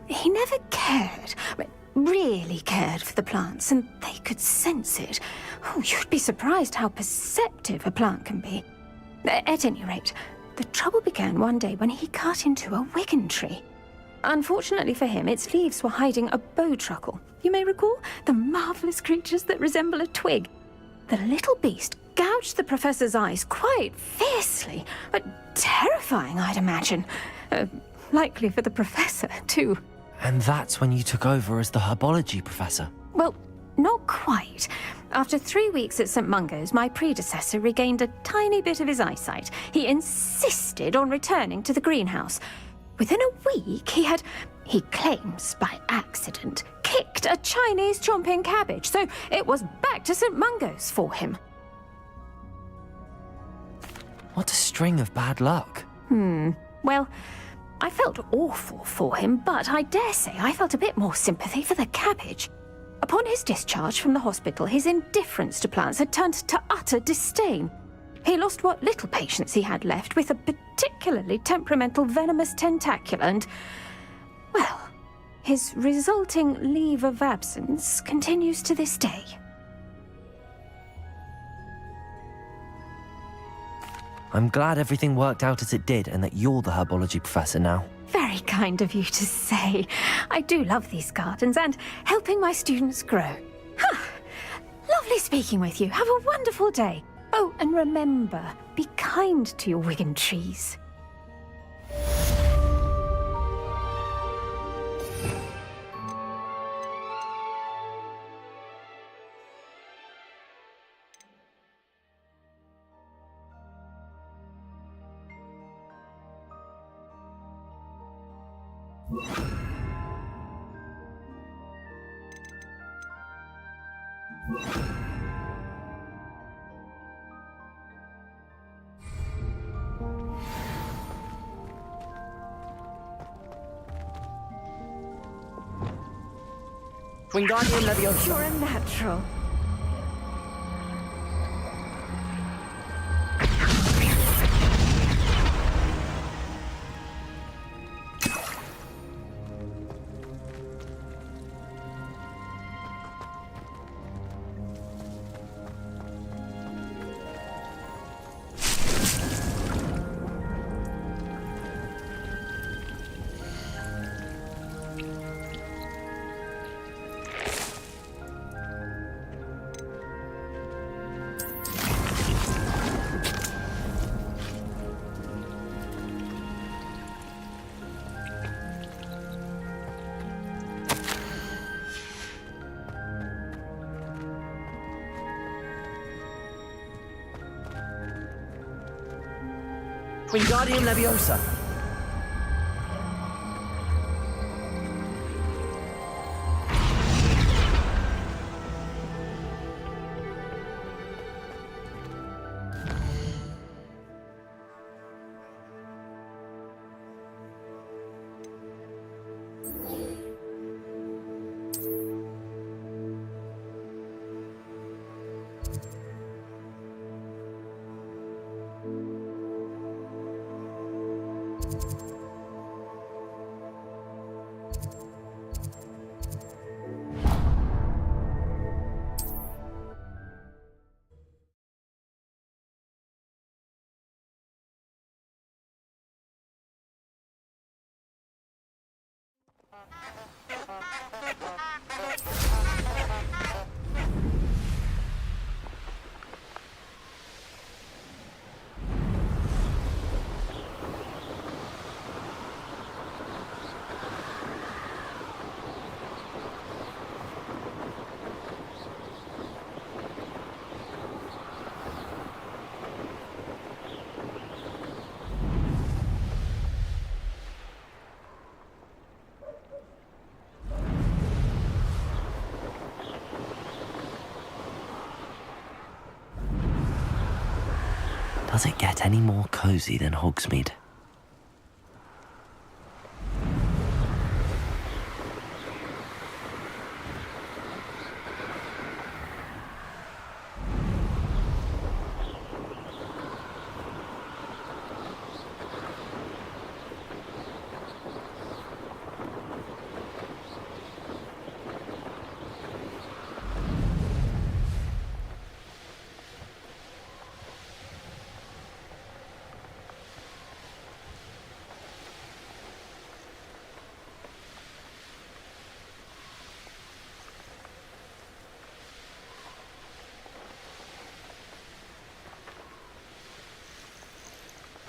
he never cared, really cared for the plants, and they could sense it. Oh, you'd be surprised how perceptive a plant can be. At any rate, the trouble began one day when he cut into a Wigan tree. Unfortunately for him, its leaves were hiding a bowtruckle. You may recall the marvellous creatures that resemble a twig. The little beast gouged the professor's eyes quite fiercely, but terrifying, I'd imagine. Likely for the professor, too. And that's when you took over as the herbology professor? Well, not quite. After 3 weeks at St. Mungo's, my predecessor regained a tiny bit of his eyesight. He insisted on returning to the greenhouse. Within a week, he He claims by accident kicked a Chinese chomping cabbage, so it was back to St. Mungo's for him. What a string of bad luck. Well, I felt awful for him, but I dare say I felt a bit more sympathy for the cabbage. Upon his discharge from the hospital, his indifference to plants had turned to utter disdain. He lost what little patience he had left with a particularly temperamental venomous tentacula and, well, his resulting leave of absence continues to this day. I'm glad everything worked out as it did and that you're the herbology professor now. Very kind of you to say. I do love these gardens and helping my students grow. Lovely speaking with you. Have a wonderful day. Oh, and remember, be kind to your Wigan trees. Wingardium Leviosa. You're a natural. Wingardium Leviosa. Does it get any more cozy than Hogsmeade?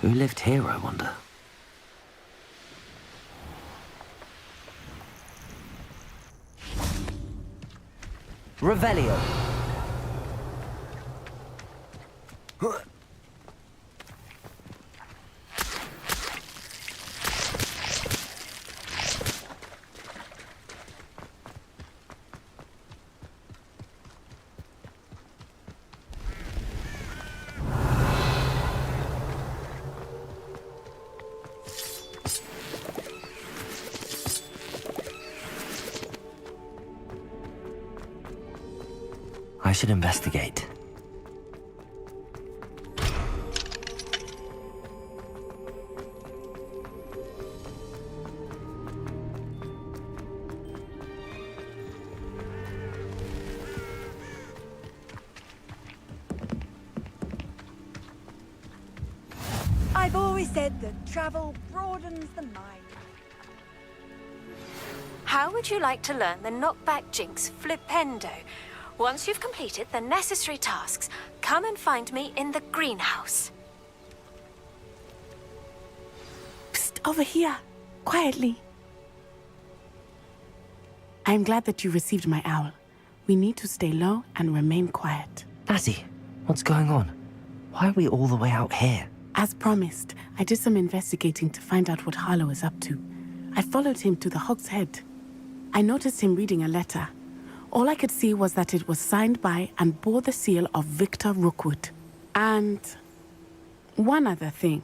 Who lived here, I wonder? Revelio. I should investigate. I've always said that travel broadens the mind. How would you like to learn the knockback jinx flipendo? Once you've completed the necessary tasks, come and find me in the greenhouse. Psst, over here. Quietly. I'm glad that you received my owl. We need to stay low and remain quiet. Natty, what's going on? Why are we all the way out here? As promised, I did some investigating to find out what Harlow is up to. I followed him to the Hog's Head. I noticed him reading a letter. All I could see was that it was signed by and bore the seal of Victor Rookwood. And one other thing.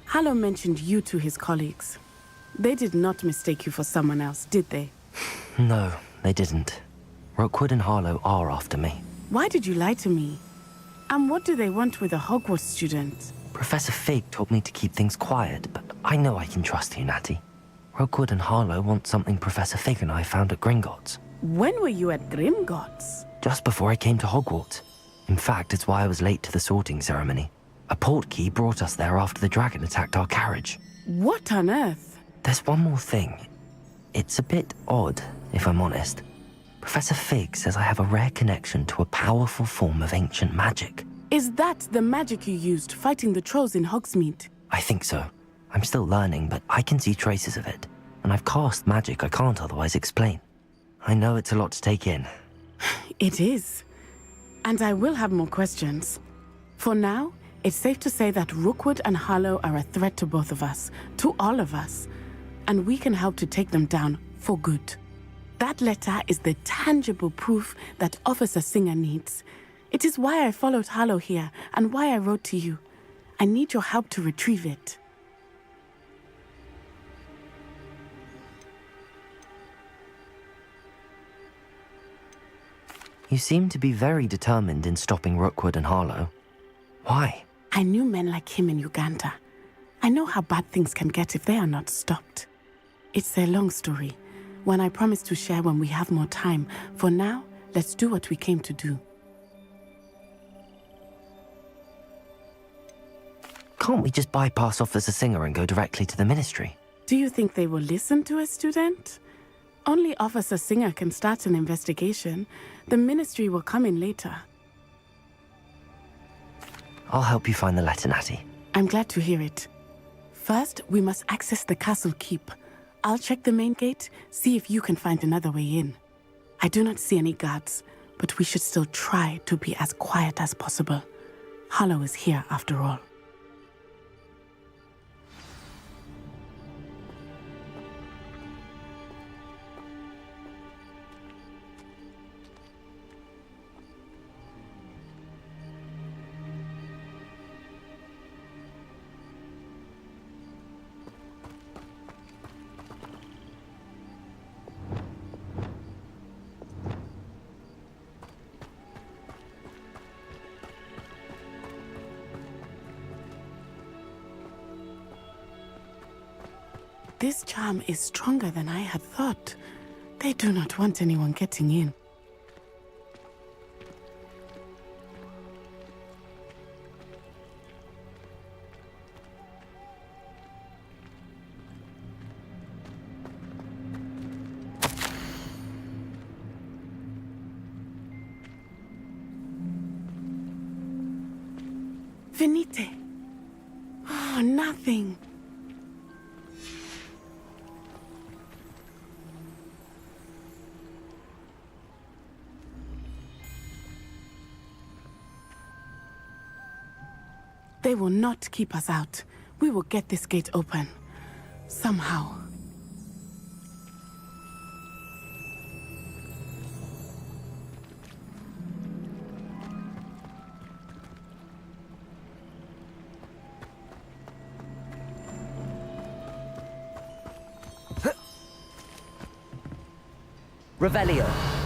Harlow mentioned you to his colleagues. They did not mistake you for someone else, did they? No, they didn't. Rookwood and Harlow are after me. Why did you lie to me? And what do they want with a Hogwarts student? Professor Fig told me to keep things quiet, but I know I can trust you, Natty. Rookwood and Harlow want something Professor Fig and I found at Gringotts. When were you at Gringotts? Just before I came to Hogwarts. In fact, it's why I was late to the sorting ceremony. A portkey brought us there after the dragon attacked our carriage. What on earth? There's one more thing. It's a bit odd, if I'm honest. Professor Fig says I have a rare connection to a powerful form of ancient magic. Is that the magic you used fighting the trolls in Hogsmeade? I think so. I'm still learning, but I can see traces of it. And I've cast magic I can't otherwise explain. I know it's a lot to take in. It is. And I will have more questions. For now, it's safe to say that Rookwood and Harlow are a threat to both of us, to all of us. And we can help to take them down for good. That letter is the tangible proof that Officer Singer needs. It is why I followed Harlow here and why I wrote to you. I need your help to retrieve it. You seem to be very determined in stopping Rookwood and Harlow. Why? I knew men like him in Uganda. I know how bad things can get if they are not stopped. It's a long story, one I promise to share when we have more time. For now, let's do what we came to do. Can't we just bypass Officer Singer and go directly to the Ministry? Do you think they will listen to a student? Only Officer Singer can start an investigation. The Ministry will come in later. I'll help you find the letter, Natty. I'm glad to hear it. First, we must access the castle keep. I'll check the main gate, see if you can find another way in. I do not see any guards, but we should still try to be as quiet as possible. Harlow is here after all. This charm is stronger than I had thought. They do not want anyone getting in. Venite. Oh, nothing. They will not keep us out. We will get this gate open. Somehow. Revelio.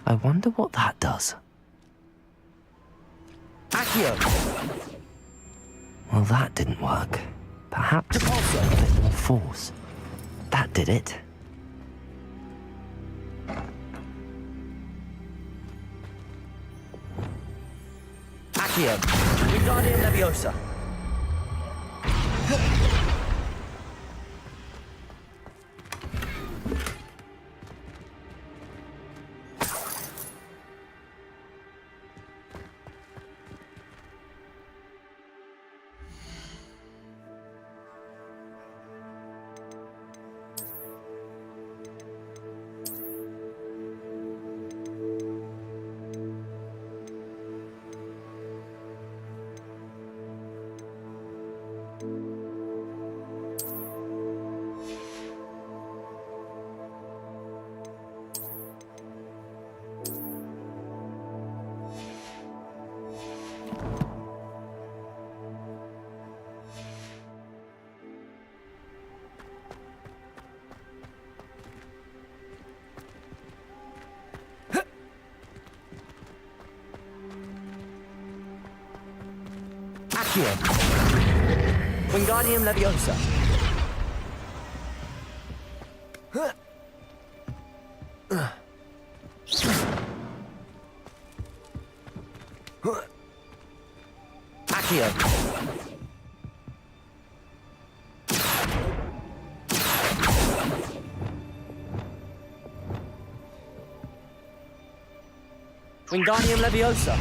I wonder what that does. Accio! Well, that didn't work. Perhaps a bit more force. That did it. Accio! Wingardium Leviosa! Accio! Wingardium Leviosa! Accio! Wingardium Leviosa!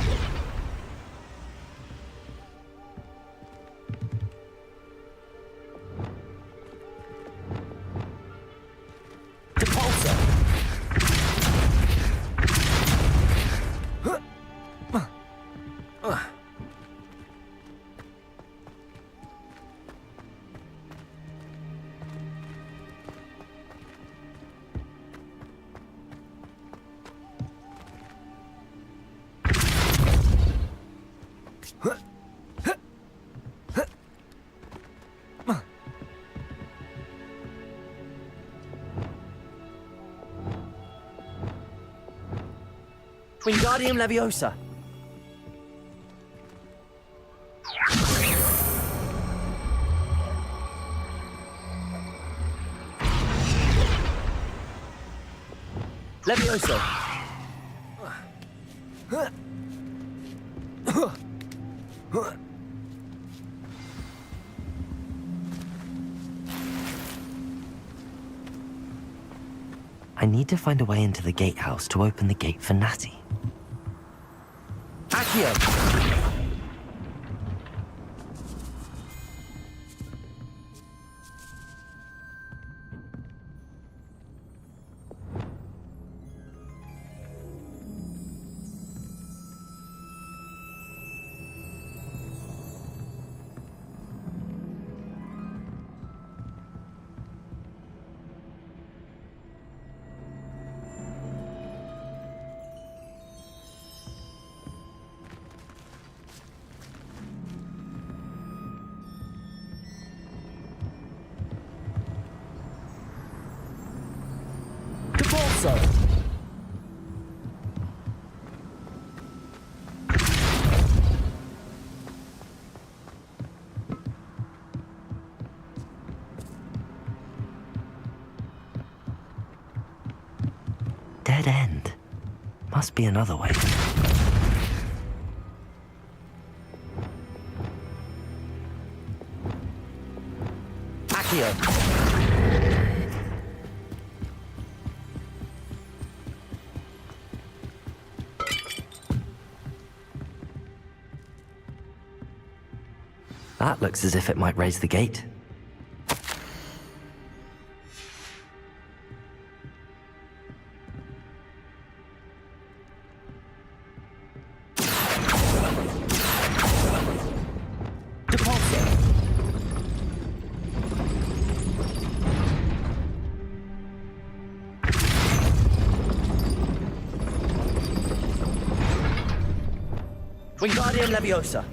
Wingardium Leviosa! Leviosa! I need to find a way into the gatehouse to open the gate for Natty. Accio! Dead end. Must be another way. Accio! That looks as if it might raise the gate. Wingardium Leviosa!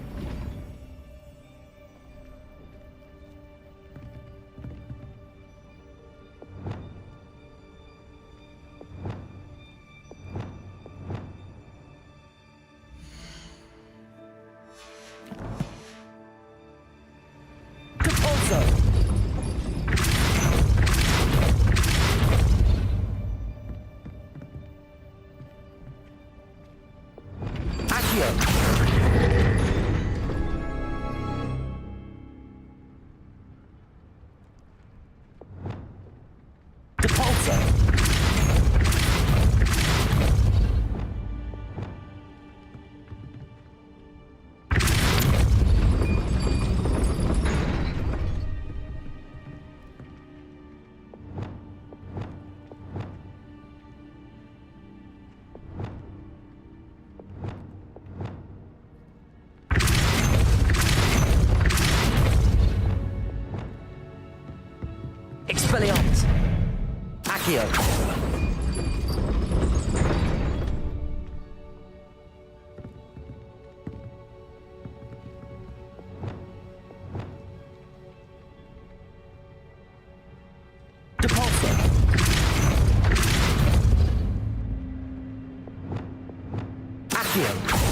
Expelliarmus! Accio! Depulso! Accio!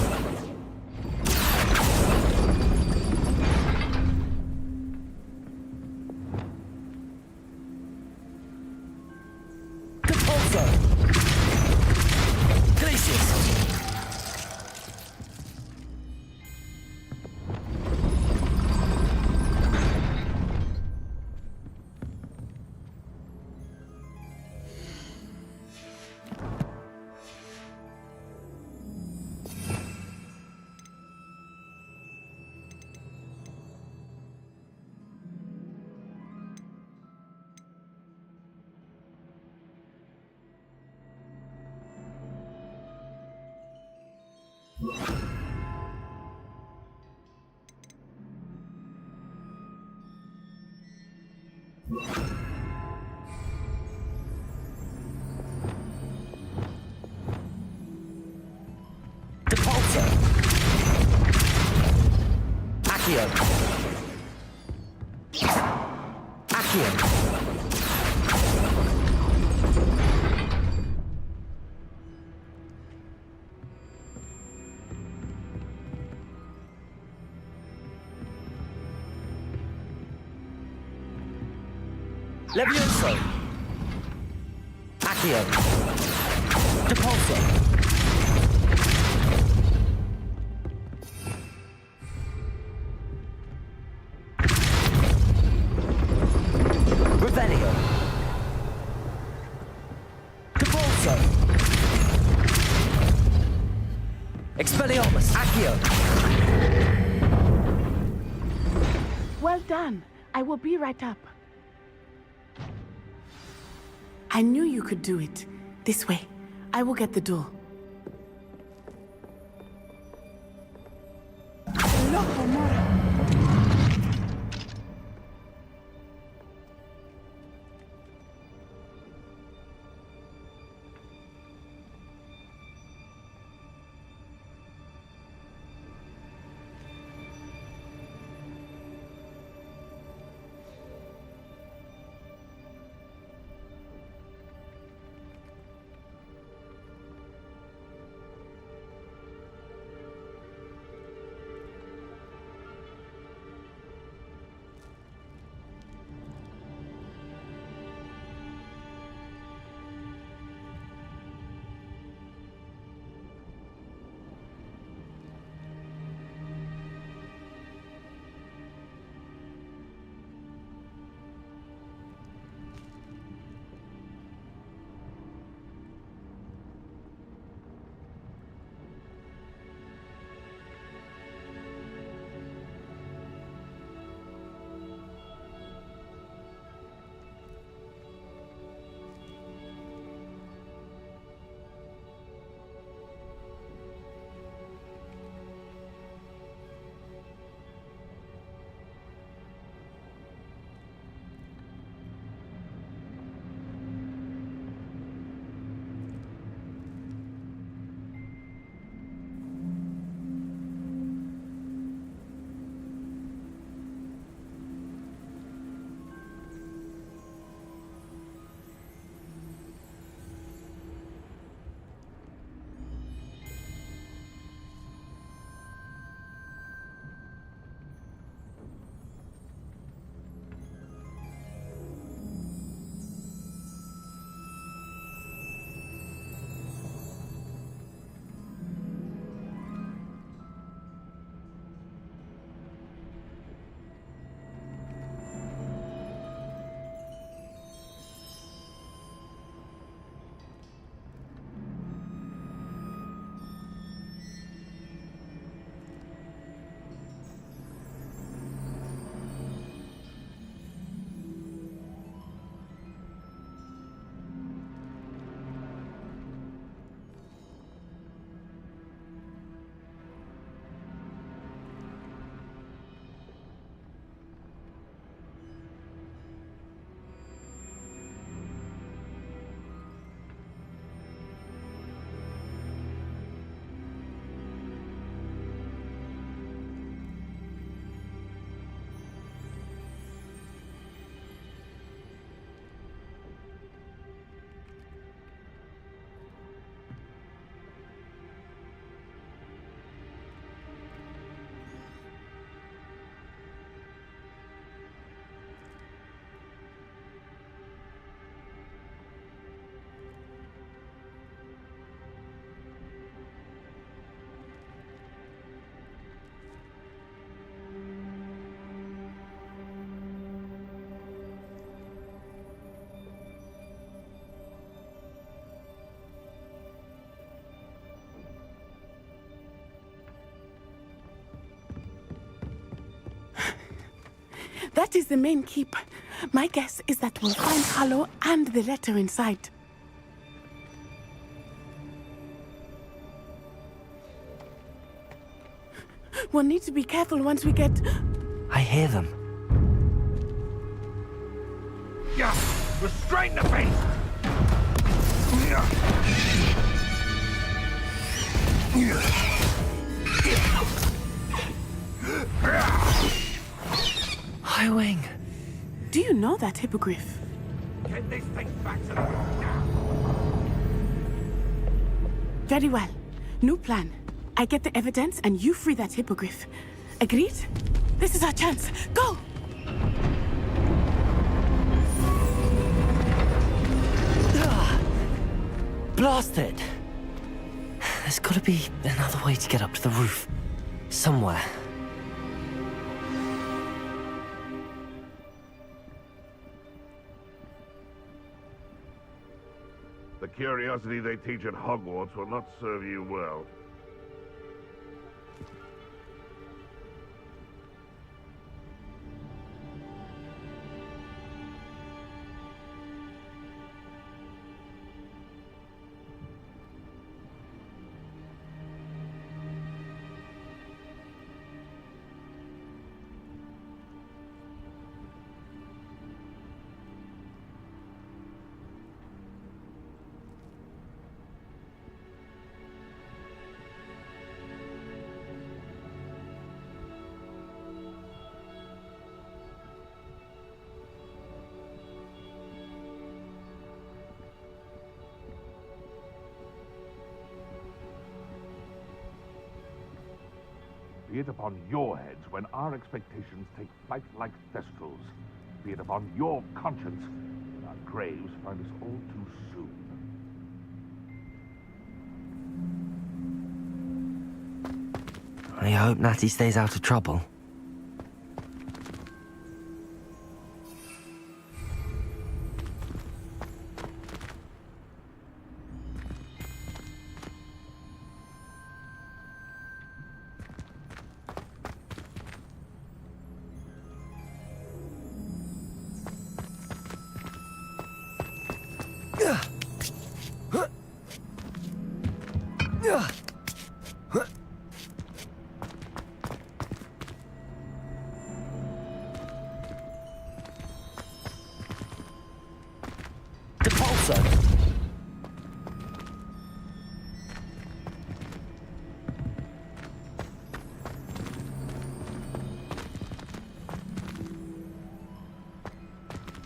Depulso! Accio! Accio! Levioso! Accio! Depulso! Revelio! Depulso! Expelliarmus! Accio! Well done. I will be right up. I knew you could do it. This way. I will get the door. Loco Mora. That is the main keep. My guess is that we'll find Hollow and the letter inside. We'll need to be careful once we get... I hear them. Yeah, restrain the beast! Highwing. Do you know that hippogriff? Get this thing back to the road now! Very well. New plan. I get the evidence and you free that hippogriff. Agreed? This is our chance. Go! Blast it! There's gotta be another way to get up to the roof. Somewhere. The curiosity they teach at Hogwarts will not serve you well. Be it upon your heads when our expectations take flight like thestrals. Be it upon your conscience when our graves find us all too soon. I hope Natty stays out of trouble.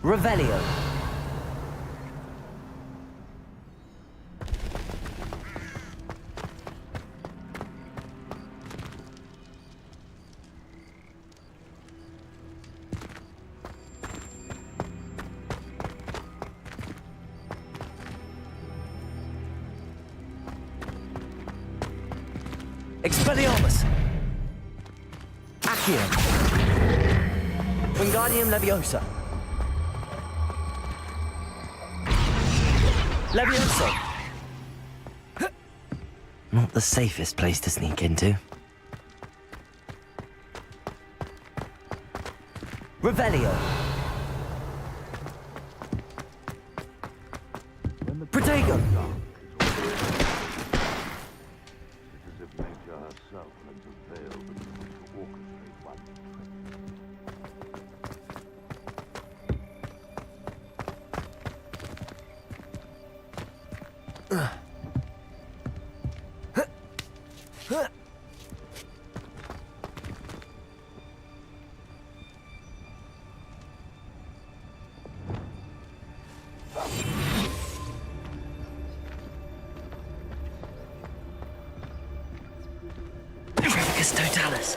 Revelio. Expelliarmus. Accio. Wingardium Leviosa. Leviosa! Not the safest place to sneak into. Revelio! Protego! It is as if nature herself lends a veil beneath which to orchestrate one Tricus Totalis.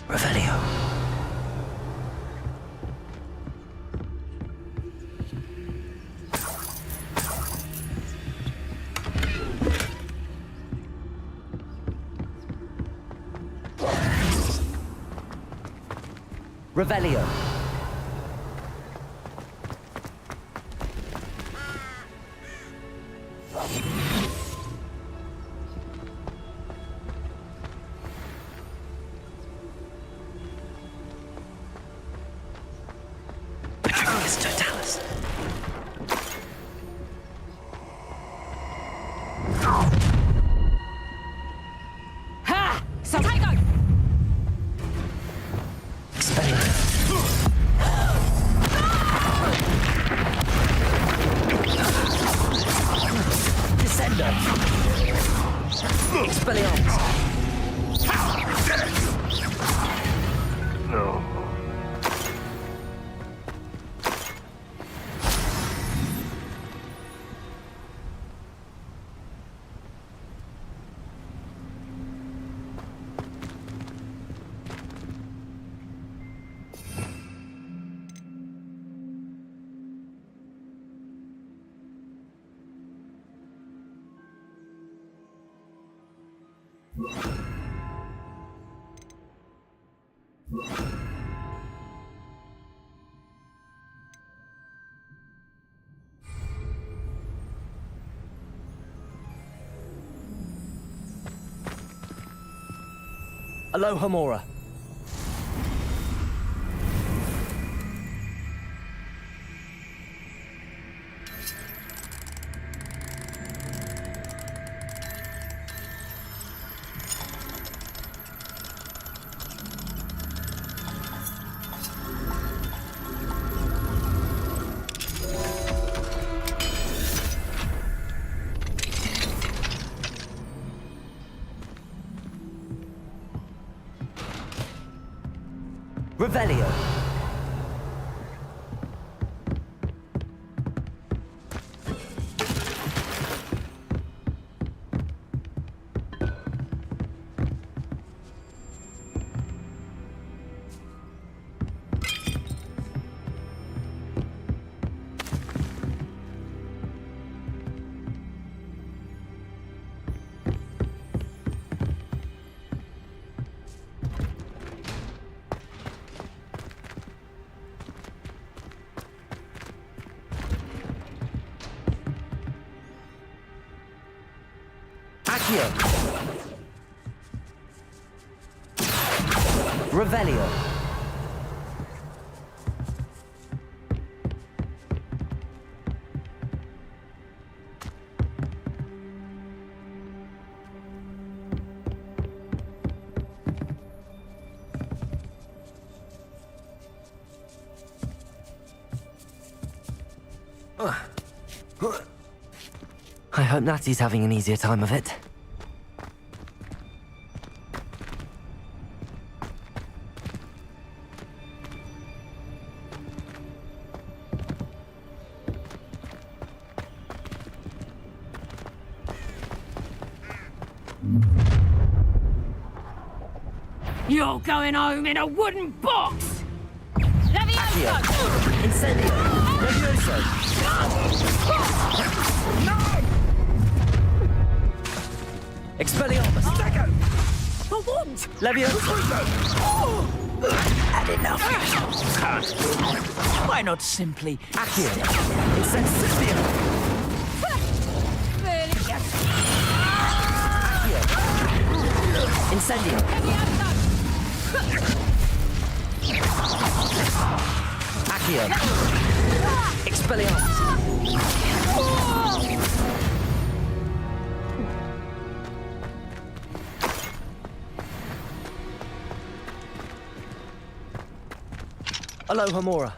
Revelio. Revelio. Patricius Totalis. Ha! So Tycho! Descender. Expelliarmus. No. Aloha Mora. Revelio. Accio. Revelio. I hope Natty's having an easier time of it. You're going home in a wooden box! Accio. Incendio. Levioso. No! Expelliarmus. Stego! For what? Levioso. Had enough. Why not simply... Accio. Incendio. Accio. Incendio. Accio. Expelliarmus. Aloha Mora.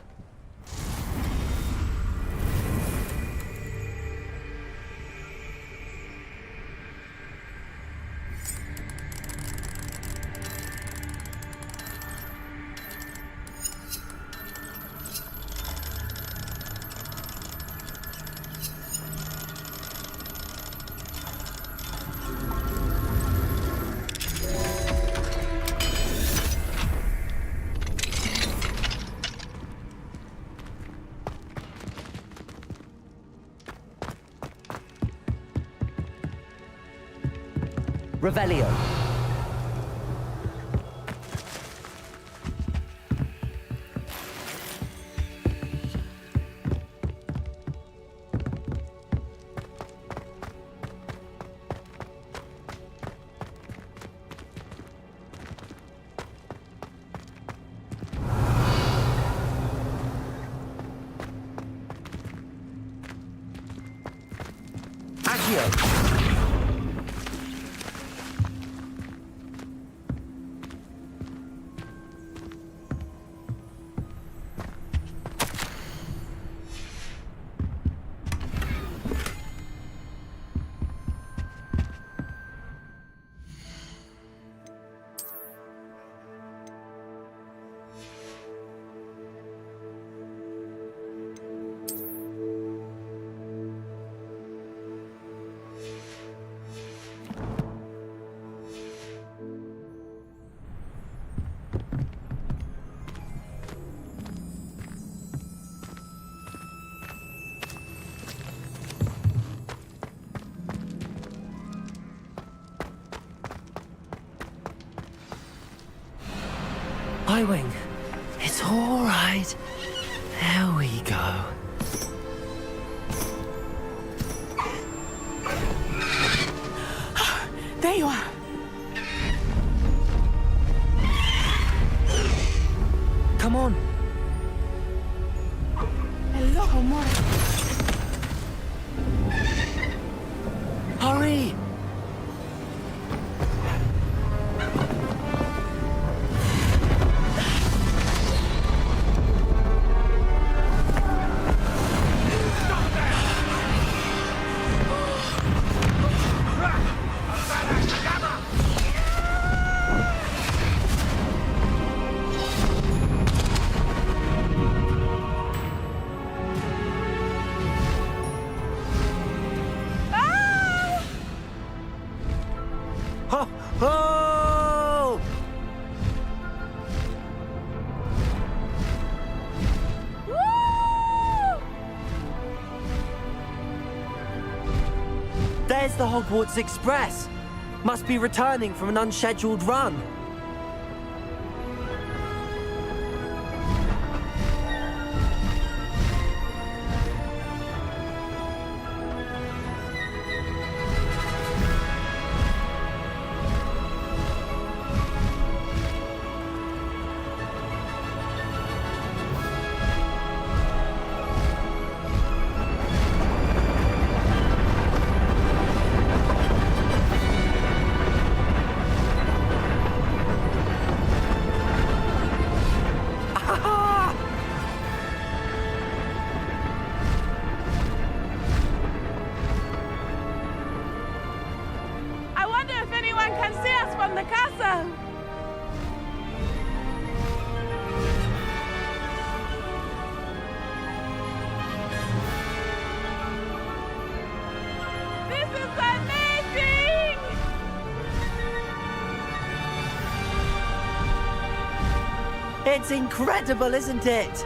Revelio. Accio! Highwing, it's all right. There we go. There you are. Come on. Hello, Homura. Hurry! Oh! There's the Hogwarts Express. Must be returning from an unscheduled run. From the castle! This is amazing! It's incredible, isn't it?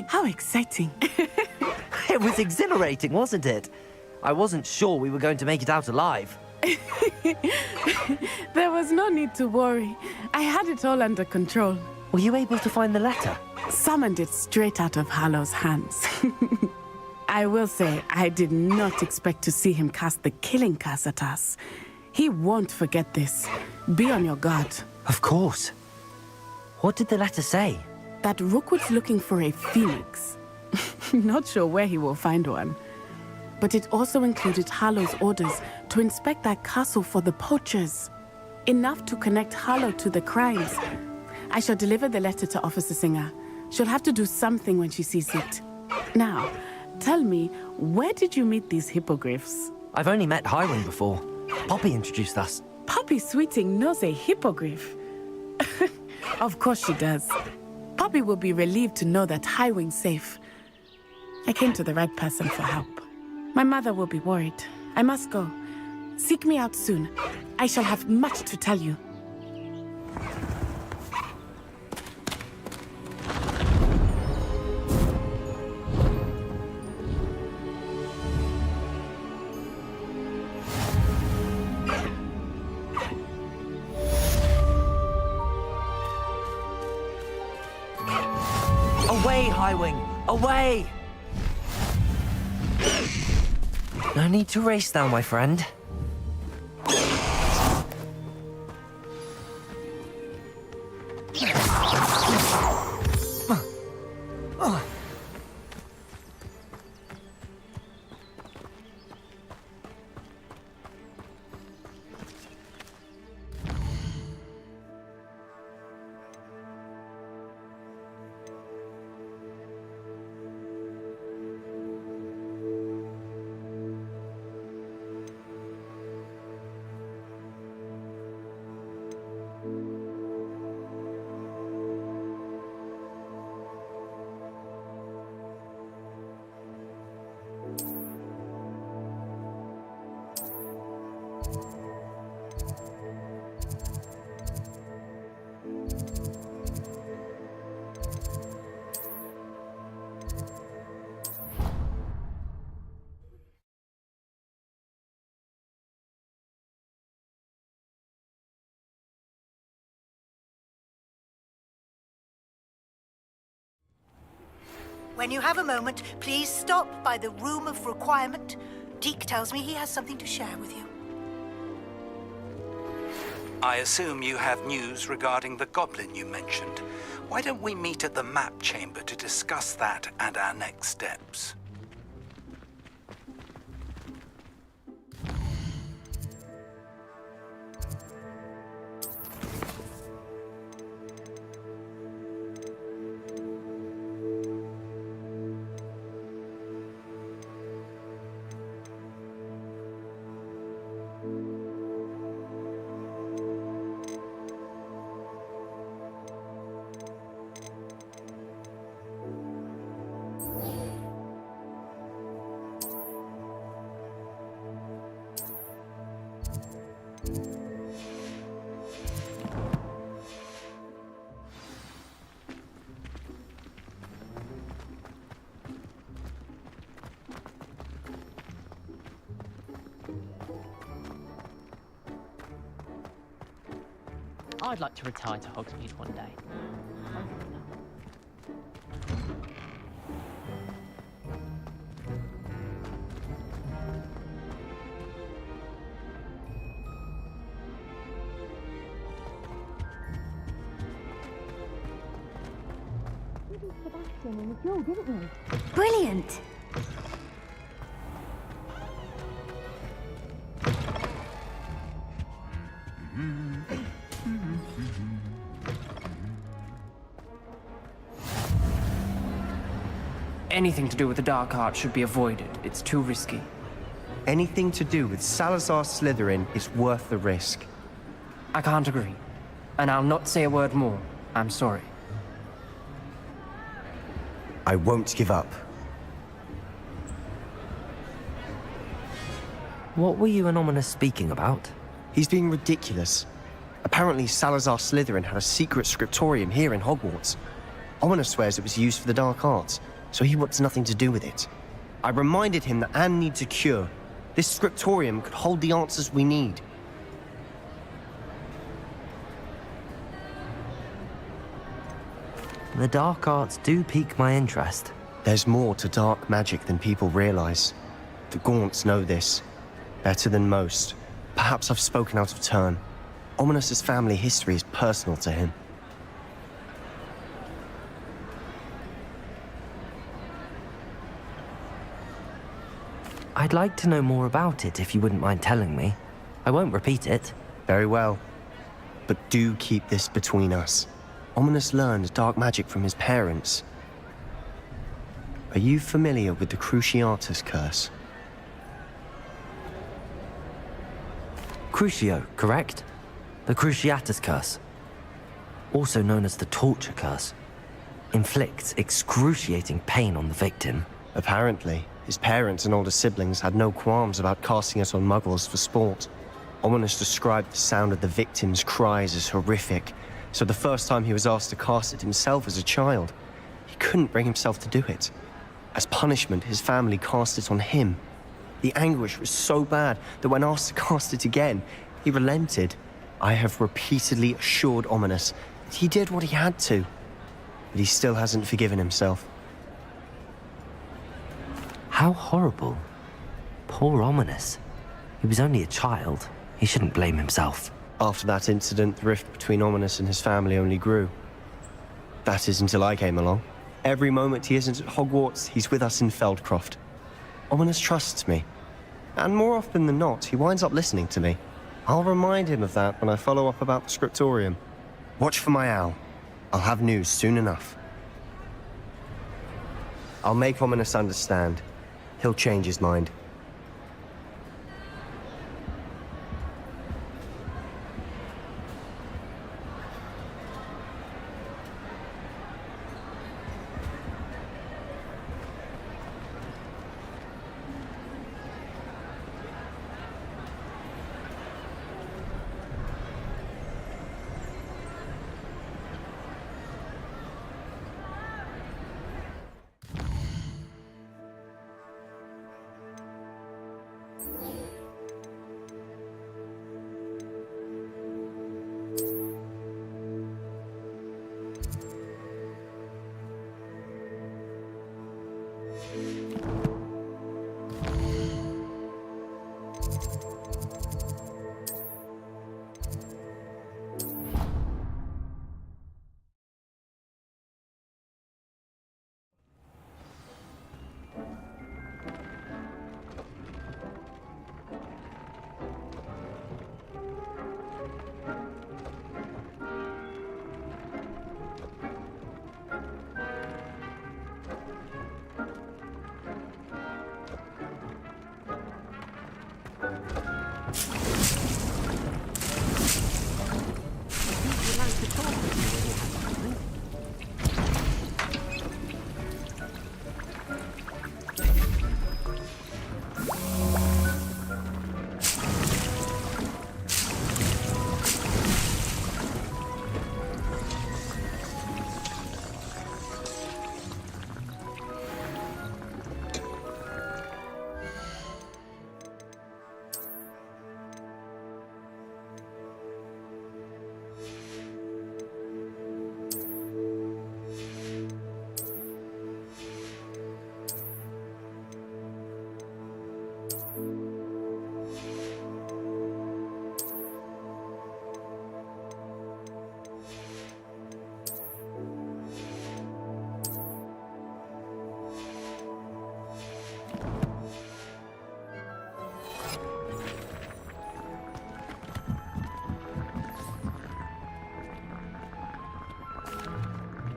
How exciting. It was exhilarating, wasn't it? I wasn't sure we were going to make it out alive. There was no need to worry. I had it all under control. Were you able to find the letter? Summoned it straight out of Hallow's hands. I will say, I did not expect to see him cast the killing curse at us. He won't forget this. Be on your guard. Of course. What did the letter say? That Rookwood's looking for a phoenix. Not sure where he will find one. But it also included Hallow's orders to inspect that castle for the poachers. Enough to connect Hallow to the crimes. I shall deliver the letter to Officer Singer. She'll have to do something when she sees it. Now, tell me, where did you meet these hippogriffs? I've only met Highwing before. Poppy introduced us. Poppy Sweeting knows a hippogriff. Of course she does. Poppy will be relieved to know that Highwing's safe. I came to the right person for help. My mother will be worried. I must go. Seek me out soon. I shall have much to tell you. Away, Highwing! Away! No need to race now, my friend. When you have a moment, please stop by the Room of Requirement. Deke tells me he has something to share with you. I assume you have news regarding the goblin you mentioned. Why don't we meet at the map chamber to discuss that and our next steps? I'd like to retire to Hogsmeade one day. Sebastian in the duel, didn't we? Brilliant! Anything to do with the dark art should be avoided. It's too risky. Anything to do with Salazar Slytherin is worth the risk. I can't agree. And I'll not say a word more. I'm sorry. I won't give up. What were you and Ominous speaking about? He's being ridiculous. Apparently Salazar Slytherin had a secret scriptorium here in Hogwarts. Ominous swears it was used for the dark arts, so he wants nothing to do with it. I reminded him that Anne needs a cure. This scriptorium could hold the answers we need. The dark arts do pique my interest. There's more to dark magic than people realize. The Gaunts know this. Better than most. Perhaps I've spoken out of turn. Ominous's family history is personal to him. I'd like to know more about it if you wouldn't mind telling me. I won't repeat it. Very well. But do keep this between us. Ominous learned dark magic from his parents. Are you familiar with the Cruciatus curse? Crucio, correct? The Cruciatus curse. Also known as the torture curse. Inflicts excruciating pain on the victim. Apparently. His parents and older siblings had no qualms about casting it on muggles for sport. Ominous described the sound of the victim's cries as horrific, so the first time he was asked to cast it himself as a child, he couldn't bring himself to do it. As punishment, his family cast it on him. The anguish was so bad that when asked to cast it again, he relented. I have repeatedly assured Ominous that he did what he had to. but he still hasn't forgiven himself. How horrible. Poor Ominous. He was only a child. He shouldn't blame himself. After that incident, the rift between Ominous and his family only grew. That is until I came along. Every moment he isn't at Hogwarts, he's with us in Feldcroft. Ominous trusts me. And more often than not, he winds up listening to me. I'll remind him of that when I follow up about the scriptorium. Watch for my owl. I'll have news soon enough. I'll make Ominous understand. He'll change his mind.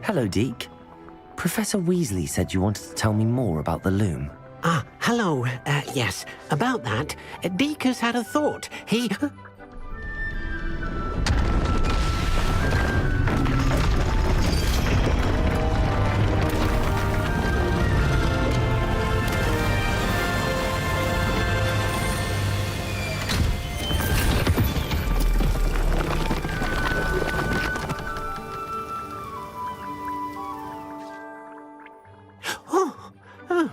Hello, Deke. Professor Weasley said you wanted to tell me more about the loom. Ah, hello. Yes, about that, Deke has had a thought. He...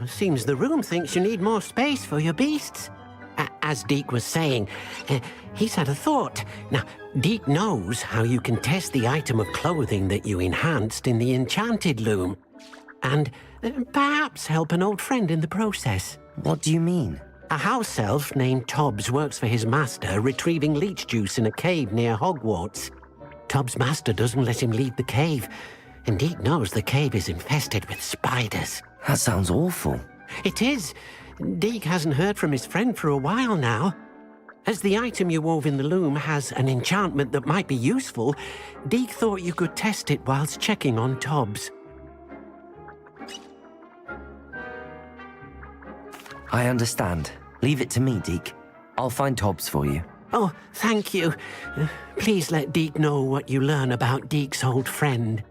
Seems the room thinks you need more space for your beasts. As Deke was saying, he's had a thought. Now, Deke knows how you can test the item of clothing that you enhanced in the enchanted loom. And perhaps help an old friend in the process. What do you mean? A house elf named Tobbs works for his master, retrieving leech juice in a cave near Hogwarts. Tobbs' master doesn't let him leave the cave, and Deke knows the cave is infested with spiders. That sounds awful. It is. Deke hasn't heard from his friend for a while now. As the item you wove in the loom has an enchantment that might be useful, Deke thought you could test it whilst checking on Tobbs. I understand. Leave it to me, Deke. I'll find Tobbs for you. Oh, thank you. Please let Deke know what you learn about Deke's old friend.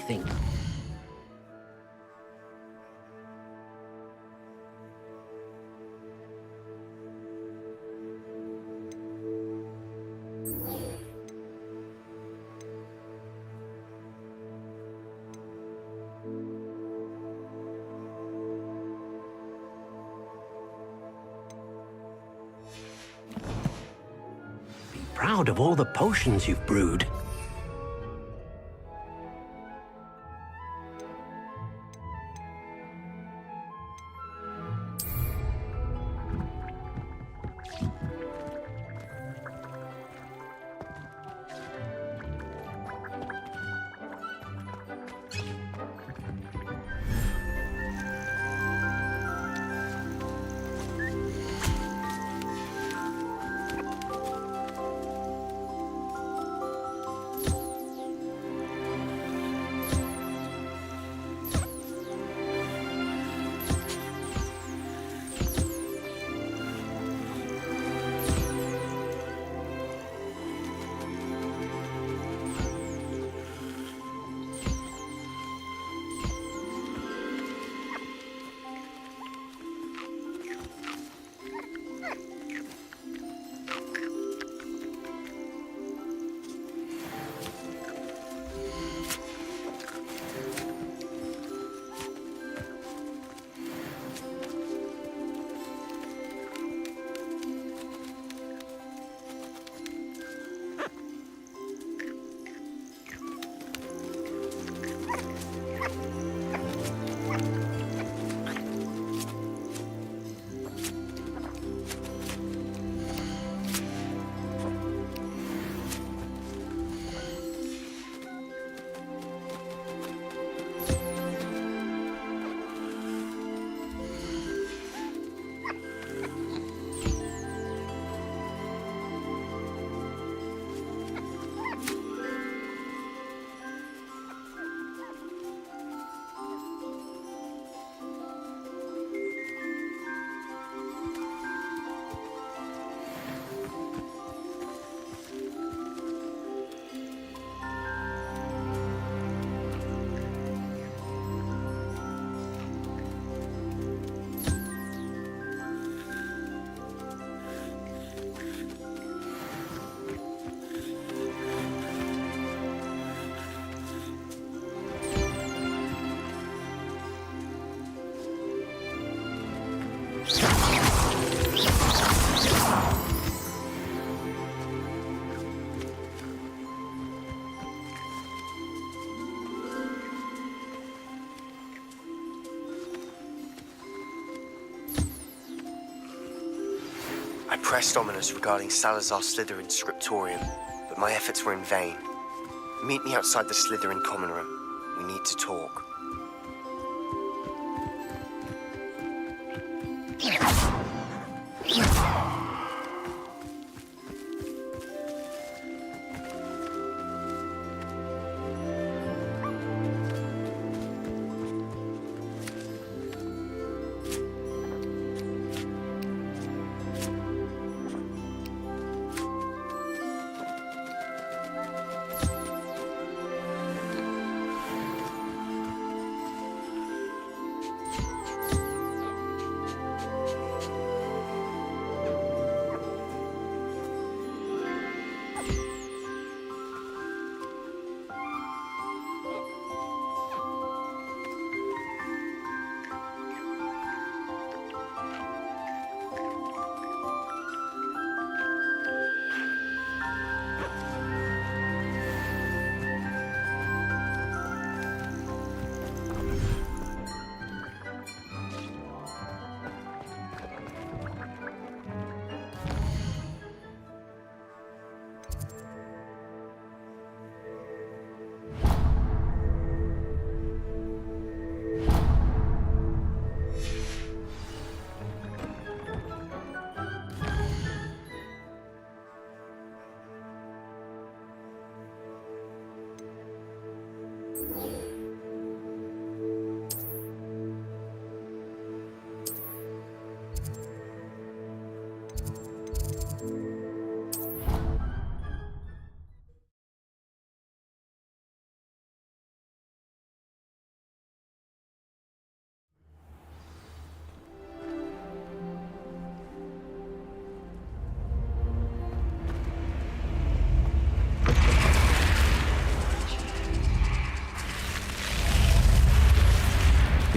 think. Be proud of all the potions you've brewed. I pressed Ominous regarding Salazar Slytherin's scriptorium, but my efforts were in vain. Meet me outside the Slytherin common room. We need to talk.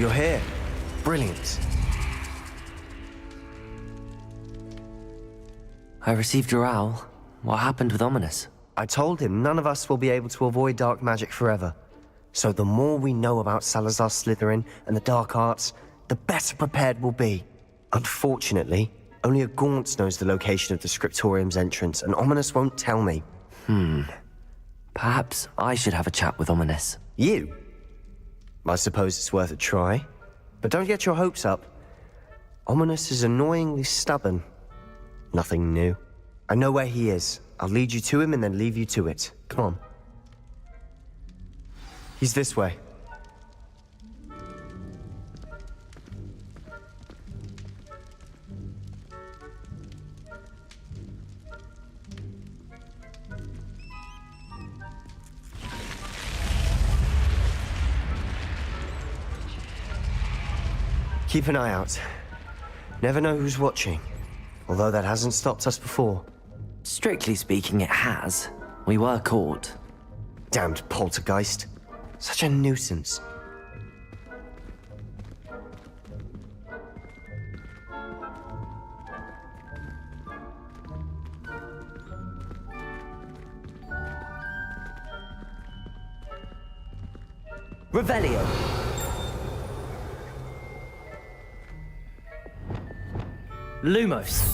You're here. Brilliant. I received your owl. What happened with Ominous? I told him none of us will be able to avoid dark magic forever. So the more we know about Salazar Slytherin and the dark arts, the better prepared we'll be. Unfortunately, only a Gaunt knows the location of the Scriptorium's entrance, and Ominous won't tell me. Perhaps I should have a chat with Ominous. You? I suppose it's worth a try. But don't get your hopes up. Ominous is annoyingly stubborn. Nothing new. I know where he is. I'll lead you to him and then leave you to it. Come on. He's this way. Keep an eye out. Never know who's watching. Although that hasn't stopped us before. Strictly speaking, it has. We were caught. Damned poltergeist. Such a nuisance. Revelio. Lumos.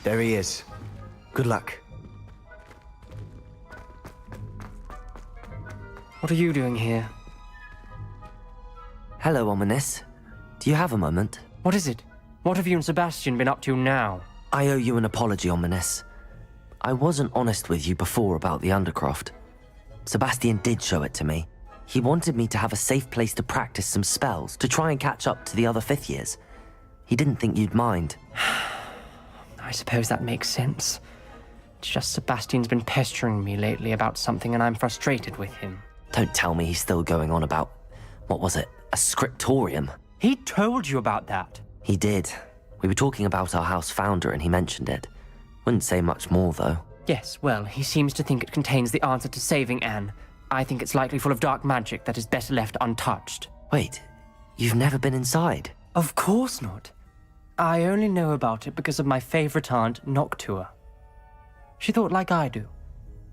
There he is. Good luck. What are you doing here? Hello, Ominous. Do you have a moment? What is it? What have you and Sebastian been up to now? I owe you an apology, Ominous. I wasn't honest with you before about the Undercroft. Sebastian did show it to me. He wanted me to have a safe place to practice some spells, to try and catch up to the other fifth years. He didn't think you'd mind. I suppose that makes sense. It's just Sebastian's been pestering me lately about something and I'm frustrated with him. Don't tell me he's still going on about, what was it, a scriptorium? He told you about that. He did. We were talking about our house founder and he mentioned it. Wouldn't say much more, though. Yes, well, he seems to think it contains the answer to saving Anne. I think it's likely full of dark magic that is better left untouched. Wait, you've never been inside? Of course not. I only know about it because of my favorite aunt, Noctua. She thought like I do.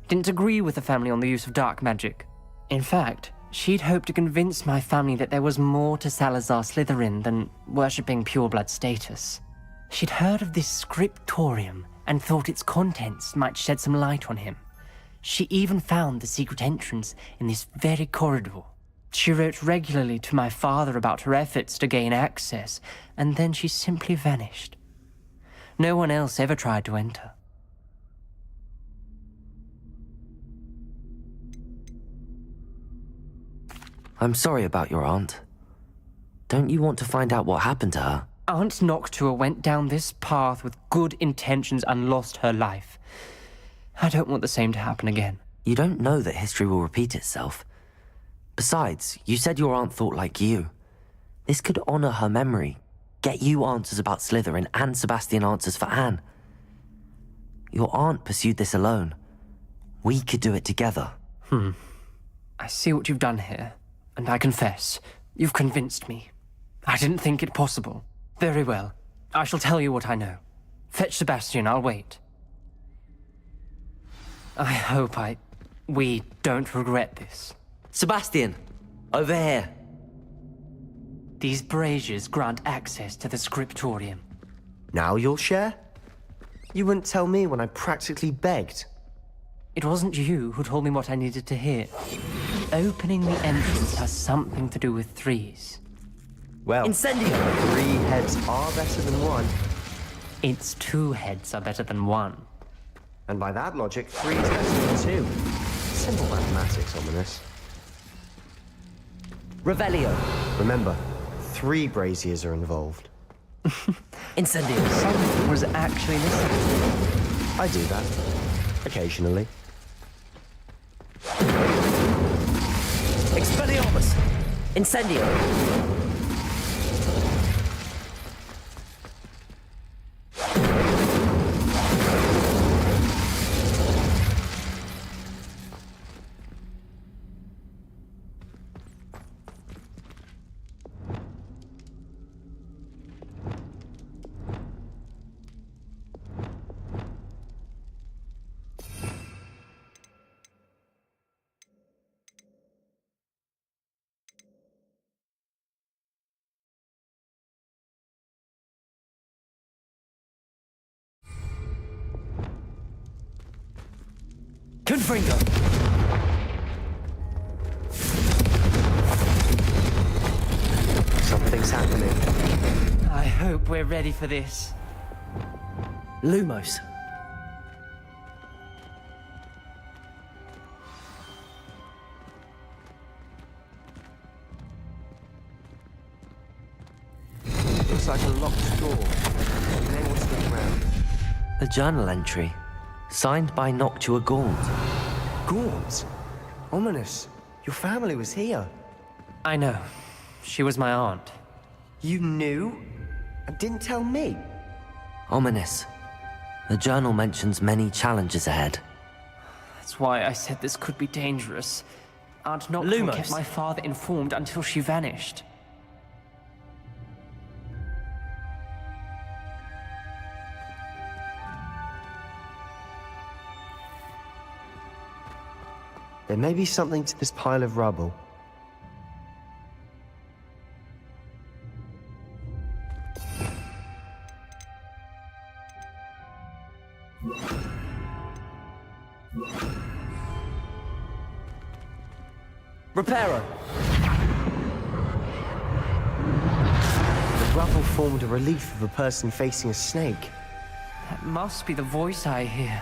Didn't agree with the family on the use of dark magic. In fact, she'd hoped to convince my family that there was more to Salazar Slytherin than worshipping pureblood status. She'd heard of this scriptorium and thought its contents might shed some light on him. She even found the secret entrance in this very corridor. She wrote regularly to my father about her efforts to gain access, and then she simply vanished. No one else ever tried to enter. I'm sorry about your aunt. Don't you want to find out what happened to her? Aunt Noctua went down this path with good intentions and lost her life. I don't want the same to happen again. You don't know that history will repeat itself. Besides, you said your aunt thought like you. This could honor her memory, get you answers about Slytherin and Sebastian answers for Anne. Your aunt pursued this alone. We could do it together. I see what you've done here, and I confess, you've convinced me. I didn't think it possible. Very well. I shall tell you what I know. Fetch Sebastian, I'll wait. I hope we don't regret this. Sebastian! Over here! These braziers grant access to the scriptorium. Now you'll share? You wouldn't tell me when I practically begged. It wasn't you who told me what I needed to hear. Opening the entrance has something to do with threes. Well, Incendio! 3 heads are better than 1. Its 2 heads are better than 1. And by that logic, 3 is better than 2. Simple mathematics, Ominous. Revelio! Remember, 3 braziers are involved. Incendio! Someone was actually listening. I do that. Occasionally. Expelliarmus! Incendio! Confringo! Something's happening. I hope we're ready for this. Lumos. Looks like a locked door. Then what's the ground? A journal entry, signed by Noctua Gaunt. Gaunt? Ominous. Your family was here. I know. She was my aunt. You knew? And didn't tell me? Ominous. The journal mentions many challenges ahead. That's why I said this could be dangerous. Aunt Noctua kept my father informed until she vanished. There may be something to this pile of rubble. Reparo! The rubble formed a relief of a person facing a snake. That must be the voice I hear.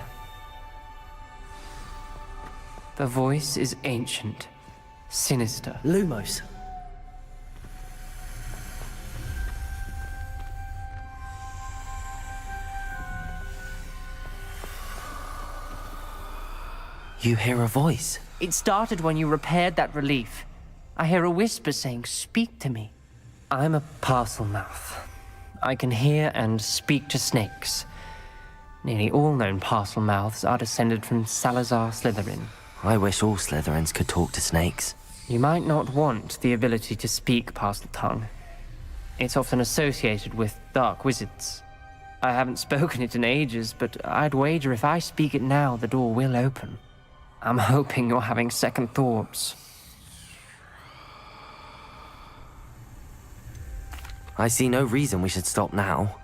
The voice is ancient, sinister. Lumos. You hear a voice. It started when you repaired that relief. I hear a whisper saying, "Speak to me." I'm a parcel mouth. I can hear and speak to snakes. Nearly all known parcel mouths are descended from Salazar Slytherin. I wish all Slytherins could talk to snakes. You might not want the ability to speak parcel tongue. It's often associated with dark wizards. I haven't spoken it in ages, but I'd wager if I speak it now, the door will open. I'm hoping you're having second thoughts. I see no reason we should stop now.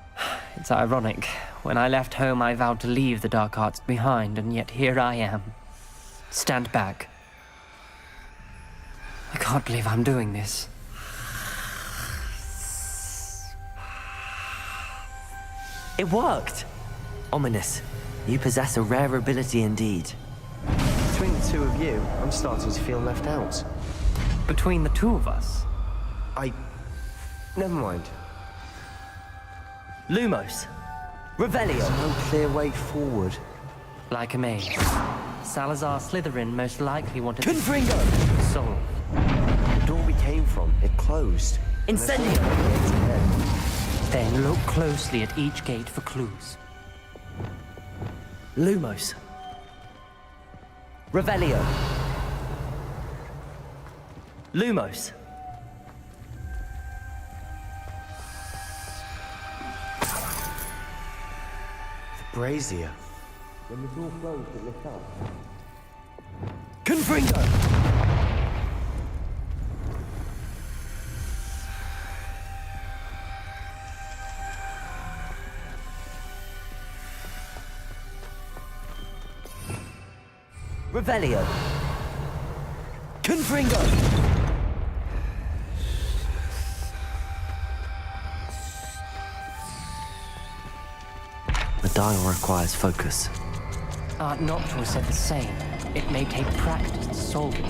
It's ironic. When I left home, I vowed to leave the dark arts behind, and yet here I am. Stand back. I can't believe I'm doing this. It worked! Ominous. You possess a rare ability indeed. Between the two of you, I'm starting to feel left out. Between the two of us? Never mind. Lumos. Revelio. There's no clear way forward. Like a maze. Salazar Slytherin most likely wanted Confringo! Soul. The door we came from, it closed. Incendio! Then look closely at each gate for clues. Lumos. Revelio. Lumos. The brazier. When the door closed, it lit up. Confringo! Revelio. Confringo! The dial requires focus. Aunt Noctua said the same. It may take practice to solve it.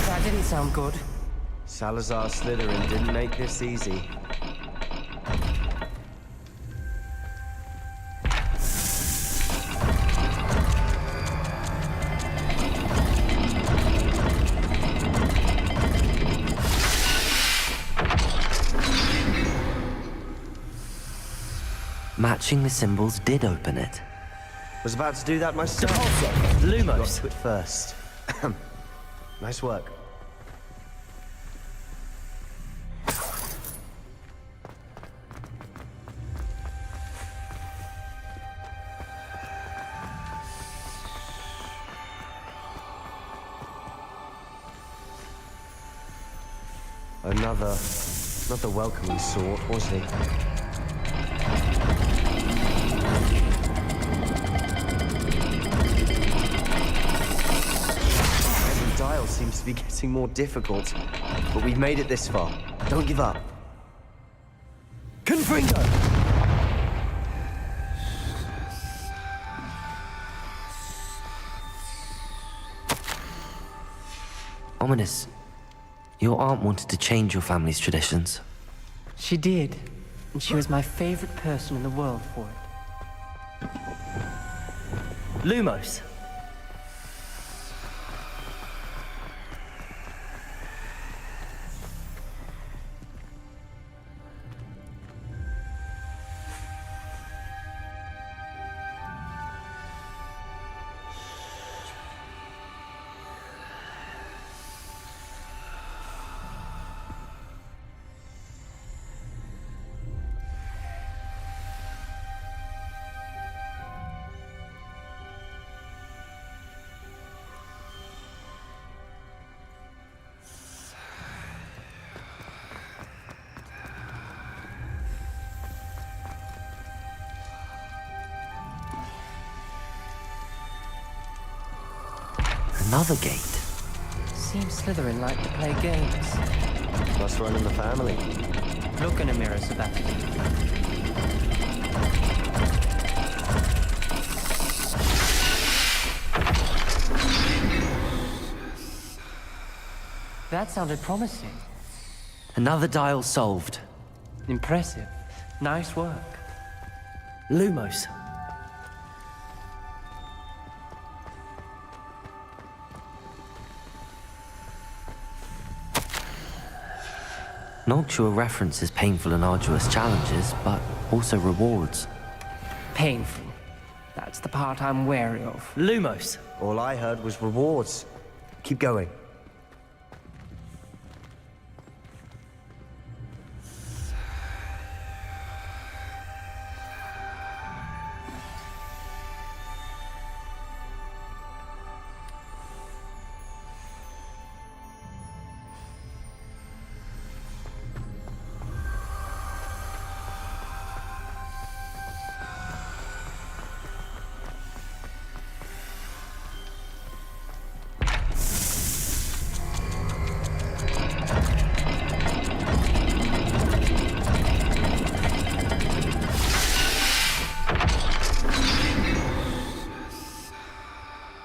That didn't sound good. Salazar Slytherin didn't make this easy. Matching the symbols did open it. Was about to do that myself. Lumos. Got to it first. Nice work. Another welcoming sort, was he? Every dial seems to be getting more difficult, but we've made it this far. Don't give up. Confringo! Ominous. Your aunt wanted to change your family's traditions. She did, and she was my favorite person in the world for it. Lumos. Another gate. Seems Slytherin like to play games. Must run in the family. Look in a mirror, Sebastian. That sounded promising. Another dial solved. Impressive. Nice work. Lumos. Noctua references painful and arduous challenges, but also rewards. Painful. That's the part I'm wary of. Lumos. All I heard was rewards. Keep going.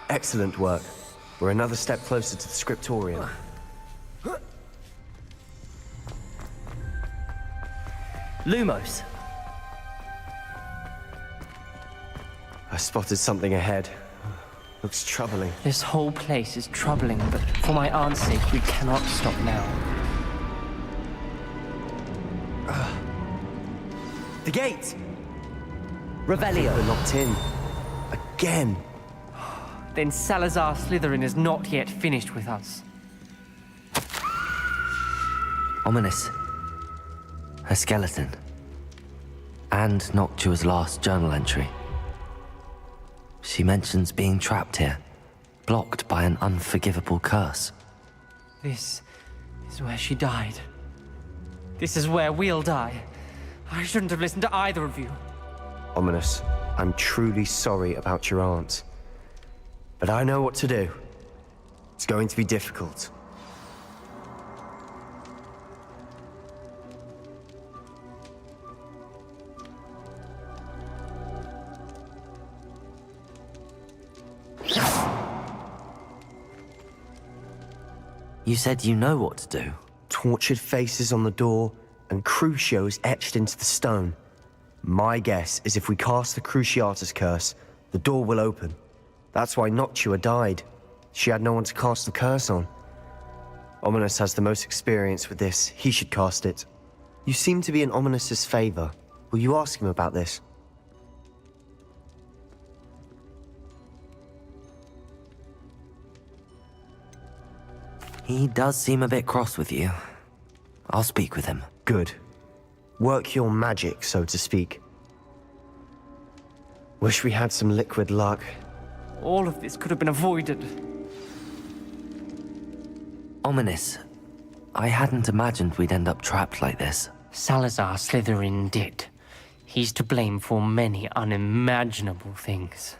Excellent work. We're another step closer to the scriptorium. Lumos. I spotted something ahead. Looks troubling. This whole place is troubling, but for my aunt's sake, we cannot stop now. The gate! Revelio. We're locked in. Again. Then Salazar Slytherin is not yet finished with us. Ominous. Her skeleton. And Noctua's last journal entry. She mentions being trapped here, blocked by an unforgivable curse. This is where she died. This is where we'll die. I shouldn't have listened to either of you. Ominous, I'm truly sorry about your aunt. But I know what to do. It's going to be difficult. You said you know what to do. Tortured faces on the door and Crucios etched into the stone. My guess is if we cast the Cruciatus curse, the door will open. That's why Noctua died. She had no one to cast the curse on. Ominous has the most experience with this. He should cast it. You seem to be in Ominous's favor. Will you ask him about this? He does seem a bit cross with you. I'll speak with him. Good. Work your magic, so to speak. Wish we had some liquid luck. All of this could have been avoided. Ominous. I hadn't imagined we'd end up trapped like this. Salazar Slytherin did. He's to blame for many unimaginable things.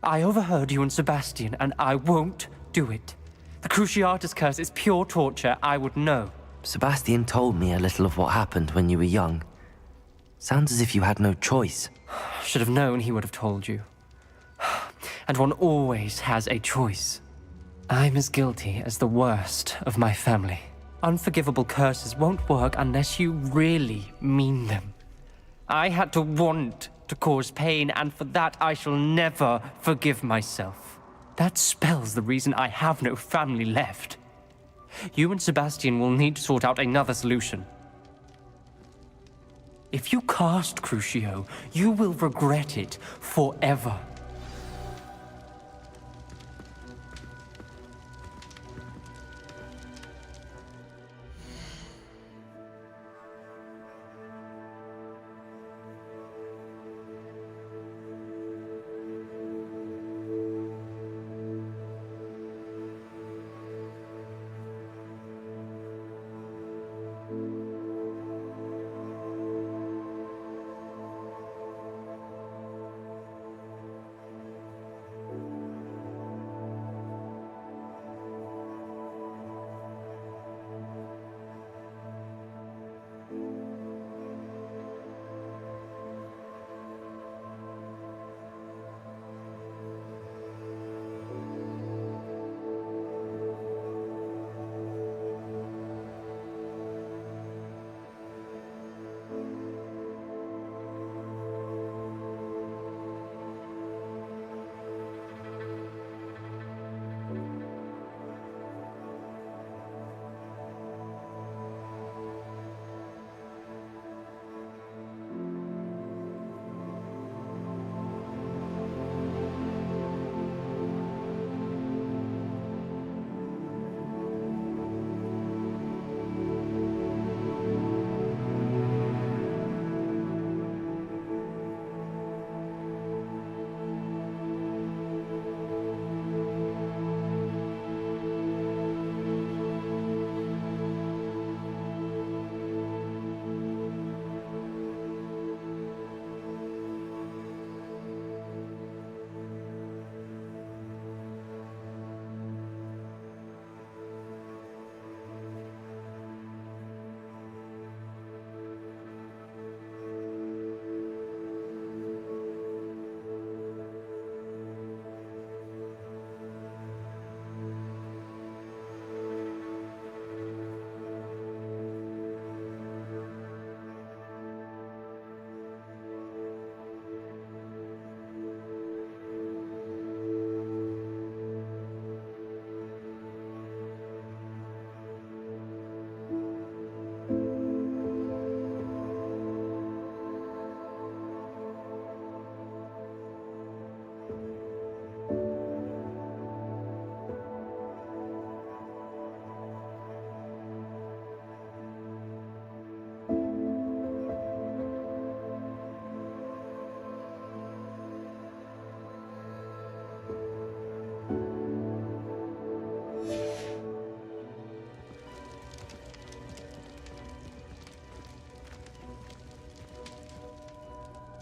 I overheard you and Sebastian, and I won't do it. The Cruciatus Curse is pure torture, I would know. Sebastian told me a little of what happened when you were young. Sounds as if you had no choice. Should have known he would have told you. And one always has a choice. I'm as guilty as the worst of my family. Unforgivable curses won't work unless you really mean them. I had to want to cause pain, and for that I shall never forgive myself. That spells the reason I have no family left. You and Sebastian will need to sort out another solution. If you cast Crucio, you will regret it forever.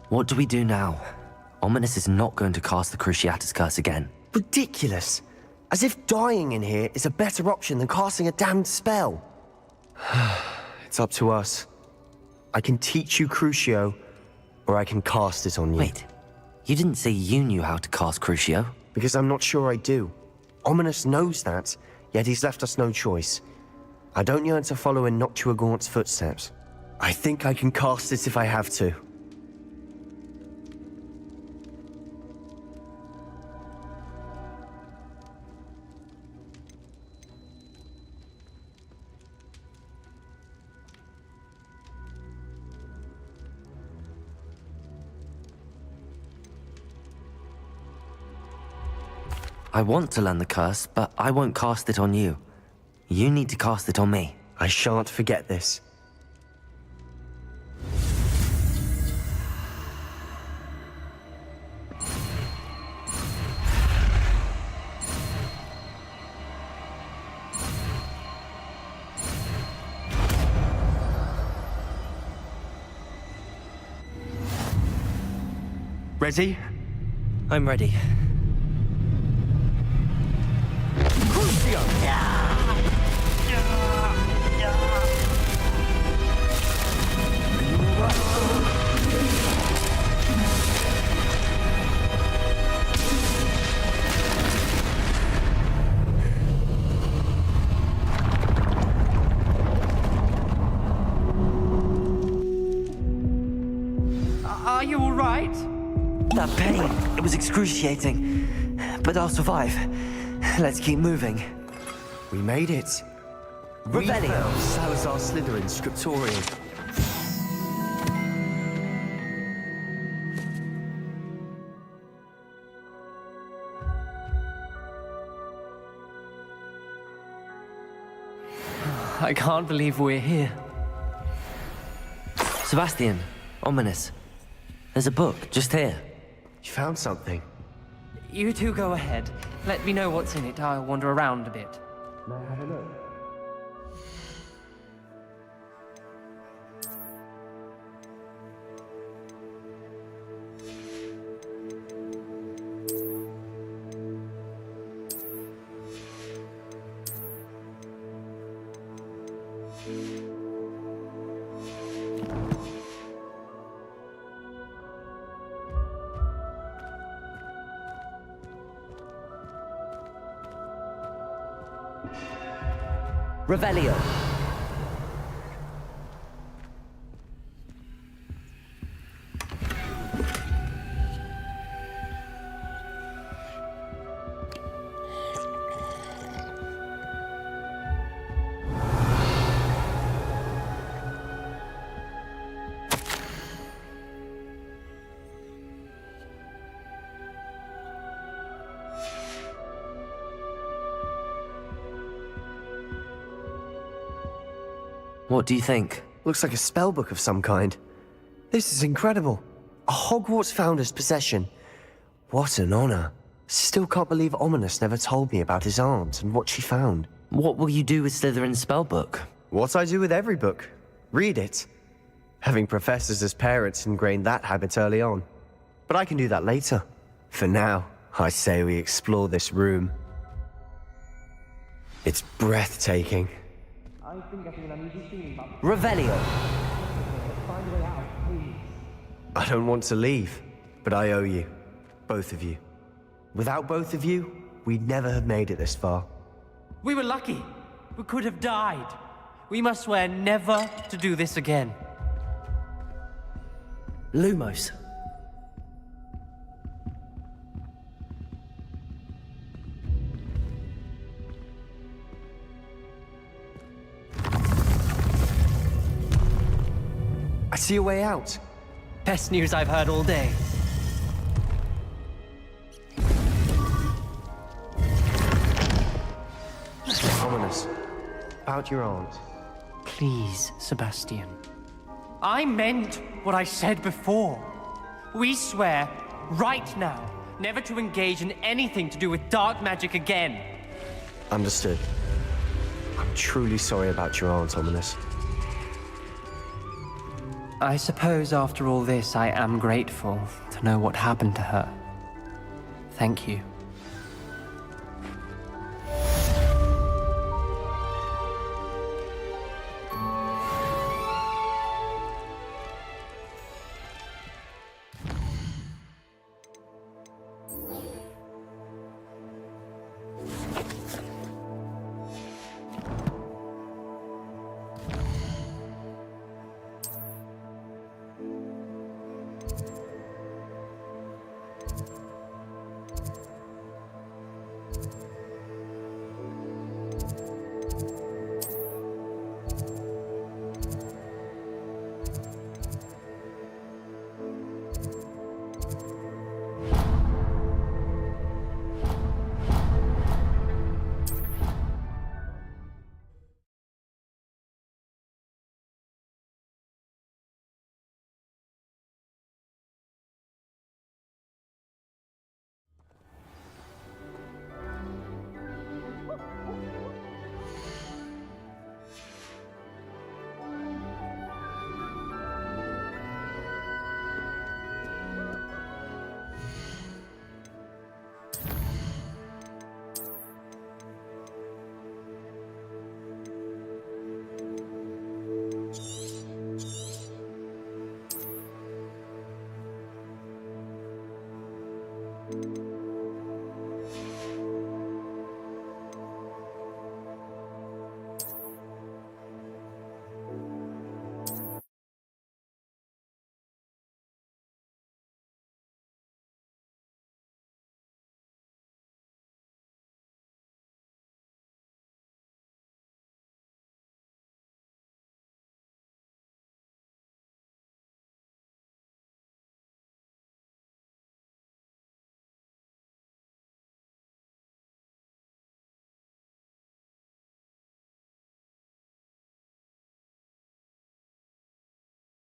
What do we do now? Ominous is not going to cast the Cruciatus Curse again. Ridiculous. As if dying in here is a better option than casting a damned spell. It's up to us. I can teach you Crucio, or I can cast it on you. Wait, you didn't say you knew how to cast Crucio? Because I'm not sure I do. Ominous knows that, yet he's left us no choice. I don't yearn to follow in Noctua Gaunt's footsteps. I think I can cast it if I have to. I want to learn the curse, but I won't cast it on you. You need to cast it on me. I shan't forget this. Ready? I'm ready. Are you all right? That pain, it was excruciating. But I'll survive. Let's keep moving. We made it. We Revelio. found Salazar Slytherin Scriptorium. I can't believe we're here. Sebastian, ominous. There's a book just here. You found something. You two go ahead. Let me know what's in it. I'll wander around a bit. May I have a look? Revelio. What do you think? Looks like a spellbook of some kind. This is incredible. A Hogwarts founder's possession. What an honor. Still can't believe Ominous never told me about his aunt and what she found. What will you do with Slytherin's spellbook? What I do with every book. Read it. Having professors as parents ingrained that habit early on. But I can do that later. For now, I say we explore this room. It's breathtaking. I've been getting an uneasy feeling about Revelio. Find a way out, please. I don't want to leave, but I owe you. Both of you. Without both of you, we'd never have made it this far. We were lucky. We could have died. We must swear never to do this again. Lumos. I see a way out. Best news I've heard all day. Ominous. About your aunt. Please, Sebastian. I meant what I said before. We swear, right now, never to engage in anything to do with dark magic again. Understood. I'm truly sorry about your aunt, Ominous. I suppose after all this, I am grateful to know what happened to her. Thank you. you.